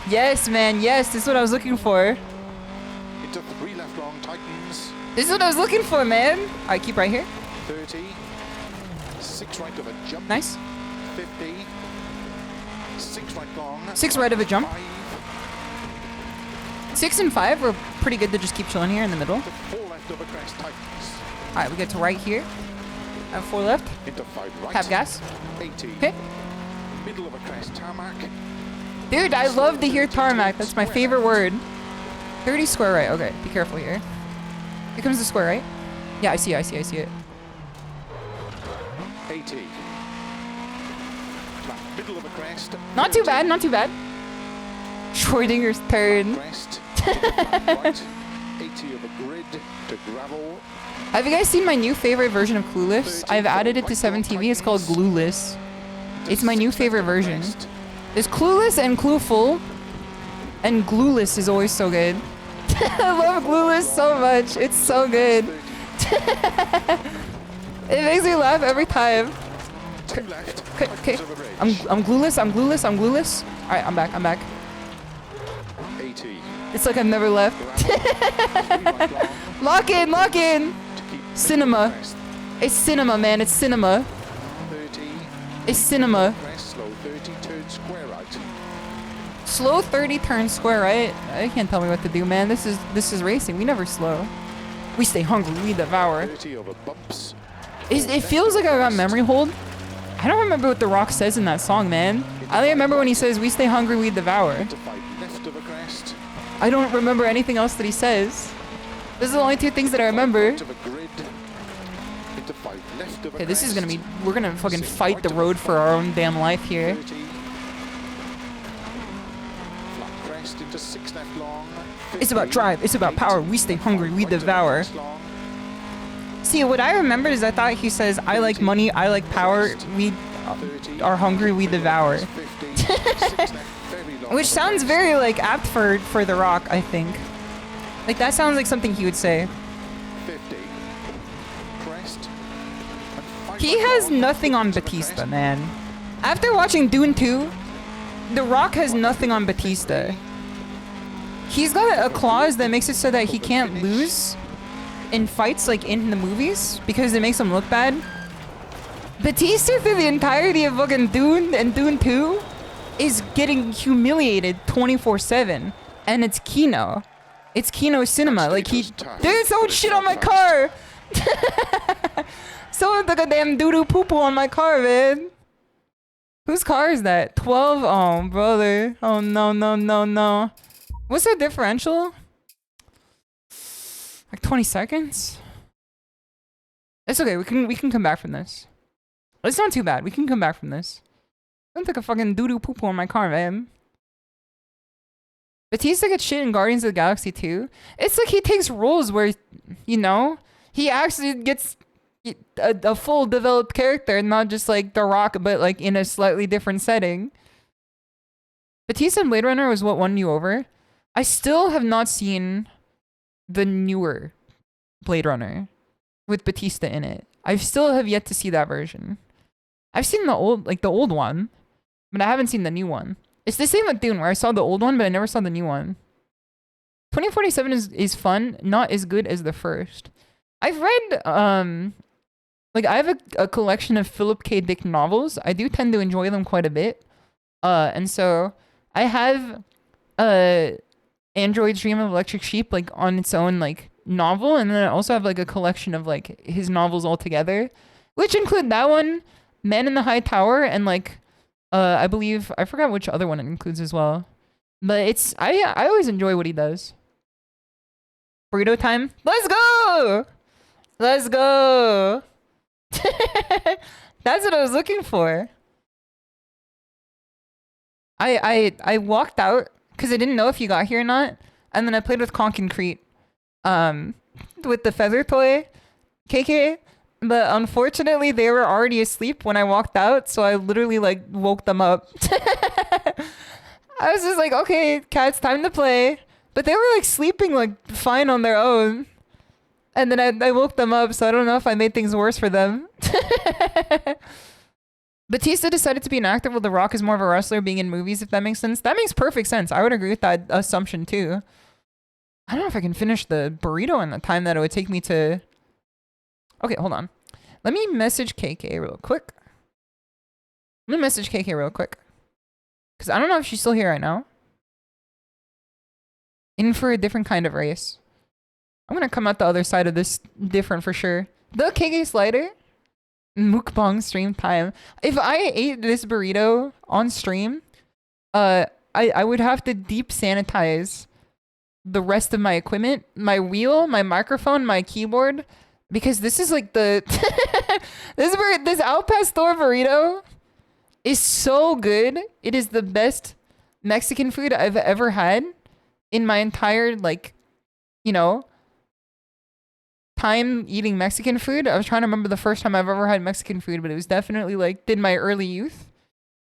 Yes, man, yes, this is what I was looking for. Into 3 left long. Tightens. This is what I was looking for, man. Alright, keep right here. 30. 6 right of a jump. Nice. 50. 6 right long. 6 right of a jump. 5. 6 and 5 were pretty good to just keep chilling here in the middle. Into 4 left of a crest. Tightens. Alright, we get to right here. I have 4 left. Into 5 right. Have gas. 80. Okay. Middle of a crest. Tarmac. Dude, I love to hear tarmac. That's my favorite word. 30 square right. Okay, be careful here. Here comes the square right. Yeah, I see it. 80. Flat middle of a crest. Not too bad, not too bad. Schrodinger's turn. Crest. Right. 80 of a grid to gravel. Have you guys seen my new favorite version of Clueless? I've added it to 7TV. It's called Glueless. It's my new favorite version. There's Clueless and Clueful. And Glueless is always so good. I love Glueless so much. It's so good. It makes me laugh every time. Okay. I'm glueless. Alright, I'm back. 80. It's like I've never left. Lock in! Cinema. It's cinema, man. It's cinema. 30. It's cinema. Crest, slow 30, turn square right. Slow 30, turn square right. I can't tell me what to do, man. This is racing. We never slow. We stay hungry. We devour. 30 over bumps. It feels like I got memory hold. I don't remember what The Rock says in that song, man. I only remember when he says, "We stay hungry, we devour." Into 5 left of a crest. I don't remember anything else that he says. This is the only 2 things that I remember. Right of a grid. Into 5 left of a Okay, this is crest. gonna be... We're gonna fucking 6 fight right the of road a for our own damn life here. 30. Flat crest into 6 left long. It's about 50. drive. It's about power. We stay hungry. We Right of a devour. crest long. See, what I remembered is I thought he says, "I like money. I like power. We 30. are hungry. We devour." 50. 6 left, very long Which of a sounds crest. very, like, apt for The Rock, I think. Like, that sounds like something he would say. 50. Crest. And 5 He right has long, nothing on opens of a Batista, crest. man. After watching Dune 2, The Rock has nothing on Batista. He's got a clause that makes it so that he can't lose in fights, like, in the movies, because it makes him look bad. Batista, through the entirety of fucking Dune and Dune 2, is getting humiliated 24/7. And it's Kino. It's Kino cinema. Like, dude, someone shit on my car! Someone took a damn doo-doo poo-poo on my car, man. Whose car is that? 12? Oh, brother. Oh, no. What's the differential? Like 20 seconds? It's okay. We can come back from this. It's not too bad. We can come back from this. Don't take a fucking doo-doo poo-poo on my car, man. Batista gets shit in Guardians of the Galaxy 2. It's like he takes roles where, you know, he actually gets a full developed character, not just like The Rock, but like in a slightly different setting. Batista in Blade Runner was what won you over. I still have not seen the newer Blade Runner with Batista in it. I still have yet to see that version. I've seen the old one, but I haven't seen the new one. It's the same with Dune, where I saw the old one, but I never saw the new one. 2047 is fun, not as good as the first. I've read, like, I have a collection of Philip K. Dick novels. I do tend to enjoy them quite a bit. And so I have Android's Dream of Electric Sheep, like, on its own, like, novel. And then I also have, like, a collection of, like, his novels all together, which include that one, Man in the High Tower, and like, I believe, I forgot which other one it includes as well. But it's, I always enjoy what he does. Burrito time. Let's go! Let's go! That's what I was looking for. I walked out because I didn't know if you got here or not. And then I played with Conk and Crete. With the feather toy. KK. But unfortunately, they were already asleep when I walked out. So I literally like woke them up. I was just like, okay, cats, time to play. But they were like sleeping like fine on their own. And then I woke them up, so I don't know if I made things worse for them. Batista decided to be an actor while The Rock is more of a wrestler being in movies, if that makes sense. That makes perfect sense. I would agree with that assumption too. I don't know if I can finish the burrito in the time that it would take me to... Okay, hold on. Let me message KK real quick. Because I don't know if she's still here right now. In for a different kind of race. I'm gonna come out the other side of this different for sure. The KK slider? Mukbang stream time. If I ate this burrito on stream, I would have to deep sanitize the rest of my equipment. My wheel, my microphone, my keyboard. Because this is like the... this Al Pastor burrito is so good. It is the best Mexican food I've ever had in my entire, like, you know, time eating Mexican food. I was trying to remember the first time I've ever had Mexican food, but it was definitely like in my early youth.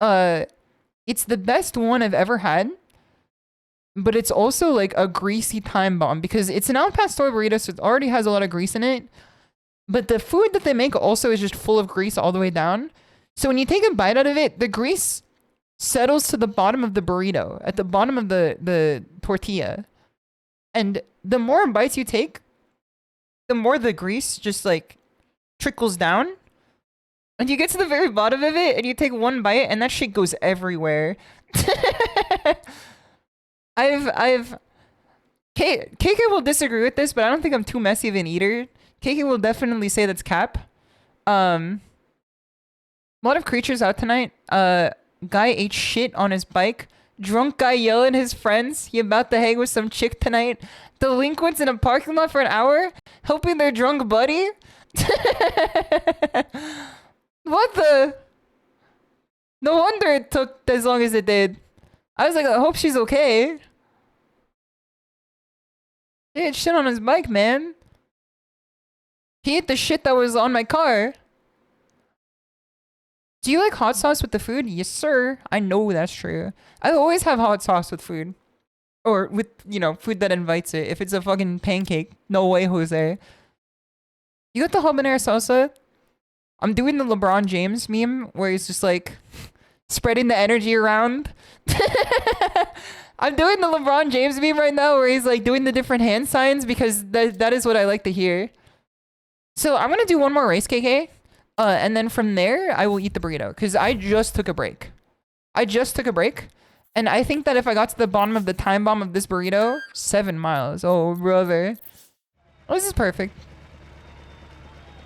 It's the best one I've ever had, but it's also like a greasy time bomb because it's an Al Pastor burrito, so it already has a lot of grease in it. But the food that they make also is just full of grease all the way down. So when you take a bite out of it, the grease settles to the bottom of the burrito, at the bottom of the tortilla. And the more bites you take, the more the grease just like trickles down. And you get to the very bottom of it and you take one bite and that shit goes everywhere. KK will disagree with this, but I don't think I'm too messy of an eater. KK will definitely say that's cap. A lot of creatures out tonight. Guy ate shit on his bike. Drunk guy yelling at his friends. He about to hang with some chick tonight. Delinquents in a parking lot for an hour. Helping their drunk buddy. What the? No wonder it took as long as it did. I was like, I hope she's okay. He ate shit on his bike, man. He ate the shit that was on my car. Do you like hot sauce with the food? Yes, sir. I know that's true. I always have hot sauce with food. Or with, you know, food that invites it. If it's a fucking pancake, no way, Jose. You got the habanero salsa? I'm doing the LeBron James meme where he's just like spreading the energy around. I'm doing the LeBron James meme right now where he's like doing the different hand signs because that is what I like to hear. So I'm going to do one more race, KK. And then from there, I will eat the burrito. Because I just took a break. And I think that if I got to the bottom of the time bomb of this burrito, 7 miles. Oh, brother. Oh, this is perfect.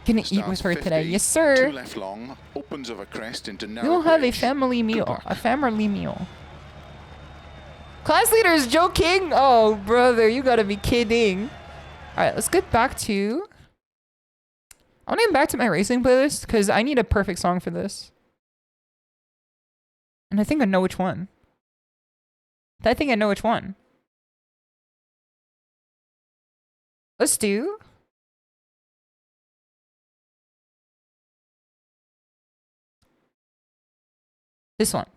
Gonna eat with her today. Yes, sir. 2 left long, opens over crest into narrow We'll have a bridge. family meal. Class leader is Joe King? Oh, brother, you gotta be kidding. Alright, let's get back to... I want to get back to my racing playlist because I need a perfect song for this. And I think I know which one. Let's do... this one.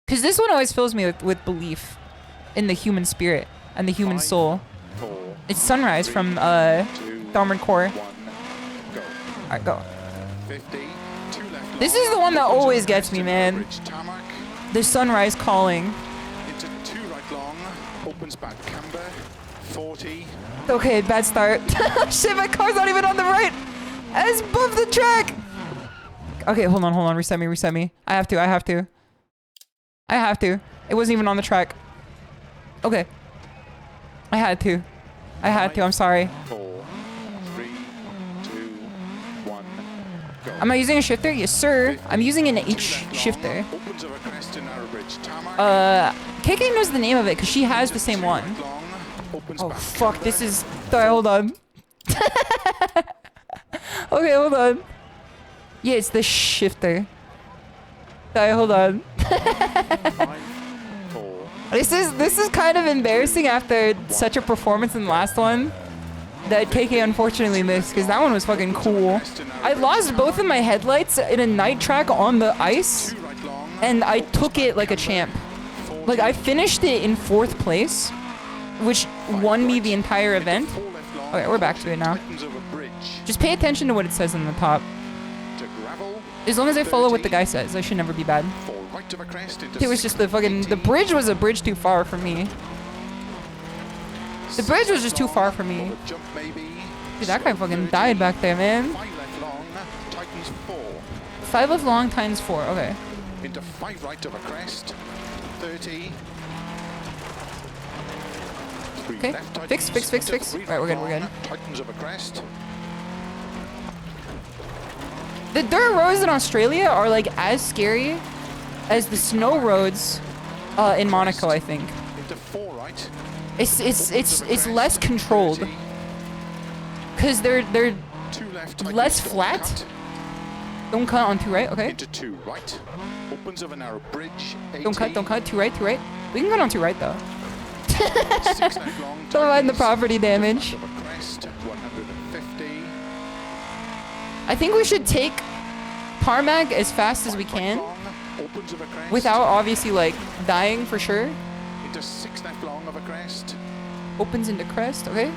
Because this one always fills me with belief in the human spirit and the human soul. 4, It's Sunrise from 2, Armored Core. 1, go. Alright, go. 50, 2 left This long, is the one that opens over always gets crest me, into narrow man. bridge, tarmac, The Sunrise calling. into 2 right long, opens back camber, 40, Okay, bad start. Shit, my car's not even on the right. It's above the track. Okay, hold on. Reset me. I have to. It wasn't even on the track. Okay. I had to. I'm sorry. 4, 3, 2, Am I using a shifter? Yes, sir. I'm using an H shifter. Opens over crest to narrow bridge. Tarmac. KK knows the name of it because she has the same one. Right long, opens Oh back fuck, camber. this is... Sorry, hold on. Okay, hold on. Yeah, it's the shifter. Sorry, hold on. 5, 4. This is kind of embarrassing after such a performance in the last one that KK unfortunately missed because that one was fucking cool. I lost both of my headlights in a night track on the ice 2 right long. and I took it like a champ. Like I finished it in 4th place, which won me the entire event. 4 left long. Okay, we're back to it now. Tightens over bridge. Just pay attention to what it says on the top. To gravel. As long as I follow what the guy says, I should never be bad. 4 right of a crest into It was just the fucking... The bridge was a bridge too far for me. The bridge was just too far for me. Jump maybe. Dude, that guy fucking died back there, man. 5 left long. Tightens 4. 5 left long times 4. Okay. Into 5 right of a crest. 30. 3 Okay. left tightens. Fix, fix, fix, Into fix. 3 Right, we're good, we're long, good. Tightens of a crest. The dirt roads in Australia are like as scary as the snow roads in Monaco, I think. Into 4 right. It's less controlled. 30. Cause they're 2 left. less tightens, flat. cut. Don't cut on 2 right, okay? Into 2 right. Opens of a narrow bridge. 80. Don't cut, 2 right, 2 right. We can cut on 2 right though. 6 left long. Don't mind the tightens. property damage. Of a crest. 150. I think we should take tarmac as fast as we can Long, opens of a crest. without obviously like dying for sure. Into 6 left long of a crest. Opens into crest, okay?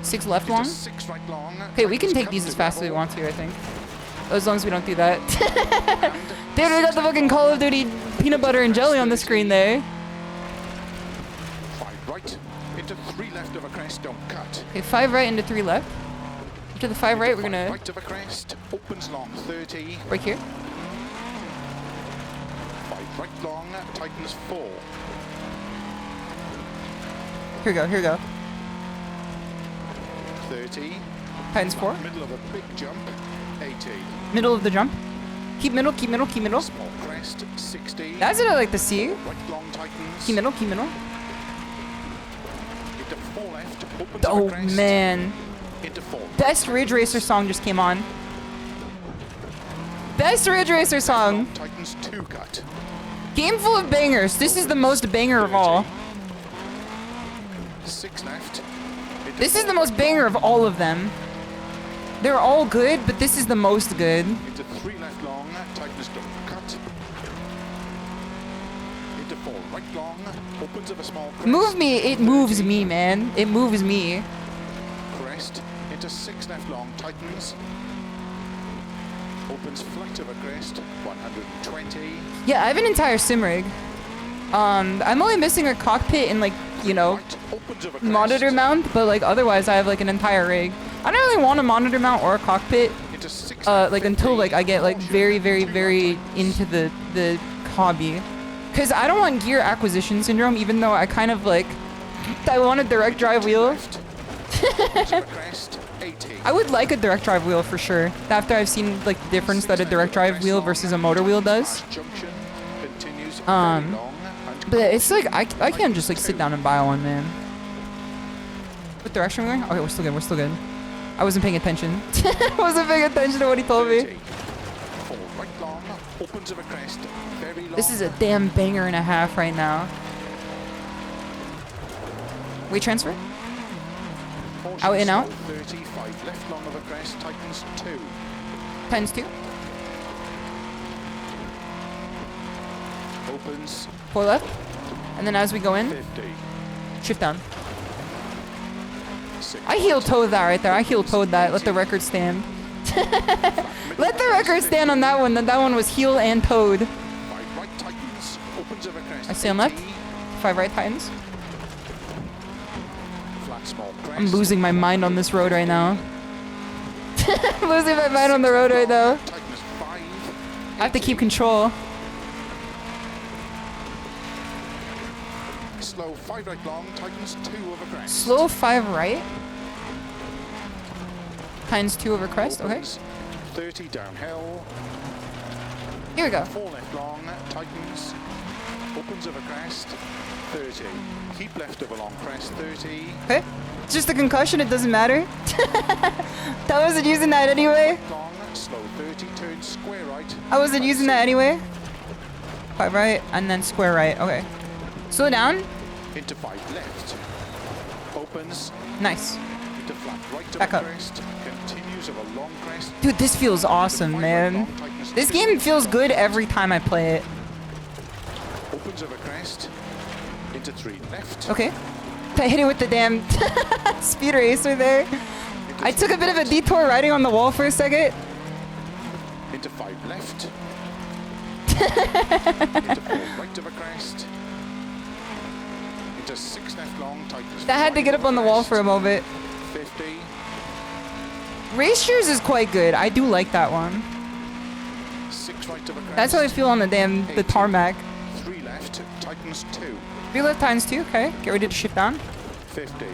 6 left long. Into 6 right long. Okay, we can tightens, take cut these to as fast as we gravel, want to, I think. As long as we don't do that. and Dude, we got the fucking Call of Duty peanut butter and jelly on the screen there. 5 right. Into 3 left of a crest. Don't cut. Okay, 5 right into 3 left. After the 5 right, we're 5 gonna right of a crest. Opens long. 30. break here. 5 right long. Tightens 4. Here we go, here we go. 30. Tightens 4. Middle of a big jump. 80. Middle of the jump. Keep middle, keep middle, keep middle. Small crest. 60. That's what I like to see. Right long tightens. Keep middle, keep middle. Into 4 left. Opens of Oh a crest. man. Into 4. Best Ridge Racer song just came on. Best Ridge Racer song. Tightens 2 cut. Game full of bangers. This is the most banger of all. 6 left. Into This is 4 the most banger of all of them. They're all good, but this is the most good. Into 3 left long. Tightens don't cut. Into 4 right long. Opens of a small crest. Move me, it moves me, man. It moves me. Crest. Into 6 left long. Tightens. Opens flat of a crest. 120. Yeah, I have an entire sim rig. I'm only missing a cockpit and like, you know, Right. Opens of a crest. monitor mount, but like otherwise I have like an entire rig. I don't really want a monitor mount or a cockpit, Into 6 like until like I get like very into the hobby. Cause I don't want gear acquisition syndrome, even though I kind of like, I want a direct drive wheel. Opens of a crest. 80. I would like a direct drive wheel for sure. After I've seen like the difference that a direct drive wheel versus a motor wheel does. Junction continues very Um, long and But it's like, I can't just like sit down and buy one, man. What direction are we going? Okay, we're still good, we're still good. I wasn't paying attention. I wasn't paying attention to what he told me. 30. 4 right long. Opens of a crest. Very long. This is a damn banger and a half right now. Weight transfer? Caution out and out. slow, 35 left long of a crest. Tightens 2. Times 2. Opens 4 left. And then as we go in, 50. shift down. 6 I heel toed that right there. I heel toed that. Let the record stand. Let the record stand on that one. That one was heel and toed. 5 right tightens. Opens of a crest. I stay on left. 80. 5 right tightens. Flat small crest. I'm losing my mind on this road right now. I'm losing my mind on the road right now. Tightens 5. I have to keep control. Slow 5 right long. Tightens 2 of a crest. Slow 5 right. Times 2 over crest. Okay. Opens 30 downhill. Here we go. 4 left long, tightens. Opens of a crest, 30. Keep left of a long crest, 30. Okay. It's just a concussion, it doesn't matter. I wasn't using that anyway. Long, slow 30, turn square right. I wasn't using that anyway. 5 right, and then square right. Okay. Slow down. Into 5 left. Opens. Nice. Into flat right of Back a up. crest. Continues of a long crest. Dude, this feels awesome, man. This game feels good every time I play it. Opens of a crest. Into 3 left. Okay. I hit it with the damn speed racer there. I took a bit of a detour riding on the wall for a second. Into 5 left. Into 4 right of a crest. Into 6 left long, tightens. I had to get up on the wall for a moment. 50. Race Shoes is quite good. I do like that one. 6 right of a crest. That's how I feel on the tarmac. 3 left, tightens 2. 3 left times 2, okay. Get ready to shift down. 50.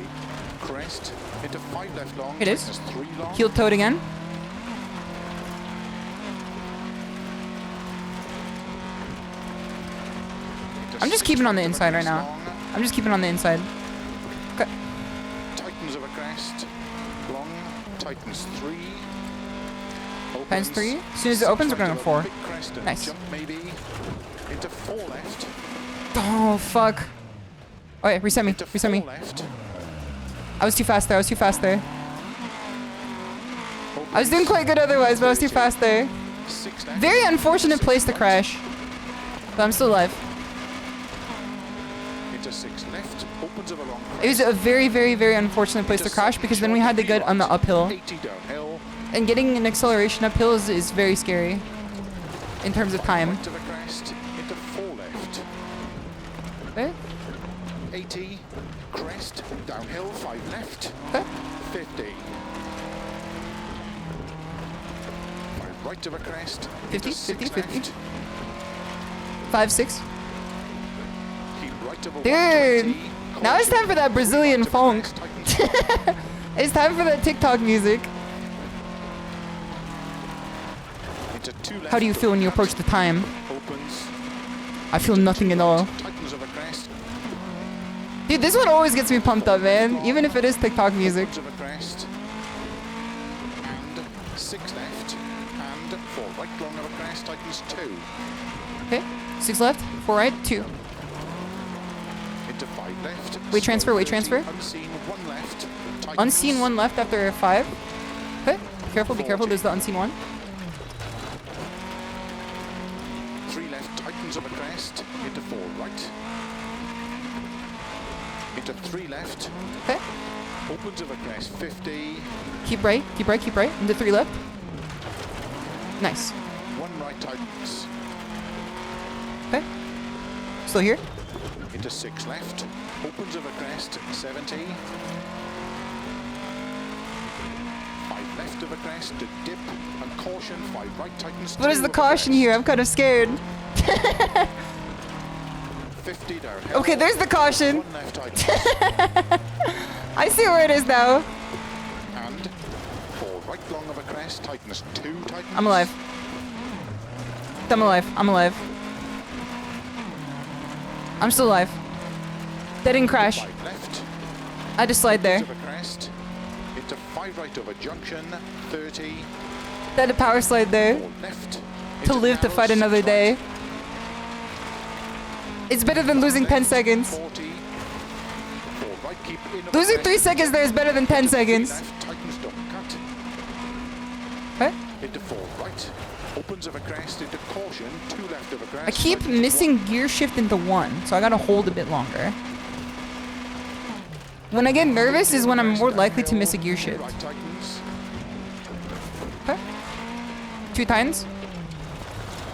Crest. Into 5 left long. It is. tightens 3 long. Heel toed again. Into I'm just 6 keeping on the right of a inside right crest now. long. I'm just keeping on the inside. Okay. Tightens of a crest. Long. Tightens 3. Times Opens. 3. As soon as it opens, we're Right going of a 4. big crest and Nice. Jump maybe. Into 4 left. Oh, fuck. Oh, yeah, reset me. Into Reset 4 me. left. I was too fast there. I was too fast there. Opens. I was doing quite good otherwise, but I was too 30. fast there. 6 left. Very unfortunate 6 place to right. crash. But I'm still alive. Into 6 left. Opens of a long crest. It was a very, very, very unfortunate place to Into crash 7 because then we short had to V get on the right. uphill. 80 downhill. And getting an acceleration uphill is very scary in terms of time. Right of a crest. Into 4 left. Okay. 80. Crest. Downhill. 5 left. Okay. 50. 5 right of a crest. 50, Into 6 50, 50. left. 5, 6. Keep right of a Dude, 120. now it's time for that Brazilian Right of a funk. crest, tightens 5. It's time for that TikTok music. Into 2 left. How do you feel when you approach the time? Opens. I feel nothing at all. Tightens of a crest. Dude, this one always gets me pumped up, man. Even if it is TikTok music. Opens of a crest. And 6 left. And 4 right long of a crest. Tightens 2. Okay. 6 left, 4 right, 2. Into 5 left. Weight transfer, weight Slow 30, transfer. Unseen 1 left. Tightens. Unseen 1 left after 5. Okay. Be careful, be careful. There's the unseen 1. 3 left. Tightens of a crest. Into 4 right. Into 3 left. Okay. Opens of a crest. 50. Keep right, keep right, keep right. Into 3 left. Nice. 1 right tightens. Okay. Still here. Into 6 left. Opens of a crest. 70. 5 left of a crest to dip and caution. 5 right tightens. What is 2 the of a caution crest. here? I'm kind of scared. 50 downhill. Okay, there's the caution. 1 left tightens. I see where it is now. And 4 right long of a crest. Tightens 2 tightens. I'm alive. I'm alive. I'm alive. I'm still alive. That didn't crash. 5 left. I just slide there. Of a crest. Into 5 right of a junction. 30. That a power slide there. 4 left. To Into live to narrow, fight 6 another right. day. It's better than losing 10 Left, seconds. 40. 4 right, keep in of a Losing crest. 3 seconds there is better than 10 Into 3 seconds. left, tightens, don't cut. Okay. Into 4 right. Opens of a crest into caution. 2 left of a crest. I keep tightens missing 1. gear shift into 1, so I gotta hold a bit longer. When I get nervous is when I'm more likely to miss a gear shift. Right tightens. Okay. 2 times.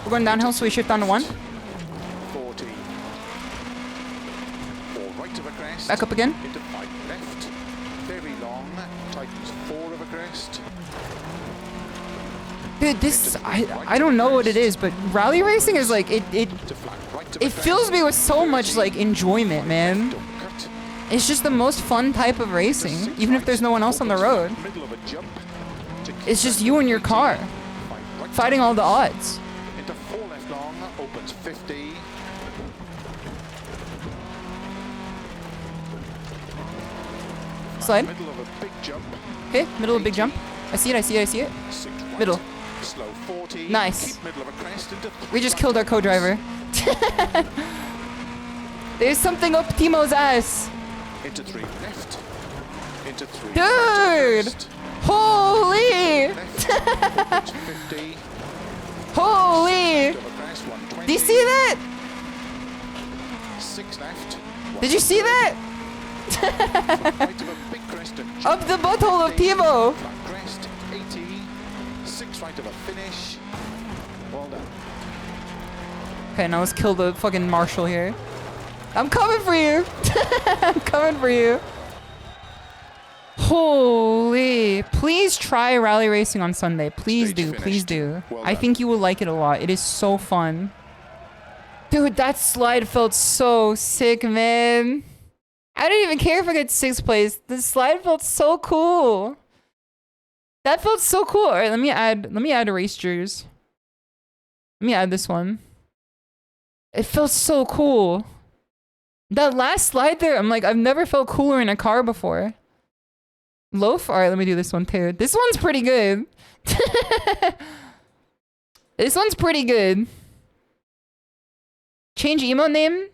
We're going downhill, so we shift down to 1. 40. 4 right of a crest. Back up again. Into 5 left. Very long. Tightens 4 of a crest. Dude, this I don't know what it is, but rally racing is like it To flat right of a it crest. fills me with so much like enjoyment, man. Don't cut. It's just the most fun type of racing, even if there's no one else on the road. Middle of a jump. To It's just you and your car. fighting all the odds. Into 4 left long, opens 50. Slide. Middle of a big jump. Okay, middle of a big jump. I see it, I see it, I see it. 6 right. Middle. Slow 40. Nice. Keep middle of a crest into 3 We just right. killed our co-driver. There's something up Timo's ass. Into 3 left. Into 3 Dude! right. Holy! Left. Opens 50. Holy! Middle of a crest, 120. Did you see that? 6 left. Did you see that? Right of a big crest and jump. Up the butthole of Timo. Flat crest, 80. 6 right of a finish. Well done. Okay, now let's kill the fucking marshal here. I'm coming for you. I'm coming for you. Holy. Please try rally racing on Sunday. Please Stage do. finished. Please do. Well I done. think you will like it a lot. It is so fun. Dude, that slide felt so sick, man. I didn't even care if I got 6th place. The slide felt so cool. That felt so cool. All right, let me add erasers. Let me add this one. It felt so cool. That last slide there, I'm like, I've never felt cooler in a car before. Loaf? All right, let me do this one too. This one's pretty good. This one's pretty good. Change emote name?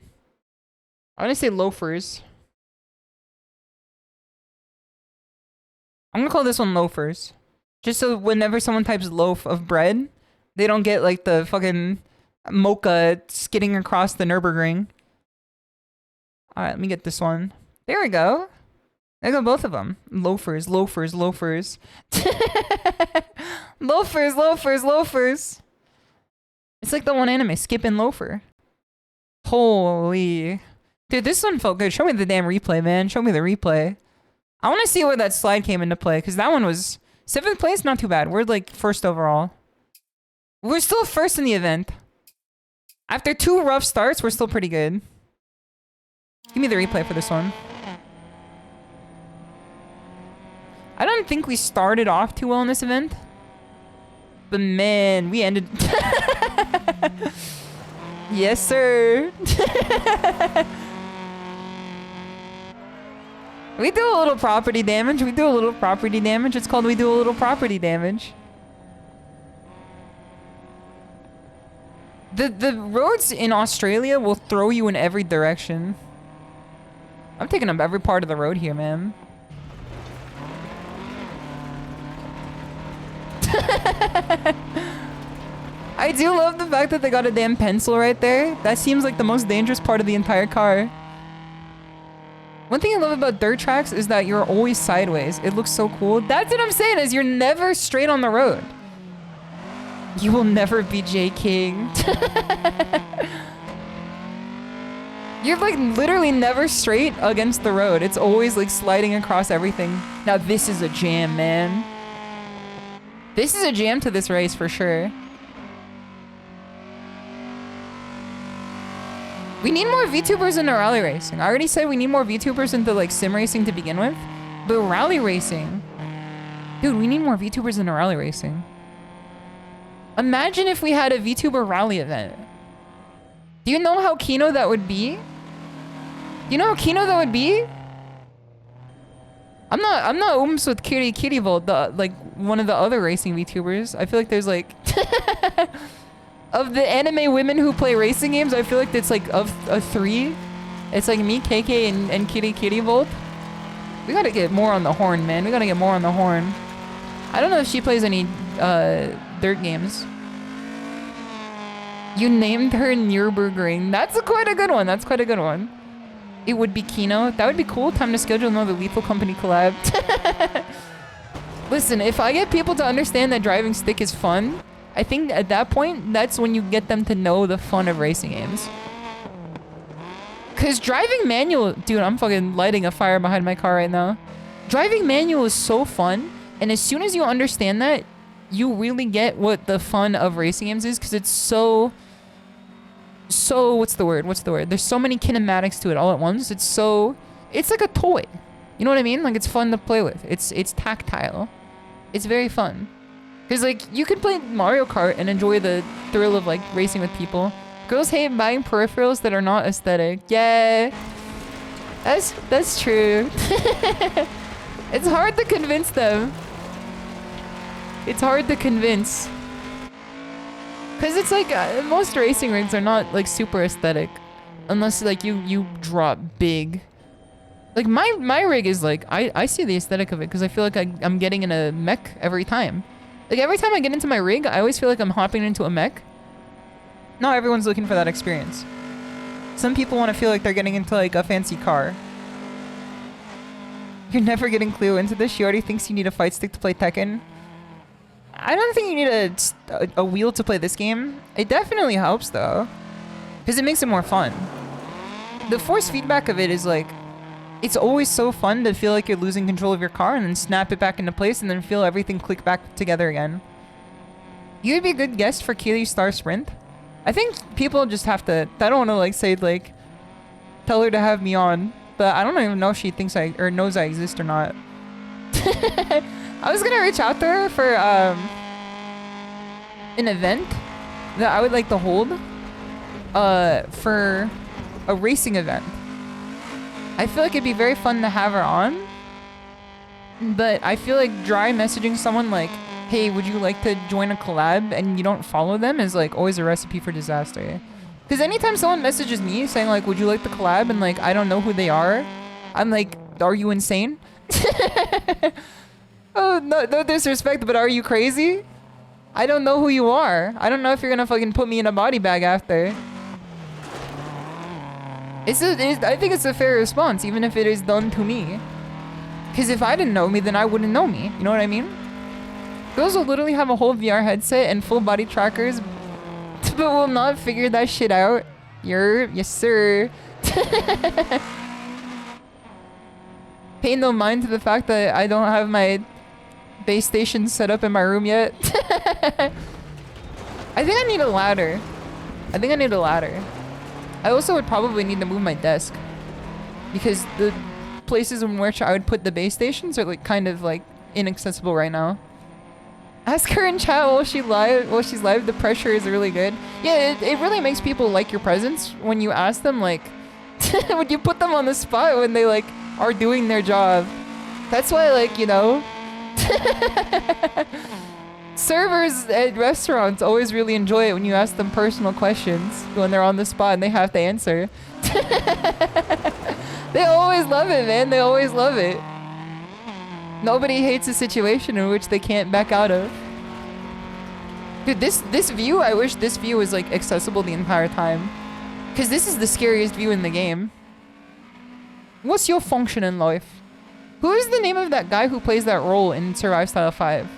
I'm gonna say loafers. I'm gonna call this one loafers. Just so whenever someone types loaf of bread, they don't get like the fucking mocha skidding across the Nürburgring. Alright, let me get this one. There we go. There go both of them. Loafers, loafers, loafers. Loafers, loafers, loafers. It's like the one anime, Skip and Loafer. Holy. Dude, this one felt good. Show me the damn replay, man. Show me the replay. I want to see where that slide came into play, because that one was 7th place, not too bad. We're like 1st overall. We're still 1st in the event. After 2 rough starts, we're still pretty good. Give me the replay for this one. I don't think we started off too well in this event. But man, we ended... Yes, sir. We do a little property damage. We do a little property damage. It's called we do a little property damage. The roads in Australia will throw you in every direction. I'm taking up every part of the road here, man. I do love the fact that they got a damn pencil right there. That seems like the most dangerous part of the entire car. One thing I love about dirt tracks is that you're always sideways. It looks so cool. That's what I'm saying, is you're never straight on the road. You will never be J. King. You're like literally never straight against the road. It's always like sliding across everything. Now this is a jam, man. This is a jam to this race for sure. We need more VTubers into rally racing. I already said we need more VTubers into like sim racing to begin with. But rally racing... Dude, we need more VTubers into rally racing. Imagine if we had a VTuber rally event. Do you know how Kino that would be? Do you know how Kino that would be? I'm not ooms with Kitty Volt, the like one of the other racing VTubers. I feel like there's like of the anime women who play racing games, I feel like it's like of a 3. It's like me, KK, and Kitty Volt. We gotta get more on the horn, man. We gotta get more on the horn. I don't know if she plays any dirt games. You named her Nürburgring. That's quite a good one. That's quite a good one. It would be Kino. That would be cool. Time to schedule another Lethal Company collab. Listen, if I get people to understand that driving stick is fun, I think at that point, that's when you get them to know the fun of racing games. Because driving manual... Dude, I'm fucking lighting a fire behind my car right now. Driving manual is so fun. And as soon as you understand that, you really get what the fun of racing games is. Because it's so... What's the word? There's so many kinematics to it all at once. It's like a toy. You know what I mean? Like, it's fun to play with. It's tactile. It's very fun. Cause like you could play Mario Kart and enjoy the thrill of like racing with people. Girls hate buying peripherals that are not aesthetic. Yeah, that's true. It's hard to convince them. It's hard to convince. Cause it's like most racing rigs are not like super aesthetic, unless like you drop big. Like my rig is like I see the aesthetic of it because I feel like I'm getting in a mech every time. Like every time I get into my rig, I always feel like I'm hopping into a mech. Not everyone's looking for that experience. Some people want to feel like they're getting into like a fancy car. You're never getting Cleo into this. She already thinks you need a fight stick to play Tekken. I don't think you need a wheel to play this game. It definitely helps though, because it makes it more fun. The force feedback of it is like, it's always so fun to feel like you're losing control of your car and then snap it back into place and then feel everything click back together again. You'd be a good guest for Keely Star Sprint. I think people just have to, I don't want to like say like, tell her to have me on, but I don't even know if she thinks or knows I exist or not. I was gonna reach out to her for an event that I would like to hold for a racing event. I feel like it'd be very fun to have her on, but I feel like dry messaging someone like, hey, would you like to join a collab, and you don't follow them is like always a recipe for disaster. Because anytime someone messages me saying like, would you like to collab, and like I don't know who they are, I'm like, are you insane? Oh, no disrespect, but are you crazy? I don't know who you are. I don't know if you're gonna fucking put me in a body bag after. I think it's a fair response, even if it is done to me. Because if I didn't know me, then I wouldn't know me. You know what I mean? Girls will literally have a whole VR headset and full body trackers, but will not figure that shit out. Yes, sir. Pay no mind to the fact that I don't have my base station set up in my room yet. I think I need a ladder. I also would probably need to move my desk, because the places in which I would put the base stations are like kind of like inaccessible right now. Ask her in chat while she's live. The pressure is really good. Yeah, it really makes people like your presence when you ask them, like, when you put them on the spot when they like are doing their job. That's why, like, you know, servers at restaurants always really enjoy it when you ask them personal questions when they're on the spot and they have to answer. They always love it, man. They always love it. Nobody hates a situation in which they can't back out of. Dude, this view, I wish this view was like accessible the entire time. Because this is the scariest view in the game. What's your function in life? Who is the name of that guy who plays that role in Survive Style 5?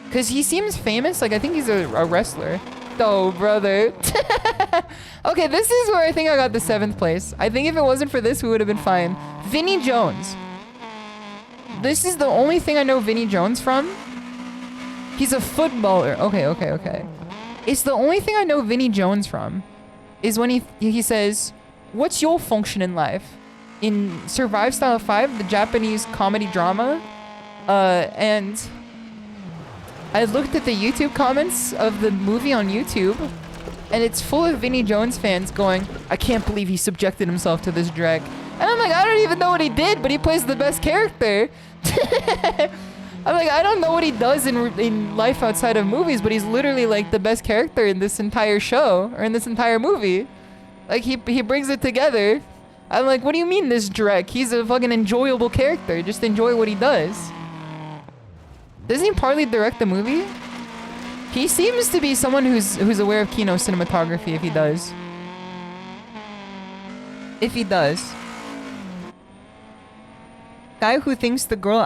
Because he seems famous. Like, I think he's a wrestler. Oh, brother. Okay, this is where I think I got the 7th place. I think if it wasn't for this, we would have been fine. Vinnie Jones. This is the only thing I know Vinnie Jones from. He's a footballer. Okay. It's the only thing I know Vinnie Jones from is when he says, what's your function in life? In Survive Style 5, the Japanese comedy drama. And I looked at the YouTube comments of the movie on YouTube, and it's full of Vinnie Jones fans going, I can't believe he subjected himself to this drag. And I'm like, I don't even know what he did, but he plays the best character. I'm like, I don't know what he does in life outside of movies, but he's literally like the best character in this entire show, or in this entire movie. Like, he brings it together. I'm like, what do you mean this drag? He's a fucking enjoyable character. Just enjoy what he does. Doesn't he partly direct the movie? He seems to be someone who's aware of Kino cinematography, if he does. If he does. Guy who thinks the girl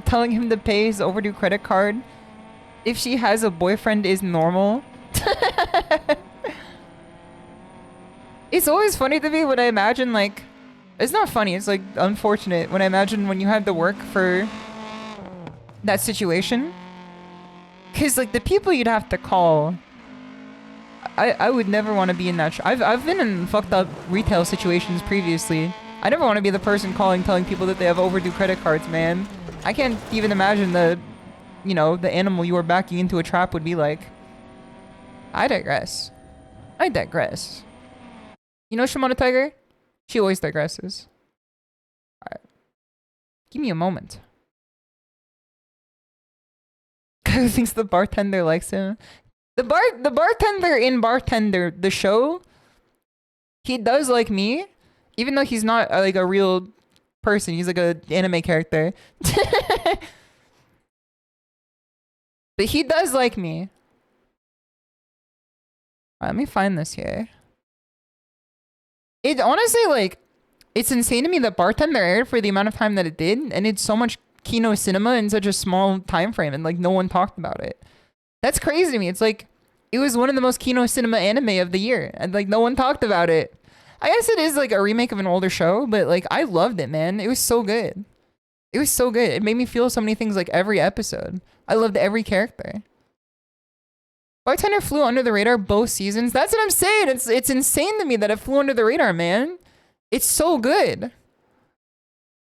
telling him to pay his overdue credit card if she has a boyfriend is normal. It's always funny to me when I imagine, like, it's not funny, it's like unfortunate when I imagine when you had to work for that situation. Cause like the people you'd have to call, I would never want to be in that. I've been in fucked up retail situations previously. I never want to be the person telling people that they have overdue credit cards, man. I can't even imagine the you know, the animal you were backing into a trap would be like. I digress. I digress. You know shimadatiger? She always digresses. Alright. Give me a moment. Who thinks the bartender likes him? The bartender in Bartender, the show, he does like me, even though he's not like a real person. He's like an anime character. But he does like me. Let me find this here. It honestly, like, it's insane to me that Bartender aired for the amount of time that it did, and it's so much Kino cinema in such a small time frame, and like no one talked about it. That's crazy to me. It's like it was one of the most Kino cinema anime of the year, and like no one talked about it. I guess it is like a remake of an older show, but like I loved it, man. It was so good. It was so good. It made me feel so many things like every episode. I loved every character. Bartender flew under the radar both seasons. That's what I'm saying. It's insane to me that it flew under the radar, man. It's so good.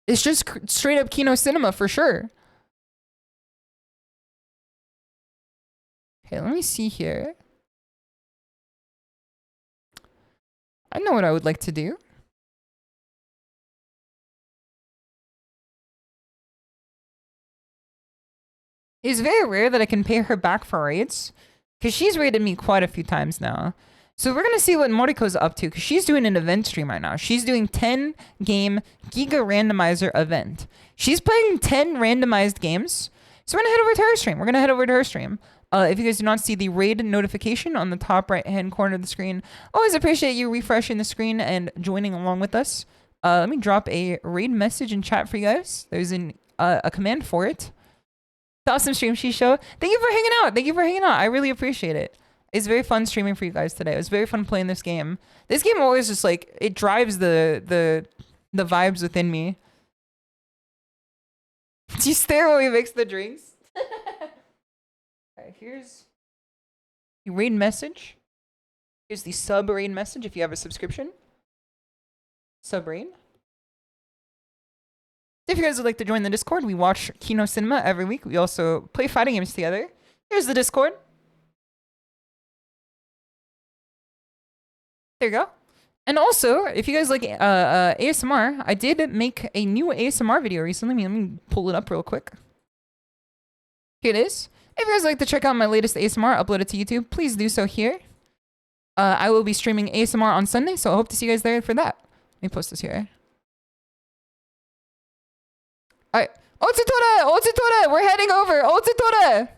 It's just straight up Kino cinema for sure. Okay, let me see here. I know what I would like to do. It's very rare that I can pay her back for raids, because she's raided me quite a few times now. So we're going to see what Moriko's up to, because she's doing an event stream right now. She's doing 10 game Giga Randomizer event. She's playing 10 randomized games. So we're going to head over to her stream. We're going to head over to her stream. If you guys do not see the raid notification on the top right hand corner of the screen, always appreciate you refreshing the screen and joining along with us. Let me drop a raid message in chat for you guys. There's a command for it. Awesome stream, SHISHOU. Thank you for hanging out. Thank you for hanging out. I really appreciate it. It's very fun streaming for you guys today. It was very fun playing this game. This game always just like, it drives the vibes within me. Do you stare while he makes the drinks? Alright, here's the raid message. Here's the sub raid message if you have a subscription. Sub raid. If you guys would like to join the Discord, we watch Kino Cinema every week. We also play fighting games together. Here's the Discord. There you go. And also, if you guys like ASMR, I did make a new ASMR video recently. Let me pull it up real quick. Here it is. If you guys like to check out my latest ASMR uploaded to YouTube, please do so here. I will be streaming ASMR on Sunday, so I hope to see you guys there for that. Let me post this here. Alright. Otsutore! Otsutore! We're heading over! Otsutore!